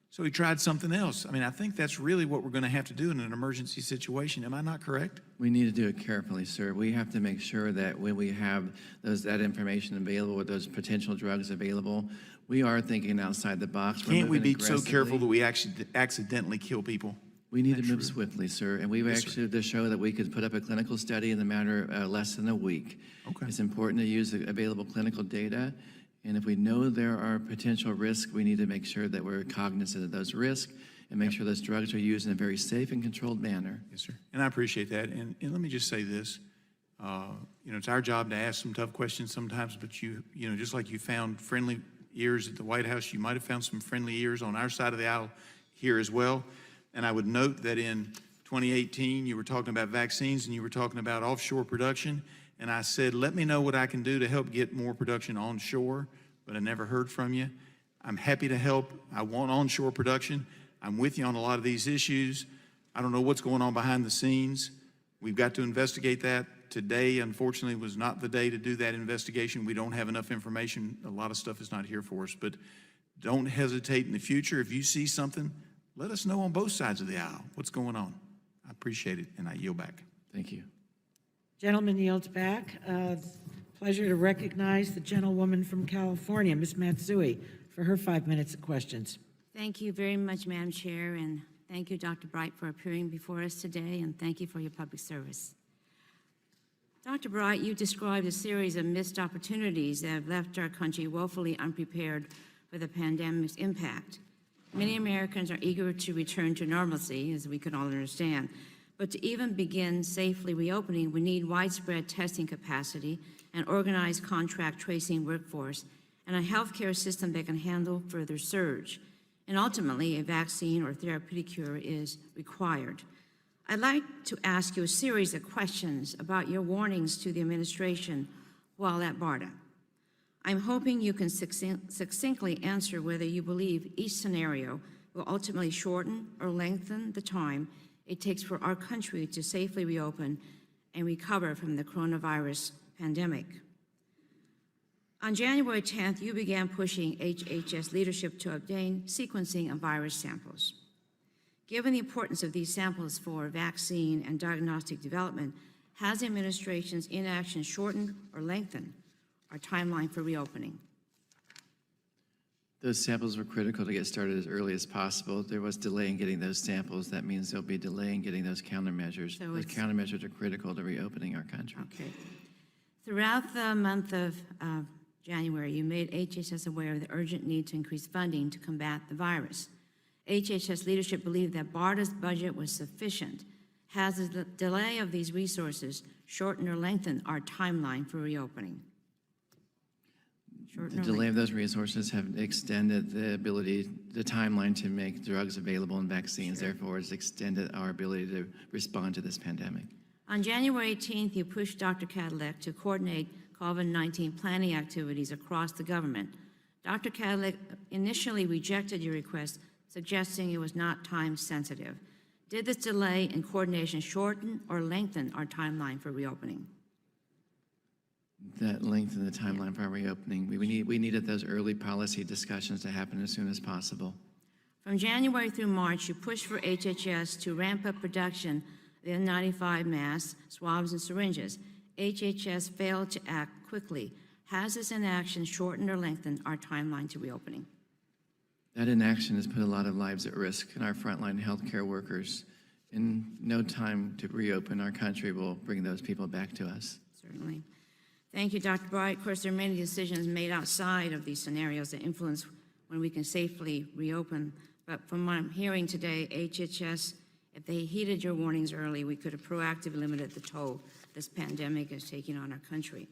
So he tried something else. I mean, I think that's really what we're going to have to do in an emergency situation. Am I not correct? We need to do it carefully, sir. We have to make sure that when we have that information available, or those potential drugs available, we are thinking outside the box. Can't we be so careful that we actually accidentally kill people? We need to move swiftly, sir. And we've actually to show that we could put up a clinical study in the matter of less than a week. Okay. It's important to use the available clinical data. And if we know there are potential risks, we need to make sure that we're cognizant of those risks and make sure those drugs are used in a very safe and controlled manner. Yes, sir. And I appreciate that. And let me just say this. You know, it's our job to ask some tough questions sometimes, but you know, just like you found friendly ears at the White House, you might have found some friendly ears on our side of the aisle here as well. And I would note that in 2018, you were talking about vaccines and you were talking about offshore production. And I said, let me know what I can do to help get more production onshore, but I never heard from you. I'm happy to help. I want onshore production. I'm with you on a lot of these issues. I don't know what's going on behind the scenes. We've got to investigate that. Today, unfortunately, was not the day to do that investigation. We don't have enough information. A lot of stuff is not here for us, but don't hesitate in the future. If you see something, let us know on both sides of the aisle what's going on. I appreciate it, and I yield back. Thank you. Gentleman yields back. Pleasure to recognize the gentlewoman from California, Ms. Matsui, for her 5 minutes of questions. Thank you very much, Madam Chair, and thank you, Dr. Bright, for appearing before us today, and thank you for your public service. Dr. Bright, you described a series of missed opportunities that have left our country woefully unprepared for the pandemic's impact. Many Americans are eager to return to normalcy, as we can all understand. But to even begin safely reopening, we need widespread testing capacity, an organized contract tracing workforce, and a healthcare system that can handle further surge. And ultimately, a vaccine or therapeutic cure is required. I'd like to ask you a series of questions about your warnings to the administration while at BARDA. I'm hoping you can succinctly answer whether you believe each scenario will ultimately shorten or lengthen the time it takes for our country to safely reopen and recover from the coronavirus pandemic. On January 10th, you began pushing HHS leadership to obtain sequencing of virus samples. Given the importance of these samples for vaccine and diagnostic development, has the administration's inaction shortened or lengthened our timeline for reopening? Those samples were critical to get started as early as possible. There was delay in getting those samples. That means there'll be delay in getting those countermeasures. So those countermeasures are critical to reopening our country. Okay. Throughout the month of January, you made HHS aware of the urgent need to increase funding to combat the virus. HHS leadership believed that BARDA's budget was sufficient. Has the delay of these resources shortened or lengthened our timeline for reopening? The delay of those resources have extended the timeline to make drugs available and vaccines. Sure. Therefore, it's extended our ability to respond to this pandemic. On January 18th, you pushed Dr. Cadillac to coordinate COVID-19 planning activities across the government. Dr. Cadillac initially rejected your request, suggesting it was not time sensitive. Did this delay in coordination shorten or lengthen our timeline for reopening? That lengthened the timeline for our reopening. We needed those early policy discussions to happen as soon as possible. From January through March, you pushed for HHS to ramp up production of the N95 masks, swabs, and syringes. HHS failed to act quickly. Has this inaction shortened or lengthened our timeline to reopening? That inaction has put a lot of lives at risk, and our frontline healthcare workers, in no time to reopen our country, will bring those people back to us. Certainly. Thank you, Dr. Bright. Of course, there are many decisions made outside of these scenarios that influence when we can safely reopen. But from what I'm hearing today, HHS, if they heeded your warnings early, we could have proactively limited the toll this pandemic is taking on our country.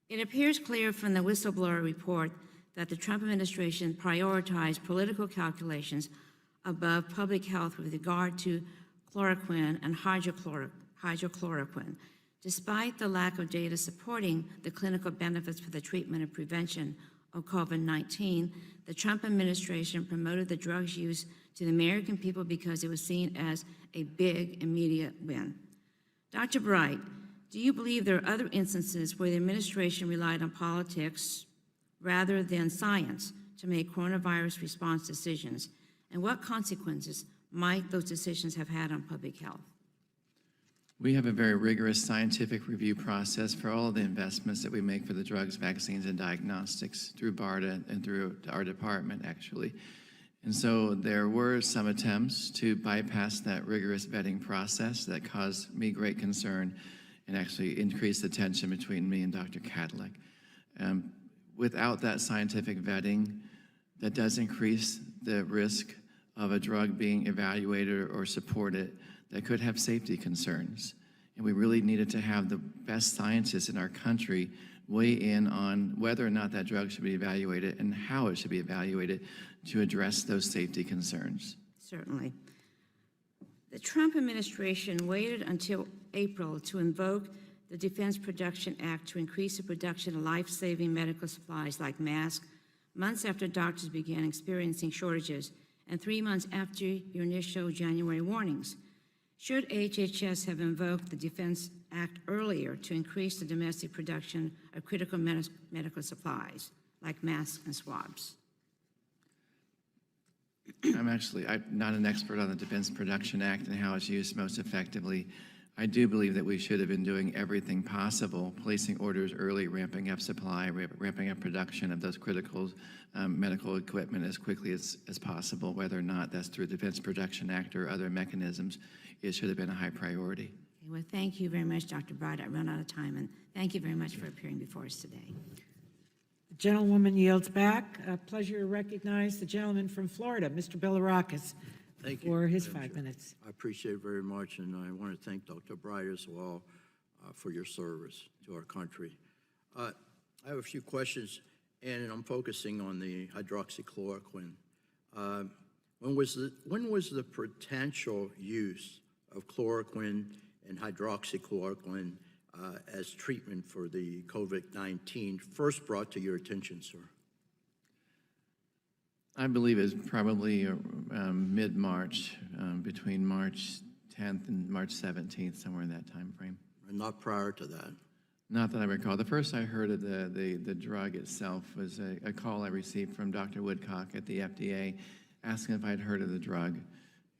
It appears clear from the whistleblower report that the Trump administration prioritized political calculations above public health with regard to chloroquine and hydrochloroquine. Despite the lack of data supporting the clinical benefits for the treatment and prevention of COVID-19, the Trump administration promoted the drug's use to the American people because it was seen as a big immediate win. Dr. Bright, do you believe there are other instances where the administration relied on politics rather than science to make coronavirus response decisions? And what consequences might those decisions have had on public health? We have a very rigorous scientific review process for all of the investments that we make for the drugs, vaccines, and diagnostics through BARDA and through our department, actually. And so there were some attempts to bypass that rigorous vetting process that caused me great concern and actually increased the tension between me and Dr. Cadillac. Without that scientific vetting, that does increase the risk of a drug being evaluated or supported that could have safety concerns. And we really needed to have the best scientists in our country weigh in on whether or not that drug should be evaluated and how it should be evaluated to address those safety concerns. Certainly. The Trump administration waited until April to invoke the Defense Production Act to increase the production of life-saving medical supplies like masks, months after doctors began experiencing shortages, and 3 months after your initial January warnings. Should HHS have invoked the Defense Act earlier to increase the domestic production of critical medical supplies, like masks and swabs? I'm not an expert on the Defense Production Act and how it's used most effectively. I do believe that we should have been doing everything possible, placing orders early, ramping up supply, ramping up production of those critical medical equipment as quickly as possible, whether or not that's through the Defense Production Act or other mechanisms. It should have been a high priority. Okay, well, thank you very much, Dr. Bright. I run out of time, and thank you very much for appearing before us today. The gentlewoman yields back. A pleasure to recognize the gentleman from Florida, Mr. Bilirakis, for his 5 minutes. I appreciate it very much, and I want to thank Dr. Bright as well for your service to our country. I have a few questions, and I'm focusing on the hydroxychloroquine. When was the potential use of chloroquine and hydroxychloroquine as treatment for the COVID-19 first brought to your attention, sir? I believe it's probably mid-March, between March 10th and March 17th, somewhere in that time frame. And not prior to that? Not that I recall. The first I heard of the drug itself was a call I received from Dr. Woodcock at the FDA asking if I'd heard of the drug.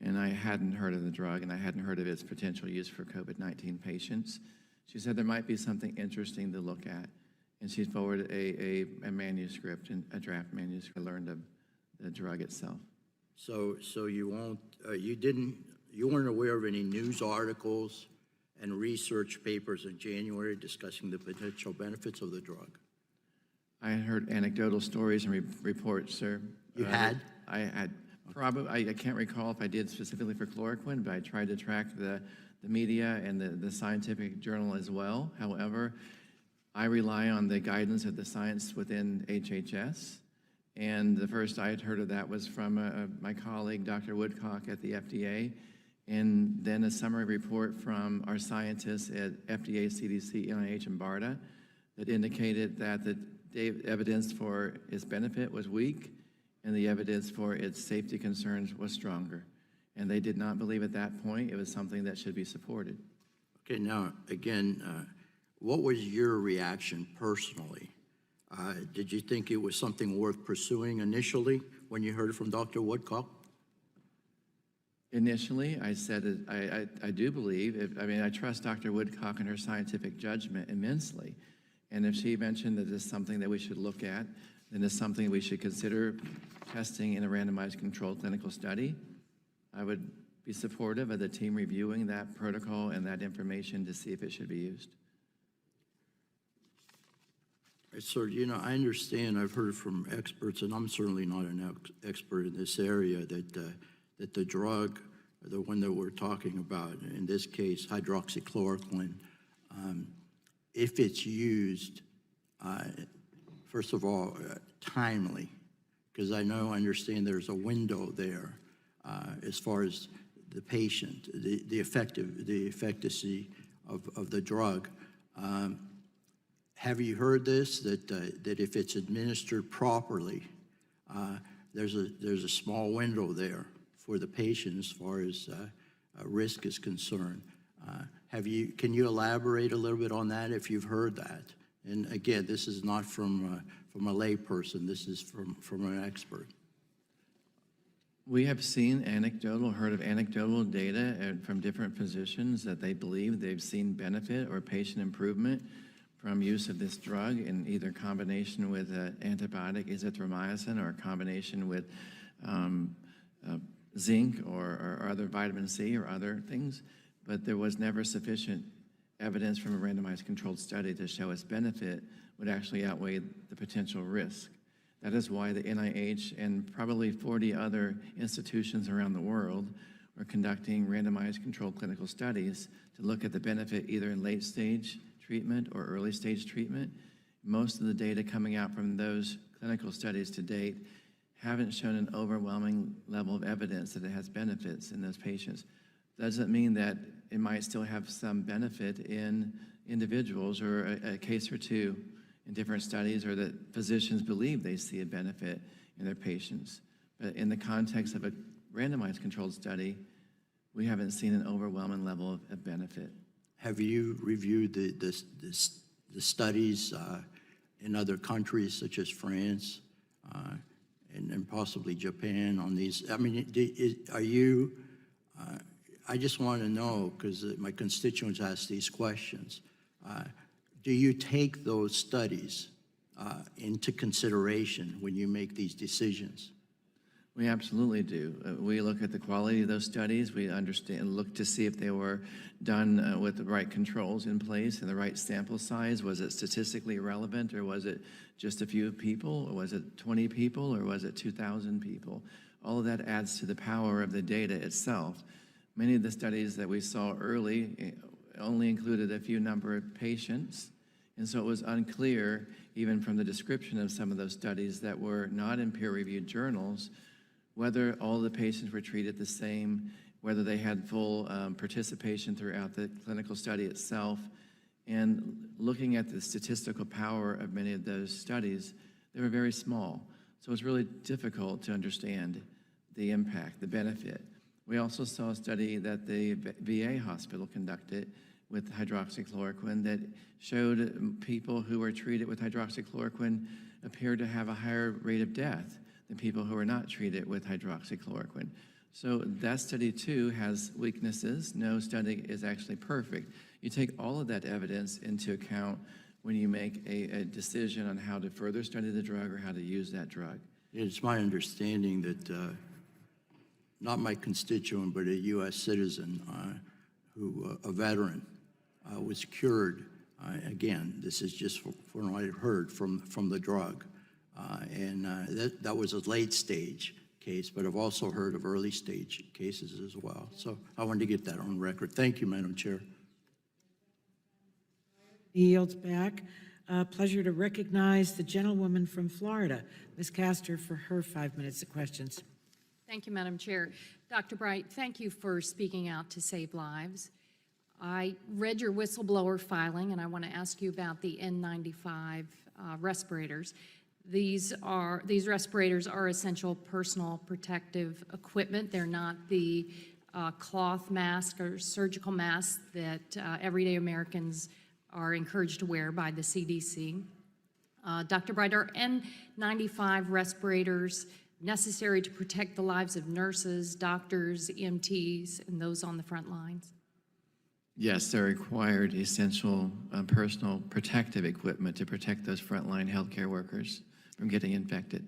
And I hadn't heard of the drug, and I hadn't heard of its potential use for COVID-19 patients. She said there might be something interesting to look at. And she forwarded a manuscript, a draft manuscript. I learned of the drug itself. So you weren't aware of any news articles and research papers in January discussing the potential benefits of the drug? I had heard anecdotal stories and reports, sir. You had? I had probably, I can't recall if I did specifically for chloroquine, but I tried to track the media and the scientific journal as well. However, I rely on the guidance of the science within HHS. And the first I had heard of that was from my colleague, Dr. Woodcock at the FDA, and then a summary report from our scientists at FDA, CDC, NIH, and BARDA that indicated that the evidence for its benefit was weak and the evidence for its safety concerns was stronger. And they did not believe at that point it was something that should be supported. Okay, now, again, what was your reaction personally? Did you think it was something worth pursuing initially when you heard it from Dr. Woodcock? Initially, I said I do believe, I trust Dr. Woodcock and her scientific judgment immensely. And if she mentioned that this is something that we should look at, then it's something we should consider testing in a randomized controlled clinical study, I would be supportive of the team reviewing that protocol and that information to see if it should be used. So, I understand, I've heard from experts, and I'm certainly not an expert in this area, that the drug, the one that we're talking about, in this case, hydroxychloroquine, if it's used First of all, timely, because I understand there's a window there as far as the patient, the efficacy of the drug. Have you heard this, that if it's administered properly, there's a small window there for the patient as far as risk is concerned? Can you elaborate a little bit on that if you've heard that? And again, this is not from a lay person, this is from an expert. We have seen heard of anecdotal data from different physicians that they believe they've seen benefit or patient improvement from use of this drug in either combination with antibiotic azithromycin or a combination with zinc or other vitamin C or other things, but there was never sufficient evidence from a randomized controlled study to show its benefit would actually outweigh the potential risk. That is why the NIH and probably 40 other institutions around the world are conducting randomized controlled clinical studies to look at the benefit either in late stage treatment or early stage treatment. Most of the data coming out from those clinical studies to date haven't shown an overwhelming level of evidence that it has benefits in those patients. Doesn't mean that it might still have some benefit in individuals or a case or two in different studies, or that physicians believe they see a benefit in their patients. But in the context of a randomized controlled study, we haven't seen an overwhelming level of benefit. Have you reviewed the studies in other countries such as France and possibly Japan on these? I mean, are you, I just want to know, because my constituents ask these questions, do you take those studies into consideration when you make these decisions? We absolutely do. We look at the quality of those studies. We look to see if they were done with the right controls in place and the right sample size. Was it statistically relevant, or was it just a few people, or was it 20 people, or was it 2,000 people? All of that adds to the power of the data itself. Many of the studies that we saw early only included a few number of patients, and so it was unclear, even from the description of some of those studies that were not in peer-reviewed journals, whether all the patients were treated the same, whether they had full participation throughout the clinical study itself. And looking at the statistical power of many of those studies, they were very small. So it's really difficult to understand the impact, the benefit. We also saw a study that the VA hospital conducted with hydroxychloroquine that showed people who were treated with hydroxychloroquine appeared to have a higher rate of death than people who are not treated with hydroxychloroquine. So that study too has weaknesses. No study is actually perfect. You take all of that evidence into account when you make a decision on how to further study the drug or how to use that drug. It's my understanding that not my constituent, but a U.S. citizen a veteran, was cured. Again, this is just from what I've heard from the drug. That was a late stage case, but I've also heard of early stage cases as well. So I wanted to get that on record. Thank you, Madam Chair. He yields back. Pleasure to recognize the gentlewoman from Florida, Ms. Castor, for her 5 minutes of questions. Thank you, Madam Chair. Dr. Bright, thank you for speaking out to save lives. I read your whistleblower filing, and I want to ask you about the N95 respirators. These respirators are essential personal protective equipment. They're not the cloth mask or surgical mask that everyday Americans are encouraged to wear by the CDC. Dr. Bright, are N95 respirators necessary to protect the lives of nurses, doctors, EMTs, and those on the front lines? Yes, they're required essential personal protective equipment to protect those frontline healthcare workers from getting infected.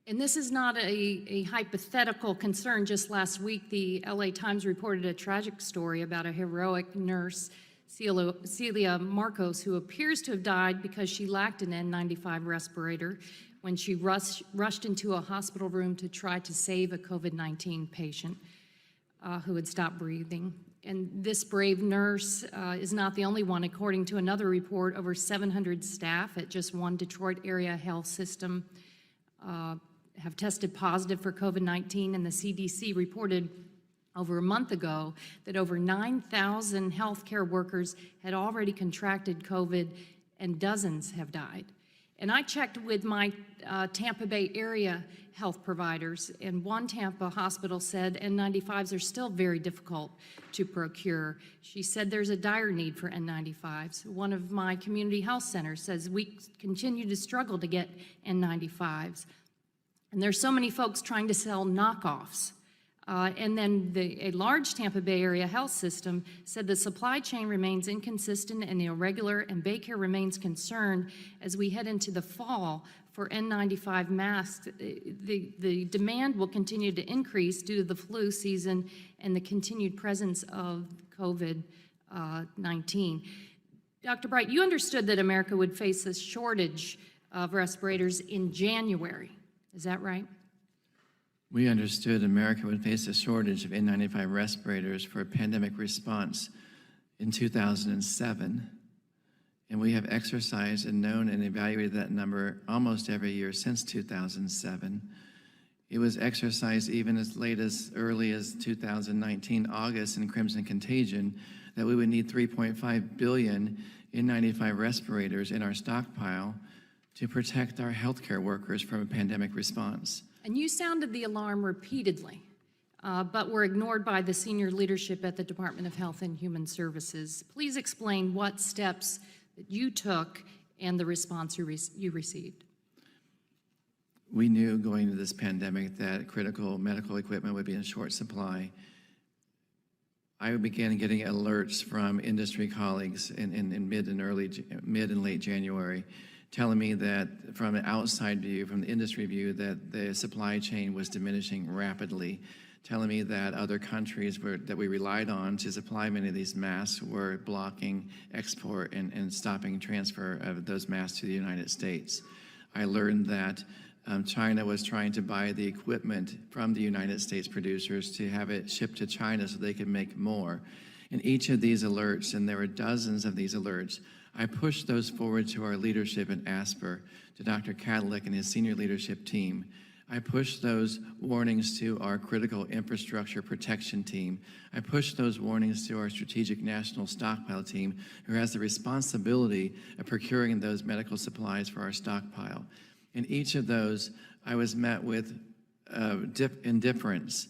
And this is not a hypothetical concern. Just last week, the LA Times reported a tragic story about a heroic nurse, Celia Marcos, who appears to have died because she lacked an N95 respirator when she rushed into a hospital room to try to save a COVID-19 patient who had stopped breathing. And this brave nurse is not the only one. According to another report, over 700 staff at just one Detroit area health system have tested positive for COVID-19, and the CDC reported over a month ago that over 9,000 healthcare workers had already contracted COVID and dozens have died. And I checked with my Tampa Bay area health providers, and one Tampa hospital said N95s are still very difficult to procure. She said there's a dire need for N95s. One of my community health centers says we continue to struggle to get N95s. And there's so many folks trying to sell knockoffs. And then a large Tampa Bay area health system said the supply chain remains inconsistent and irregular, and Baycare remains concerned as we head into the fall for N95 masks. The demand will continue to increase due to the flu season and the continued presence of COVID-19. Dr. Bright, you understood that America would face a shortage of respirators in January. Is that right? We understood America would face a shortage of N95 respirators for a pandemic response in 2007, and we have exercised and known and evaluated that number almost every year since 2007. It was exercised even as late as early as 2019, August, in Crimson Contagion, that we would need 3.5 billion N95 respirators in our stockpile to protect our healthcare workers from a pandemic response. And you sounded the alarm repeatedly, but were ignored by the senior leadership at the Department of Health and Human Services. Please explain what steps that you took and the response you received. We knew going into this pandemic that critical medical equipment would be in short supply. I began getting alerts from industry colleagues in mid and late January, telling me that from an outside view, from the industry view, that the supply chain was diminishing rapidly, telling me that other countries that we relied on to supply many of these masks were blocking export and stopping transfer of those masks to the United States. I learned that China was trying to buy the equipment from the United States producers to have it shipped to China so they could make more. And each of these alerts, and there were dozens of these alerts, I pushed those forward to our leadership in ASPR, to Dr. Cadillac and his senior leadership team. I pushed those warnings to our critical infrastructure protection team. I pushed those warnings to our strategic national stockpile team, who has the responsibility of procuring those medical supplies for our stockpile. In each of those, I was met with indifference,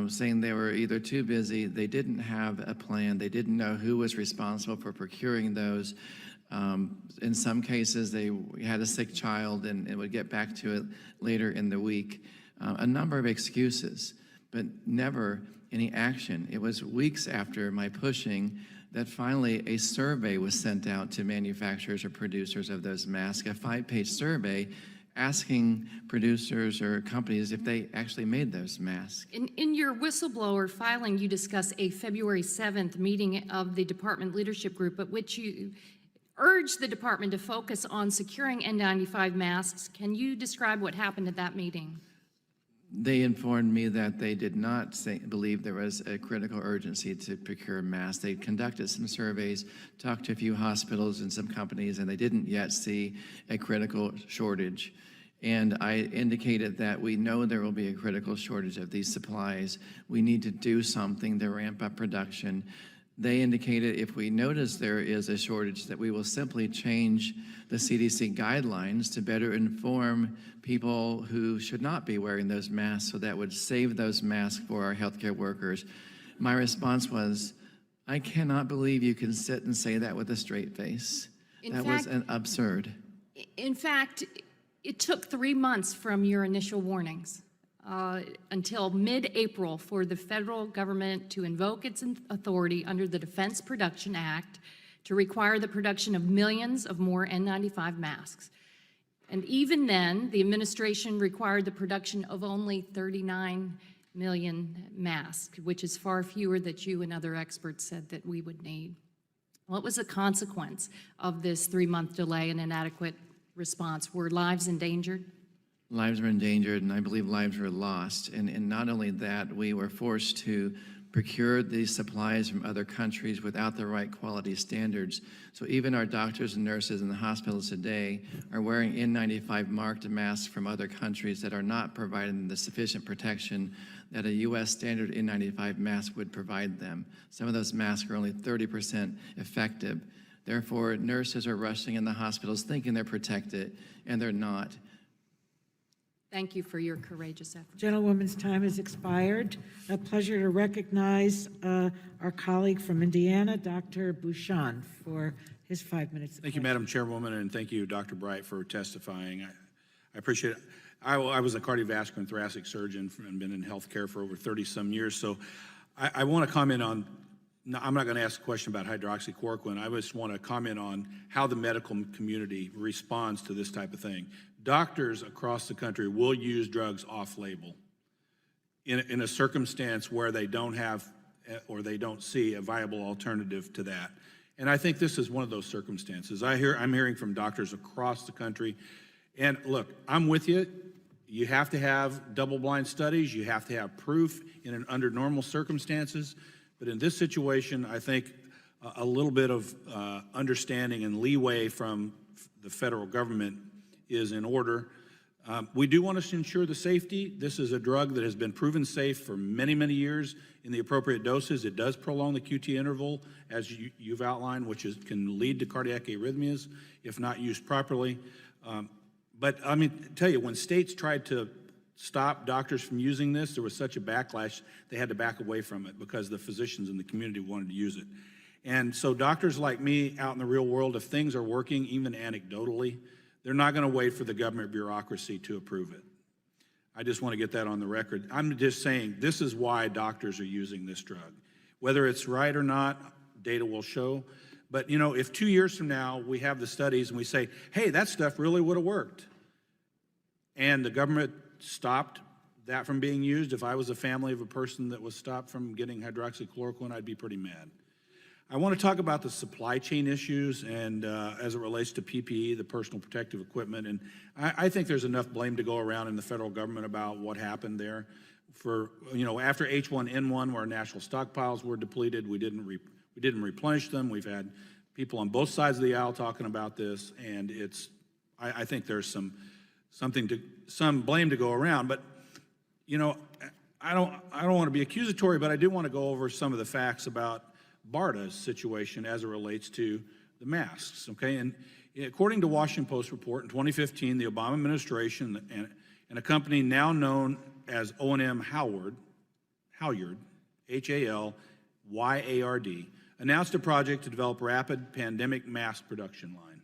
saying they were either too busy, they didn't have a plan, they didn't know who was responsible for procuring those. In some cases, they had a sick child and would get back to it later in the week. A number of excuses, but never any action. It was weeks after my pushing that finally a survey was sent out to manufacturers or producers of those masks, a 5-page survey asking producers or companies if they actually made those masks. In your whistleblower filing, you discuss a February 7th meeting of the department leadership group at which you urged the department to focus on securing N95 masks. Can you describe what happened at that meeting? They informed me that they did not believe there was a critical urgency to procure masks. They conducted some surveys, talked to a few hospitals and some companies, and they didn't yet see a critical shortage. And I indicated that we know there will be a critical shortage of these supplies. We need to do something to ramp up production. They indicated if we notice there is a shortage that we will simply change the CDC guidelines to better inform people who should not be wearing those masks, so that would save those masks for our healthcare workers. My response was, I cannot believe you can sit and say that with a straight face. That was absurd. In fact, it took 3 months from your initial warnings until mid-April for the federal government to invoke its authority under the Defense Production Act to require the production of millions of more N95 masks. And even then, the administration required the production of only 39 million masks, which is far fewer than you and other experts said that we would need. What was the consequence of this 3-month delay and inadequate response? Were lives endangered? Lives were endangered, and I believe lives were lost. And not only that, we were forced to procured these supplies from other countries without the right quality standards. So even our doctors and nurses in the hospitals today are wearing N95 marked masks from other countries that are not providing the sufficient protection that a U.S. standard N95 mask would provide them. Some of those masks are only 30% effective. Therefore, nurses are rushing in the hospitals thinking they're protected, and they're not. Thank you for your courageous effort. Gentlewoman's time has expired. A pleasure to recognize our colleague from Indiana, Dr. Bouchon, for his 5 minutes. Thank you, Madam Chairwoman, and thank you, Dr. Bright, for testifying. I appreciate it. I was a cardiovascular and thoracic surgeon and been in healthcare for over 30-some years, so I want to comment on, I'm not going to ask a question about hydroxychloroquine. I just want to comment on how the medical community responds to this type of thing. Doctors across the country will use drugs off-label in a circumstance where they don't have or they don't see a viable alternative to that. And I think this is one of those circumstances. I'm hearing from doctors across the country. And look, I'm with you. You have to have double-blind studies. You have to have proof under normal circumstances. But in this situation, I think a little bit of understanding and leeway from the federal government is in order. We do want to ensure the safety. This is a drug that has been proven safe for many, many years in the appropriate doses. It does prolong the QT interval, as you've outlined, which can lead to cardiac arrhythmias if not used properly. But I mean, tell you, when states tried to stop doctors from using this, there was such a backlash, they had to back away from it because the physicians in the community wanted to use it. And so doctors like me out in the real world, if things are working, even anecdotally, they're not going to wait for the government bureaucracy to approve it. I just want to get that on the record. I'm just saying this is why doctors are using this drug. Whether it's right or not, data will show. But, you know, if 2 years from now we have the studies and we say, hey, that stuff really would have worked, and the government stopped that from being used, if I was a family of a person that was stopped from getting hydroxychloroquine, I'd be pretty mad. I want to talk about the supply chain issues and as it relates to PPE, the personal protective equipment. And I think there's enough blame to go around in the federal government about what happened there. For, you know, after H1N1, where national stockpiles were depleted, we didn't replenish them. We've had people on both sides of the aisle talking about this, and I think there's some blame to go around. But, you know, I don't want to be accusatory, but I do want to go over some of the facts about BARDA's situation as it relates to the masks, okay? And according to Washington Post report in 2015, the Obama administration and a company now known as O&M Halyard, H-A-L-Y-A-R-D, announced a project to develop rapid pandemic mask production line.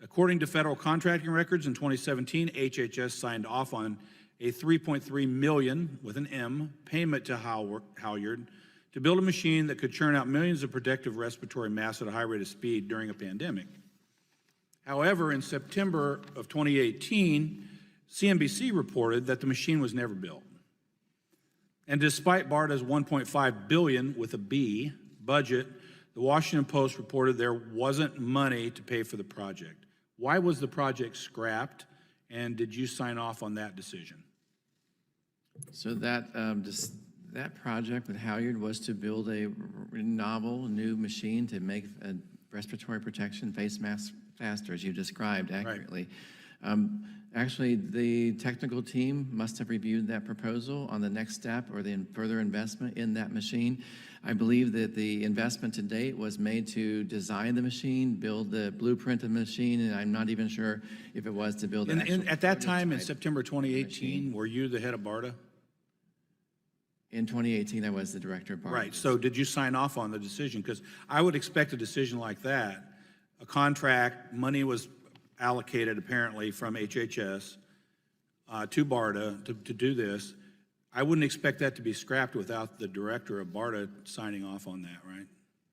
According to federal contracting records in 2017, HHS signed off on a $3.3 million, with an M, payment to Halyard to build a machine that could churn out millions of protective respiratory masks at a high rate of speed during a pandemic. However, in September of 2018, CNBC reported that the machine was never built. And despite BARDA's $1.5 billion with a B budget, the Washington Post reported there wasn't money to pay for the project. Why was the project scrapped, and did you sign off on that decision? So that project with Halyard was to build a novel new machine to make a respiratory protection face mask faster, as you described accurately. Right. Actually, the technical team must have reviewed that proposal on the next step or the further investment in that machine. I believe that the investment to date was made to design the machine, build the blueprint of the machine, and I'm not even sure if it was to build the actual at that time, in September 2018, were you the head of BARDA? In 2018, I was the director of BARDA. Right, so did you sign off on the decision? Because I would expect a decision like that, a contract, money was allocated apparently from HHS to BARDA to do this. I wouldn't expect that to be scrapped without the director of BARDA signing off on that, right?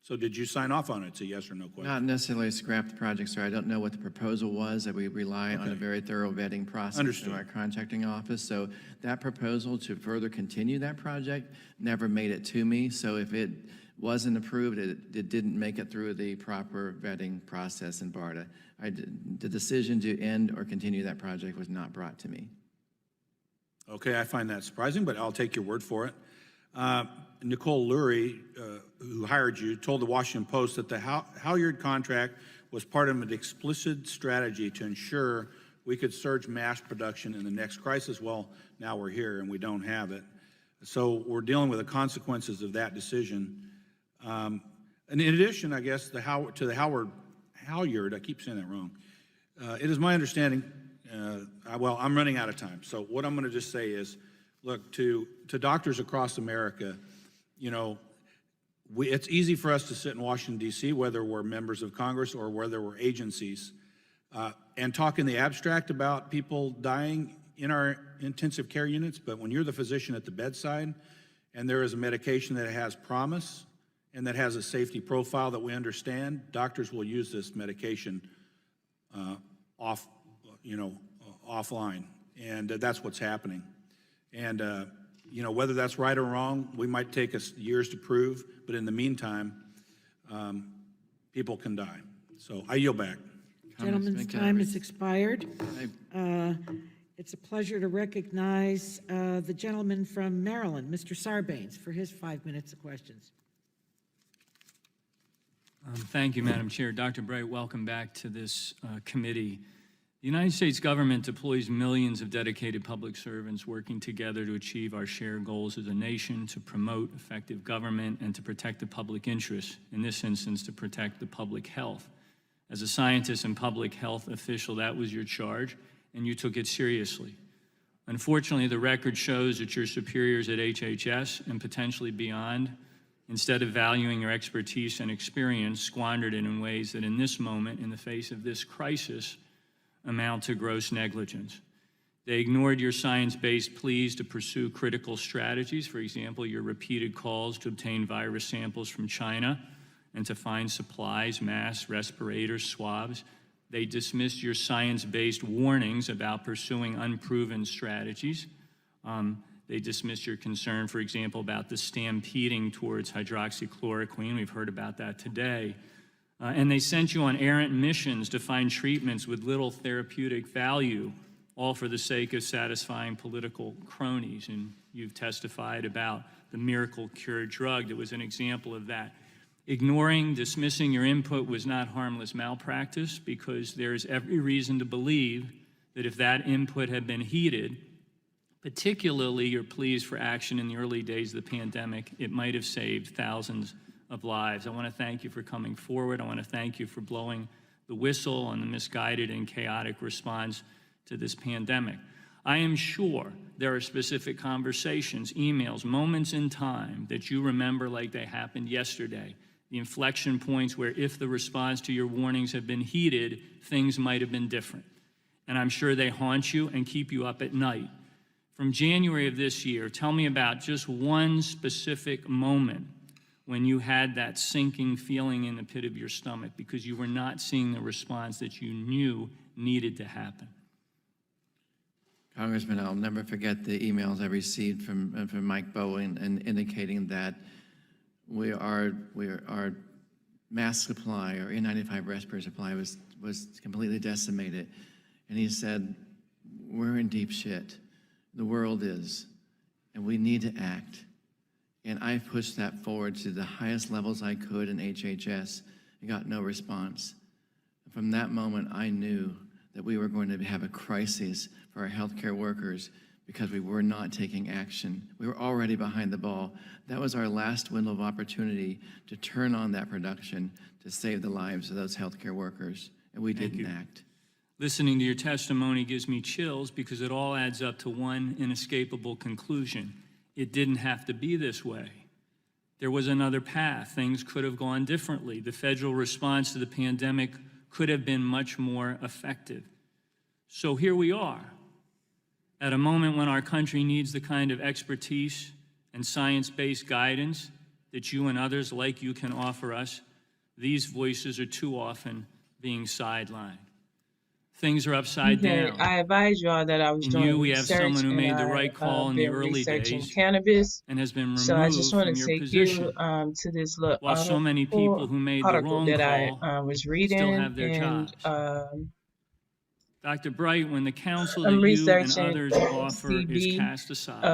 So did you sign off on it? It's a yes or no question. Not necessarily scrap the project, sir. I don't know what the proposal was. That we rely on a very thorough vetting process in our contracting office. So that proposal to further continue that project never made it to me. So if it wasn't approved, it didn't make it through the proper vetting process in BARDA. The decision to end or continue that project was not brought to me. Okay, I find that surprising, but I'll take your word for it. Nicole Lurie, who hired you, told the Washington Post that the Halyard contract was part of an explicit strategy to ensure we could surge mass production in the next crisis. Well, now we're here and we don't have it. So we're dealing with the consequences of that decision. And in addition, I guess, to the Halyard, I keep saying that wrong. It is my understanding, well, I'm running out of time. So what I'm going to just say is, look, to doctors across America, you know, it's easy for us to sit in Washington, D.C., whether we're members of Congress or whether we're agencies, and talk in the abstract about people dying in our intensive care units. But when you're the physician at the bedside and there is a medication that has promise and that has a safety profile that we understand, doctors will use this medication offline. And that's what's happening. And, you know, whether that's right or wrong, we might take us years to prove, but in the meantime, people can die. So I yield back. Gentleman's time has expired. It's a pleasure to recognize the gentleman from Maryland, Mr. Sarbanes, for his 5 minutes of questions. Thank you, Madam Chair. Dr. Bright, welcome back to this committee. The United States government deploys millions of dedicated public servants working together to achieve our shared goals as a nation, to promote effective government, and to protect the public interest, in this instance, to protect the public health. As a scientist and public health official, that was your charge, and you took it seriously. Unfortunately, the record shows that your superiors at HHS and potentially beyond, instead of valuing your expertise and experience, squandered it in ways that in this moment, in the face of this crisis, amount to gross negligence. They ignored your science-based pleas to pursue critical strategies, for example, your repeated calls to obtain virus samples from China and to find supplies, masks, respirators, swabs. They dismissed your science-based warnings about pursuing unproven strategies. They dismissed your concern, for example, about the stampeding towards hydroxychloroquine. We've heard about that today. And they sent you on errant missions to find treatments with little therapeutic value, all for the sake of satisfying political cronies. And you've testified about the miracle cure drug that was an example of that. Ignoring, dismissing your input was not harmless malpractice, because there's every reason to believe that if that input had been heeded, particularly your pleas for action in the early days of the pandemic, it might have saved thousands of lives. I want to thank you for coming forward. I want to thank you for blowing the whistle on the misguided and chaotic response to this pandemic. I am sure there are specific conversations, emails, moments in time that you remember like they happened yesterday. The inflection points where if the response to your warnings had been heeded, things might have been different. And I'm sure they haunt you and keep you up at night. From January of this year, tell me about just one specific moment when you had that sinking feeling in the pit of your stomach because you were not seeing the response that you knew needed to happen. Congressman, I'll never forget the emails I received from Mike Bowen and indicating that our mask supply, our N95 respirator supply was completely decimated. And he said, we're in deep shit. The world is, and we need to act. And I pushed that forward to the highest levels I could in HHS and got no response. From that moment, I knew that we were going to have a crisis for our healthcare workers because we were not taking action. We were already behind the ball. That was our last window of opportunity to turn on that production to save the lives of those healthcare workers, and we didn't act. Listening to your testimony gives me chills because it all adds up to one inescapable conclusion. It didn't have to be this way. There was another path. Things could have gone differently. The federal response to the pandemic could have been much more effective. So here we are, at a moment when our country needs the kind of expertise and science-based guidance that you and others like you can offer us. These voices are too often being sidelined. Things are upside down. I advise you all that I was In doing you, we have research someone who and made the I, right call in the been early researching days cannabis. and has been removed So I just want from to your take position. you to this little While so many people who made the article wrong that call I was reading, still have their and jobs. Dr. Bright, when the counsel I'm that you and researching others offer is CB. cast aside,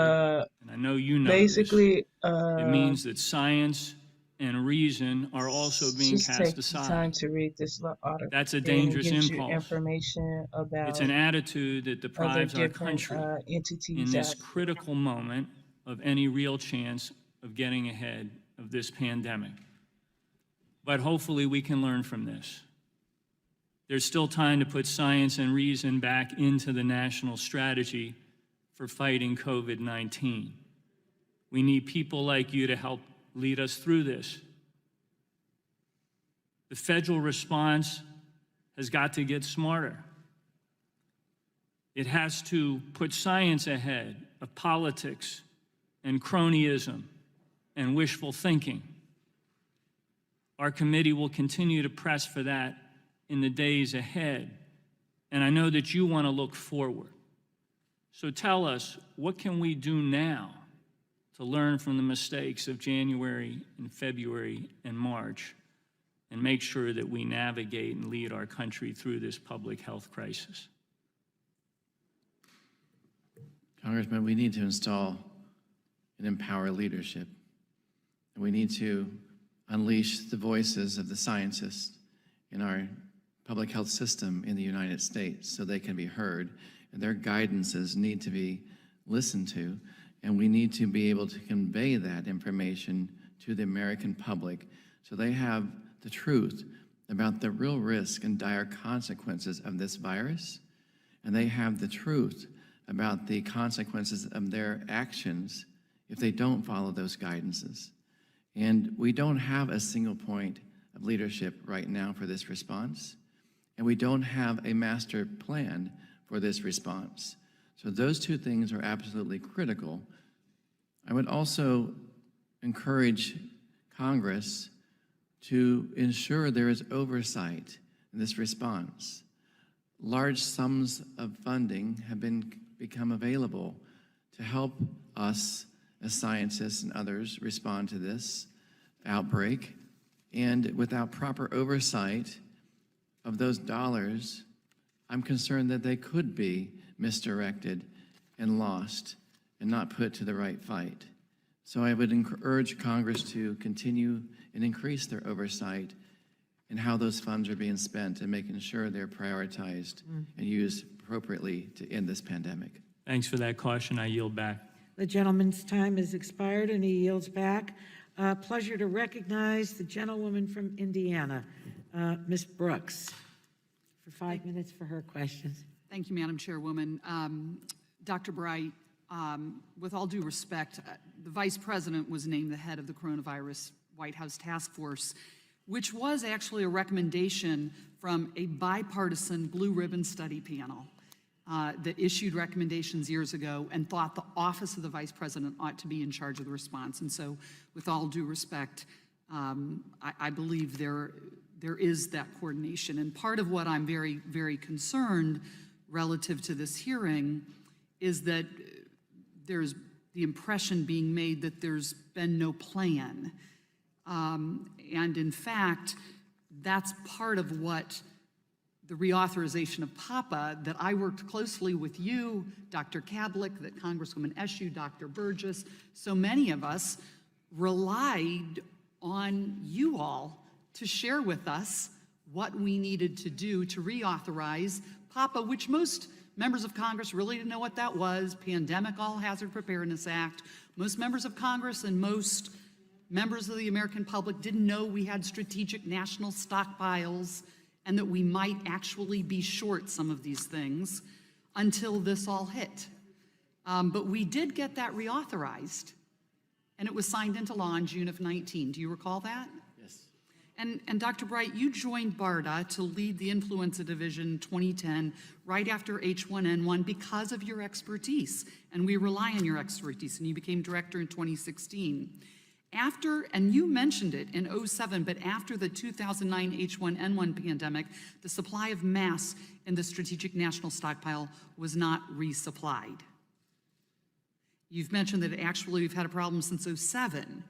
and I know you know this, Basically, it means that science and reason are also being just take cast the time aside. to read this little article. That's a And it dangerous gives you impulse. information It's about an attitude that other deprives our different country in entities this out. critical moment of any real chance of getting ahead of this pandemic. But hopefully we can learn from this. There's still time to put science and reason back into the national strategy for fighting COVID-19. We need people like you to help lead us through this. The federal response has got to get smarter. It has to put science ahead of politics and cronyism and wishful thinking. Our committee will continue to press for that in the days ahead, and I know that you want to look forward. So tell us, what can we do now to learn from the mistakes of January and February and March and make sure that we navigate and lead our country through this public health crisis? Congressman, we need to install and empower leadership. And we need to unleash the voices of the scientists in our public health system in the United States so they can be heard, and their guidances need to be listened to, and we need to be able to convey that information to the American public so they have the truth about the real risk and dire consequences of this virus, and they have the truth about the consequences of their actions if they don't follow those guidances. And we don't have a single point of leadership right now for this response, and we don't have a master plan for this response. So those two things are absolutely critical. I would also encourage Congress to ensure there is oversight in this response. Large sums of funding have become available to help us as scientists and others respond to this outbreak. And without proper oversight of those dollars, I'm concerned that they could be misdirected and lost and not put to the right fight. So I would urge Congress to continue and increase their oversight in how those funds are being spent and making sure they're prioritized and used appropriately to end this pandemic. Thanks for that caution. I yield back. The gentleman's time has expired, and he yields back. Pleasure to recognize the gentlewoman from Indiana, Ms. Brooks, for 5 minutes for her questions. Thank you, Madam Chairwoman. Dr. Bright, with all due respect, the Vice President was named the head of the Coronavirus White House Task Force, which was actually a recommendation from a bipartisan blue ribbon study panel that issued recommendations years ago and thought the office of the Vice President ought to be in charge of the response. And so, with all due respect, I believe there is that coordination. And part of what I'm very, very concerned relative to this hearing is that there's the impression being made that there's been no plan. And in fact, that's part of what the reauthorization of PAPA that I worked closely with you, Dr. Kadlik, that Congresswoman Eshoo, Dr. Burgess, so many of us relied on you all to share with us what we needed to do to reauthorize PAPA, which most members of Congress really didn't know what that was, Pandemic All Hazard Preparedness Act. Most members of Congress and most members of the American public didn't know we had strategic national stockpiles and that we might actually be short some of these things until this all hit. But we did get that reauthorized, and it was signed into law in June of 19. Do you recall that? Yes. And Dr. Bright, you joined BARDA to lead the Influenza Division 2010 right after H1N1 because of your expertise, and we rely on your expertise, and you became director in 2016. After, and you mentioned it in 2007, but after the 2009 H1N1 pandemic, the supply of masks in the Strategic National Stockpile was not resupplied. You've mentioned that actually we've had a problem since 2007.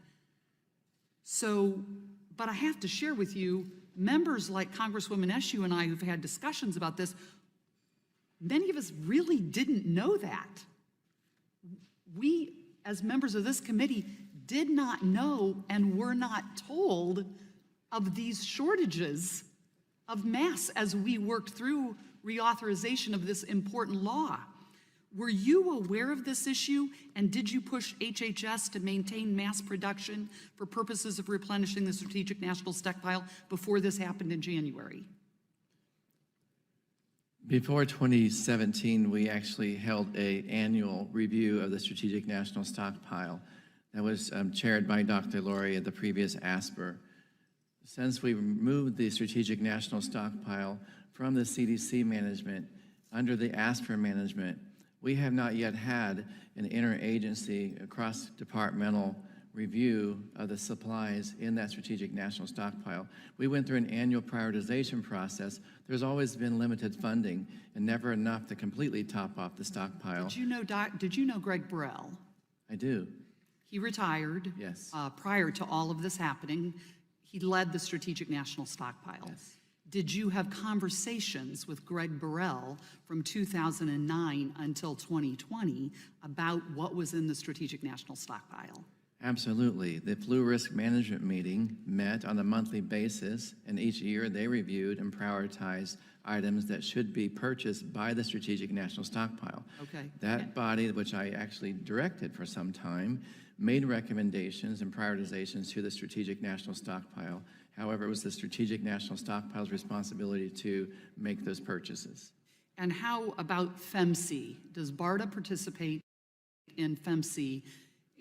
So, but I have to share with you, members like Congresswoman Eshoo and I who've had discussions about this, Many of us really didn't know that. We, as members of this committee, did not know and were not told of these shortages of masks as we worked through reauthorization of this important law. Were you aware of this issue, and did you push HHS to maintain mass production for purposes of replenishing the Strategic National Stockpile before this happened in January? Before 2017, we actually held an annual review of the Strategic National Stockpile that was chaired by Dr. Laurie at the previous ASPR. Since we removed the Strategic National Stockpile from the CDC management under the ASPR management, we have not yet had an interagency cross-departmental review of the supplies in that Strategic National Stockpile. We went through an annual prioritization process. There's always been limited funding and never enough to completely top off the stockpile. Did you know Greg Burrell? I do. He retired. Yes. Prior to all of this happening. He led the Strategic National Stockpile. Yes. Did you have conversations with Greg Burrell from 2009 until 2020 about what was in the Strategic National Stockpile? Absolutely. The flu risk management meeting met on a monthly basis, and each year they reviewed and prioritized items that should be purchased by the Strategic National Stockpile. Okay. That body, which I actually directed for some time, made recommendations and prioritizations to the Strategic National Stockpile. However, it was the Strategic National Stockpile's responsibility to make those purchases. And how about FEMC? Does BARDA participate in FEMC?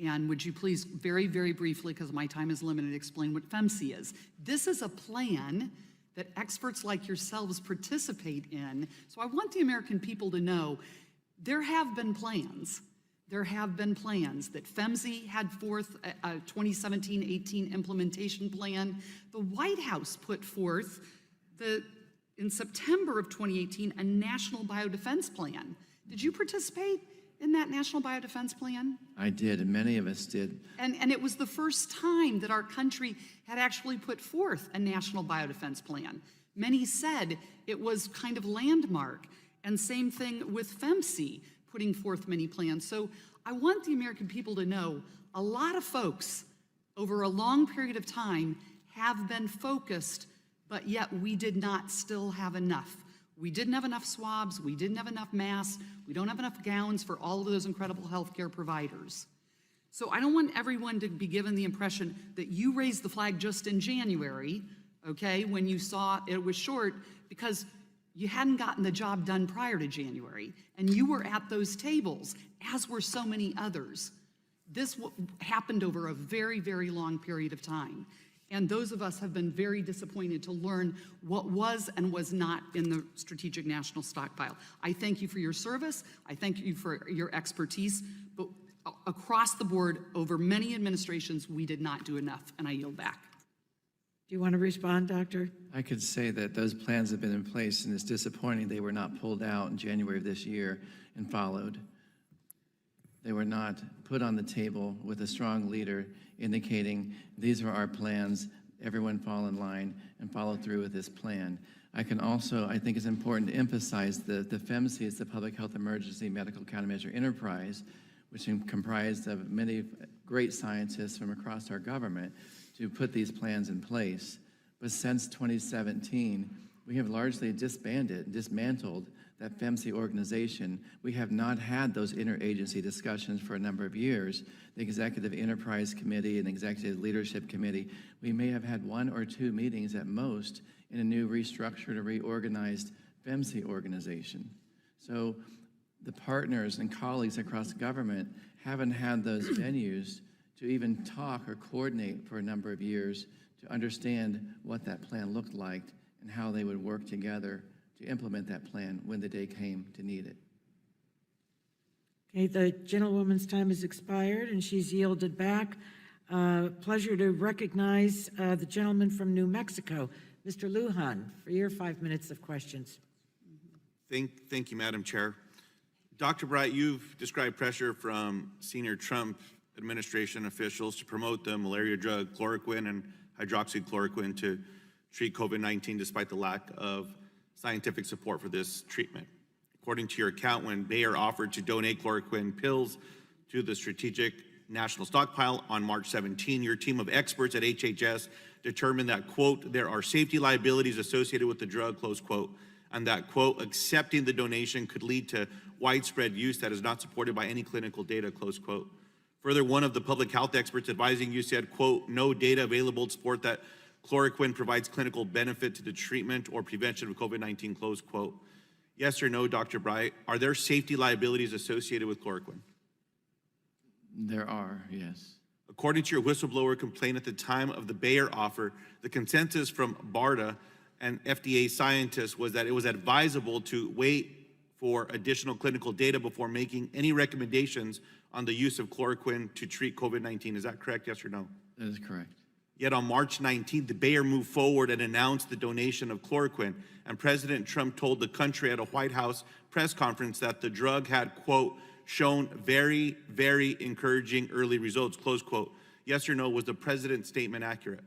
And would you please very, very briefly, because my time is limited, explain what FEMC is? This is a plan that experts like yourselves participate in. So I want the American people to know there have been plans. There have been plans that FEMC had forth a 2017-18 implementation plan. The White House put forth, in September of 2018, a National Biodefense Plan. Did you participate in that National Biodefense Plan? I did, and many of us did. And it was the first time that our country had actually put forth a National Biodefense Plan. Many said it was kind of landmark, and same thing with FEMC, putting forth many plans. So I want the American people to know a lot of folks over a long period of time have been focused, but yet we did not still have enough. We didn't have enough swabs, we didn't have enough masks, we don't have enough gowns for all of those incredible healthcare providers. So I don't want everyone to be given the impression that you raised the flag just in January, okay, when you saw it was short, because you hadn't gotten the job done prior to January, and you were at those tables, as were so many others. This happened over a very, very long period of time. And those of us have been very disappointed to learn what was and was not in the Strategic National Stockpile. I thank you for your service. I thank you for your expertise. But across the board, over many administrations, we did not do enough, and I yield back. Do you want to respond, Doctor? I could say that those plans have been in place, and it's disappointing they were not pulled out in January of this year and followed. They were not put on the table with a strong leader indicating these are our plans, everyone fall in line and follow through with this plan. I think it's important to emphasize the FEMC is the Public Health Emergency Medical Countermeasure Enterprise, which is comprised of many great scientists from across our government to put these plans in place. But since 2017, we have largely dismantled that FEMC organization. We have not had those interagency discussions for a number of years. The Executive Enterprise Committee and Executive Leadership Committee, we may have had 1 or 2 meetings at most in a new restructured or reorganized FEMC organization. So the partners and colleagues across government haven't had those venues to even talk or coordinate for a number of years to understand what that plan looked like and how they would work together to implement that plan when the day came to need it. Okay, the gentlewoman's time has expired, and she's yielded back. Pleasure to recognize the gentleman from New Mexico, Mr. Lujan, for your 5 minutes of questions. Thank you, Madam Chair. Dr. Bright, you've described pressure from senior Trump administration officials to promote the malaria drug chloroquine and hydroxychloroquine to treat COVID-19 despite the lack of scientific support for this treatment. according to your account, when Bayer offered to donate chloroquine pills to the Strategic National Stockpile on March 17, your team of experts at HHS determined that, quote, there are safety liabilities associated with the drug, close quote, and that, quote, accepting the donation could lead to widespread use that is not supported by any clinical data, close quote. Further, one of the public health experts advising you said, quote, no data available to support that chloroquine provides clinical benefit to the treatment or prevention of COVID-19, close quote. Yes or no, Dr. Bright, are there safety liabilities associated with chloroquine? There are, yes. According to your whistleblower complaint at the time of the Bayer offer, the consensus from BARDA and FDA scientists was that it was advisable to wait for additional clinical data before making any recommendations on the use of chloroquine to treat COVID-19. Is that correct, yes or no? That is correct. Yet on March 19th, the Bayer moved forward and announced the donation of chloroquine, and President Trump told the country at a White House press conference that the drug had, quote, shown very, very encouraging early results, close quote. Yes or no, was the president's statement accurate?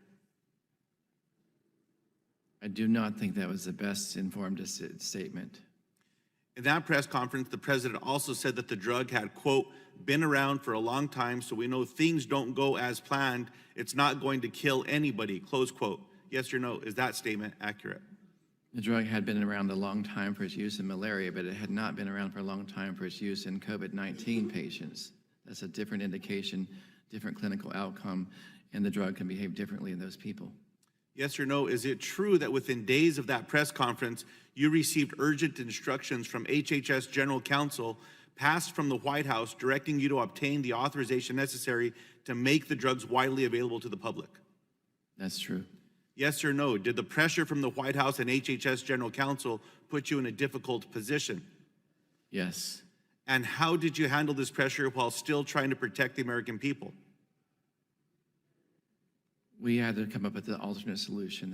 I do not think that was the best informed statement. In that press conference, the president also said that the drug had, quote, been around for a long time, so we know things don't go as planned. It's not going to kill anybody, close quote. Yes or no, is that statement accurate? The drug had been around a long time for its use in malaria, but it had not been around for a long time for its use in COVID-19 patients. That's a different indication, different clinical outcome, and the drug can behave differently in those people. Yes or no, is it true that within days of that press conference, you received urgent instructions from HHS General Counsel passed from the White House directing you to obtain the authorization necessary to make the drugs widely available to the public? That's true. Yes or no, did the pressure from the White House and HHS General Counsel put you in a difficult position? Yes. And how did you handle this pressure while still trying to protect the American people? We had to come up with an alternate solution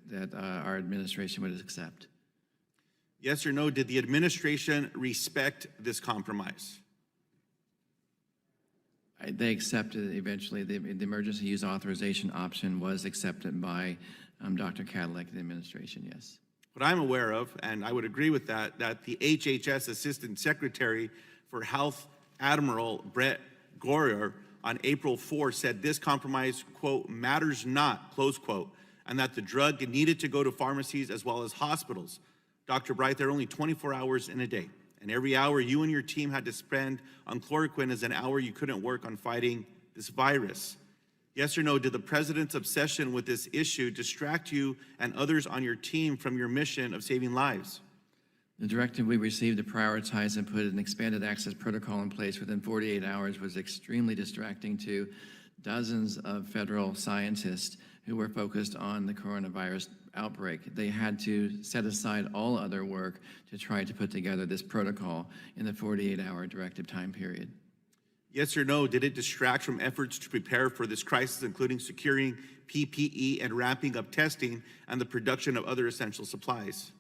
that our administration would accept. Yes or no, did the administration respect this compromise? They accepted eventually. The emergency use authorization option was accepted by Dr. Cadillac and the administration, yes. What I'm aware of, and I would agree with that the HHS Assistant Secretary for Health, Admiral Brett Goyer, on April 4 said this compromise, quote, matters not, close quote, and that the drug needed to go to pharmacies as well as hospitals. Dr. Bright, there are only 24 hours in a day, and every hour you and your team had to spend on chloroquine is an hour you couldn't work on fighting this virus. Yes or no, did the president's obsession with this issue distract you and others on your team from your mission of saving lives? The directive we received to prioritize and put an expanded access protocol in place within 48 hours was extremely distracting to dozens of federal scientists who were focused on the coronavirus outbreak. They had to set aside all other work to try to put together this protocol in the 48-hour directive time period. Yes or no, did it distract from efforts to prepare for this crisis, including securing PPE and ramping up testing and the production of other essential supplies?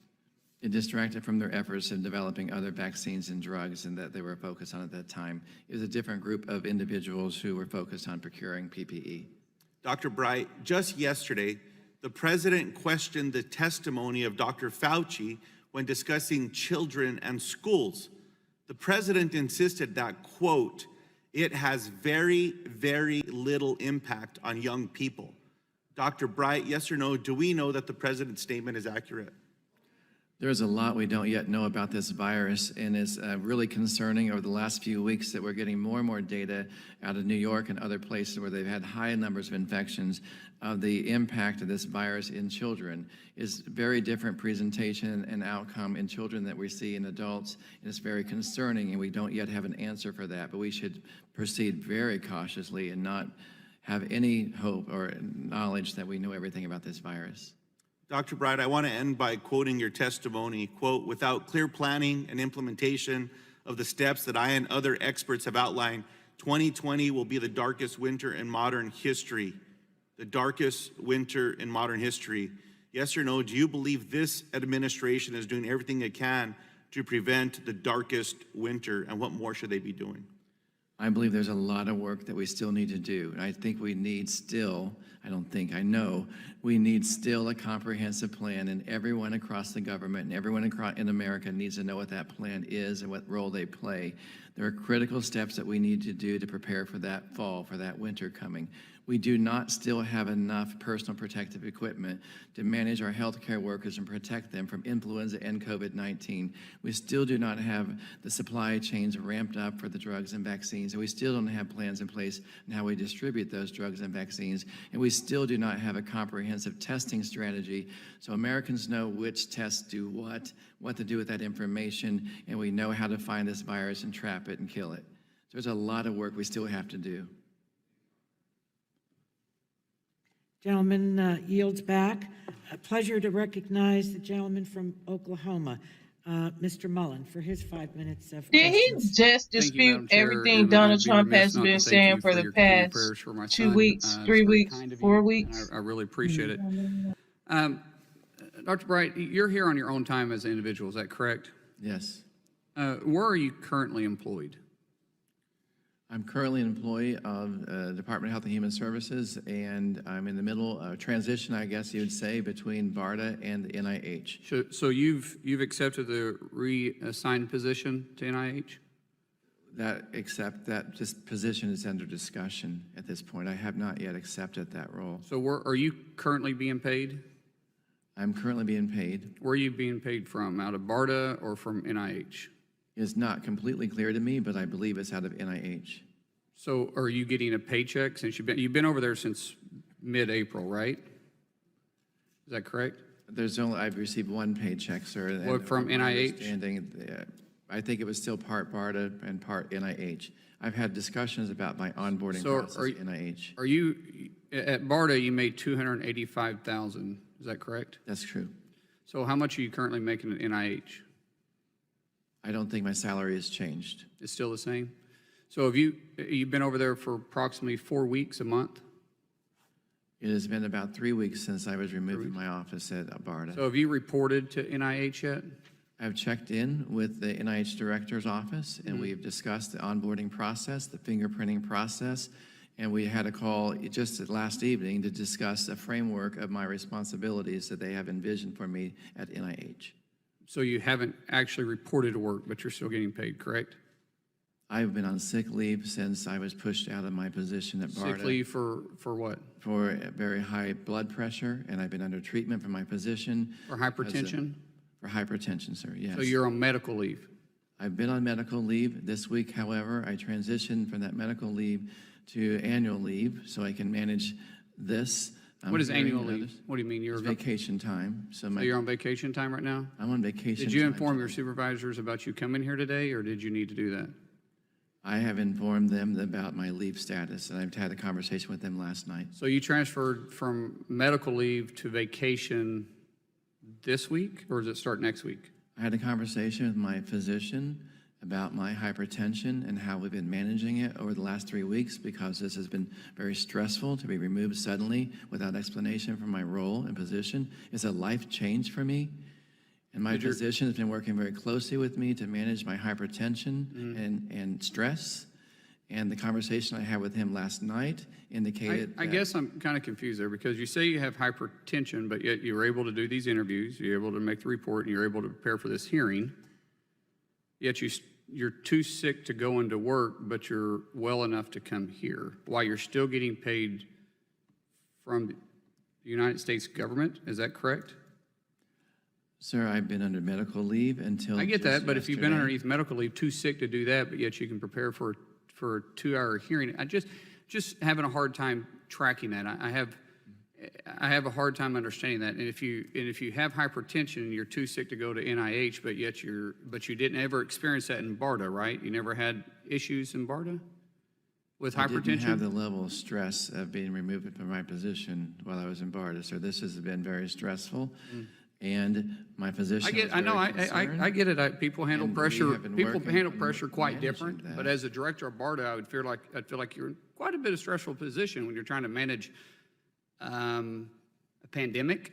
It distracted from their efforts in developing other vaccines and drugs and that they were focused on at that time. It was a different group of individuals who were focused on procuring PPE. Dr. Bright, just yesterday, the president questioned the testimony of Dr. Fauci when discussing children and schools. The president insisted that, quote, it has very, very little impact on young people. Dr. Bright, yes or no, do we know that the president's statement is accurate? There's a lot we don't yet know about this virus, and it's really concerning over the last few weeks that we're getting more and more data out of New York and other places where they've had high numbers of infections of the impact of this virus in children. Is very different presentation and outcome in children that we see in adults, and it's very concerning, and we don't yet have an answer for that, but we should proceed very cautiously and not have any hope or knowledge that we know everything about this virus. Dr. Bright, I want to end by quoting your testimony, quote, without clear planning and implementation of the steps that I and other experts have outlined, 2020 will be the darkest winter in modern history. The darkest winter in modern history. Yes or no, do you believe this administration is doing everything it can to prevent the darkest winter, and what more should they be doing? I believe there's a lot of work that we still need to do. And I think we need still, I know, we need still a comprehensive plan, and everyone across the government and everyone in America needs to know what that plan is and what role they play. There are critical steps that we need to do to prepare for that fall, for that winter coming. We do not still have enough personal protective equipment to manage our healthcare workers and protect them from influenza and COVID-19. We still do not have the supply chains ramped up for the drugs and vaccines, and we still don't have plans in place on how we distribute those drugs and vaccines, and we still do not have a comprehensive testing strategy so Americans know which tests do what to do with that information, and we know how to find this virus and trap it and kill it. There's a lot of work we still have to do. Gentleman yields back. A pleasure to recognize the gentleman from Oklahoma, Mr. Mullen, for his 5 minutes of Did he questions. just dispute everything Donald Trump has been saying for the past 2 weeks, 3 weeks, 4 weeks? I really appreciate it. Dr. Bright, you're here on your own time as an individual, is that correct? Yes. Where are you currently employed? I'm currently an employee of the Department of Health and Human Services, and I'm in the middle of transition, I guess you would say, between BARDA and the NIH. So you've accepted the reassigned position to NIH? This position is under discussion at this point. I have not yet accepted that role. So are you currently being paid? I'm currently being paid. Where are you being paid from, out of BARDA or from NIH? It's not completely clear to me, but I believe it's out of NIH. So are you getting a paycheck since you've been over there since mid-April, right? Is that correct? I've received one paycheck, sir. What, from NIH? I think it was still part BARDA and part NIH. I've had discussions about my onboarding process at NIH. Are you, at BARDA, you made $285,000, is that correct? That's true. So how much are you currently making at NIH? I don't think my salary has changed. It's still the same? So you've been over there for approximately 4 weeks, a month? It has been about 3 weeks since I was removed from my office at BARDA. So have you reported to NIH yet? I've checked in with the NIH director's office, and we've discussed the onboarding process, the fingerprinting process, and we had a call just last evening to discuss a framework of my responsibilities that they have envisioned for me at NIH. So you haven't actually reported to work, but you're still getting paid, correct? I've been on sick leave since I was pushed out of my position at BARDA. Sick leave for what? For very high blood pressure, and I've been under treatment for my position. For hypertension? For hypertension, sir, yes. So you're on medical leave? I've been on medical leave. This week, however, I transitioned from that medical leave to annual leave so I can manage this. What is annual leave? What do you mean? It's vacation time. So you're on vacation time right now? I'm on vacation. Did you inform your supervisors about you coming here today, or did you need to do that? I have informed them about my leave status, and I've had a conversation with them last night. So you transferred from medical leave to vacation this week, or does it start next week? I had a conversation with my physician about my hypertension and how we've been managing it over the last 3 weeks, because this has been very stressful to be removed suddenly without explanation from my role and position. It's a life change for me. And my physician has been working very closely with me to manage my hypertension and stress. And the conversation I had with him last night indicated I guess I'm kind of confused there, because you say you have hypertension, but yet you were able to do these interviews, you're able to make the report, and you're able to prepare for this hearing, yet you're too sick to go into work, but you're well enough to come here, while you're still getting paid from the United States government. Is that correct? Sir, I've been under medical leave until I get that, but if you've been yesterday. underneath medical leave, too sick to do that, but yet you can prepare for a 2-hour hearing, I just having a hard time tracking that. I have a hard time understanding that. And if you have hypertension and you're too sick to go to NIH, but you didn't ever experience that in BARDA, right? You never had issues in BARDA with hypertension? I didn't have the level of stress of being removed from my position while I was in BARDA, so this has been very stressful. And my physician I get it. People handle pressure. People handle pressure quite different. But as a director of BARDA, I'd feel like you're in quite a bit of stressful position when you're trying to manage a pandemic,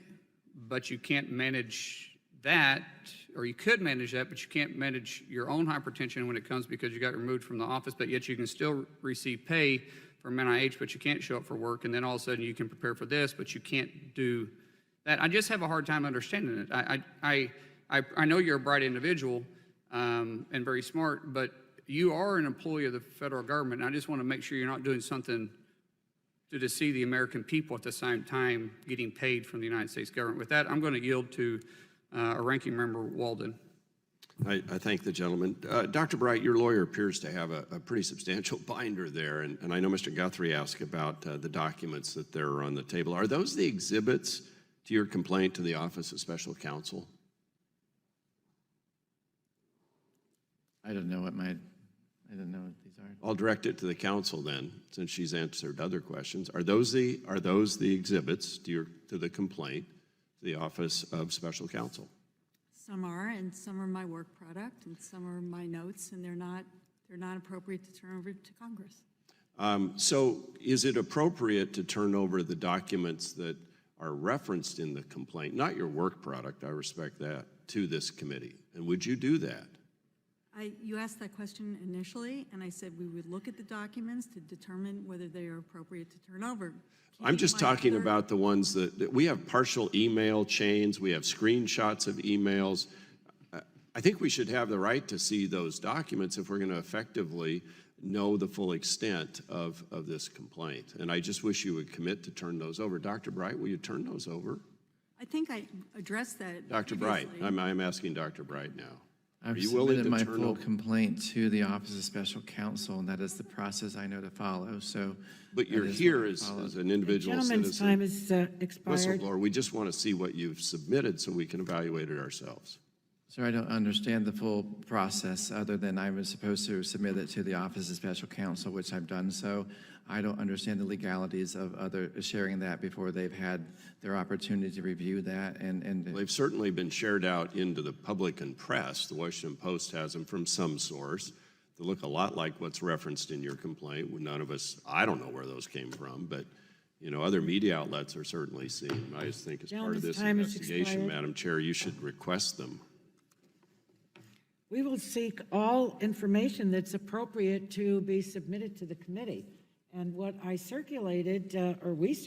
but you can't manage that, or you could manage that, but you can't manage your own hypertension when it comes because you got removed from the office, but yet you can still receive pay from NIH, but you can't show up for work, and then all of a sudden you can prepare for this, but you can't do that. I just have a hard time understanding it. I know you're a bright individual and very smart, but you are an employee of the federal government, and I just want to make sure you're not doing something to deceive the American people at the same time getting paid from the United States government. With that, I'm going to yield to our ranking member, Walden. I thank the gentleman. Dr. Bright, your lawyer appears to have a pretty substantial binder there, and I know Mr. Guthrie asked about the documents that are on the table. Are those the exhibits to your complaint to the Office of Special Counsel? I don't know what these are. I'll direct it to the council then, since she's answered other questions. Are those the exhibits to the complaint to the Office of Special Counsel? Some are, and some are my work product, and some are my notes, and they're not appropriate to turn over to Congress. So is it appropriate to turn over the documents that are referenced in the complaint, not your work product, I respect that, to this committee? And would you do that? You asked that question initially, and I said we would look at the documents to determine whether they are appropriate to turn over. I'm just talking about the ones that we have partial email chains, we have screenshots of emails. I think we should have the right to see those documents if we're going to effectively know the full extent of this complaint. And I just wish you would commit to turn those over. Dr. Bright, will you turn those over? I think I addressed that. Dr. Bright, I'm asking Dr. Bright now. I've Are you willing submitted to my turn full over? complaint to the Office of Special Counsel, and that is the process I know to follow, so. But you're that is here what I as follow. an individual Gentleman's citizen. time is expired. Whistleblower, we just want to see what you've submitted so we can evaluate it ourselves. Sir, I don't understand the full process, other than I was supposed to submit it to the Office of Special Counsel, which I've done so. I don't understand the legalities of sharing that before they've had their opportunity to review that. And They've certainly been shared out into the public and press. The Washington Post has them from some source. They look a lot like what's referenced in your complaint. None of us, I don't know where those came from, but you know, other media outlets are certainly seeing them. I just think as part of Gentleman's this time has investigation, expired. Madam Chair, you should request them. We will seek all information that's appropriate to be submitted to the committee. And what I circulated, or we circulated,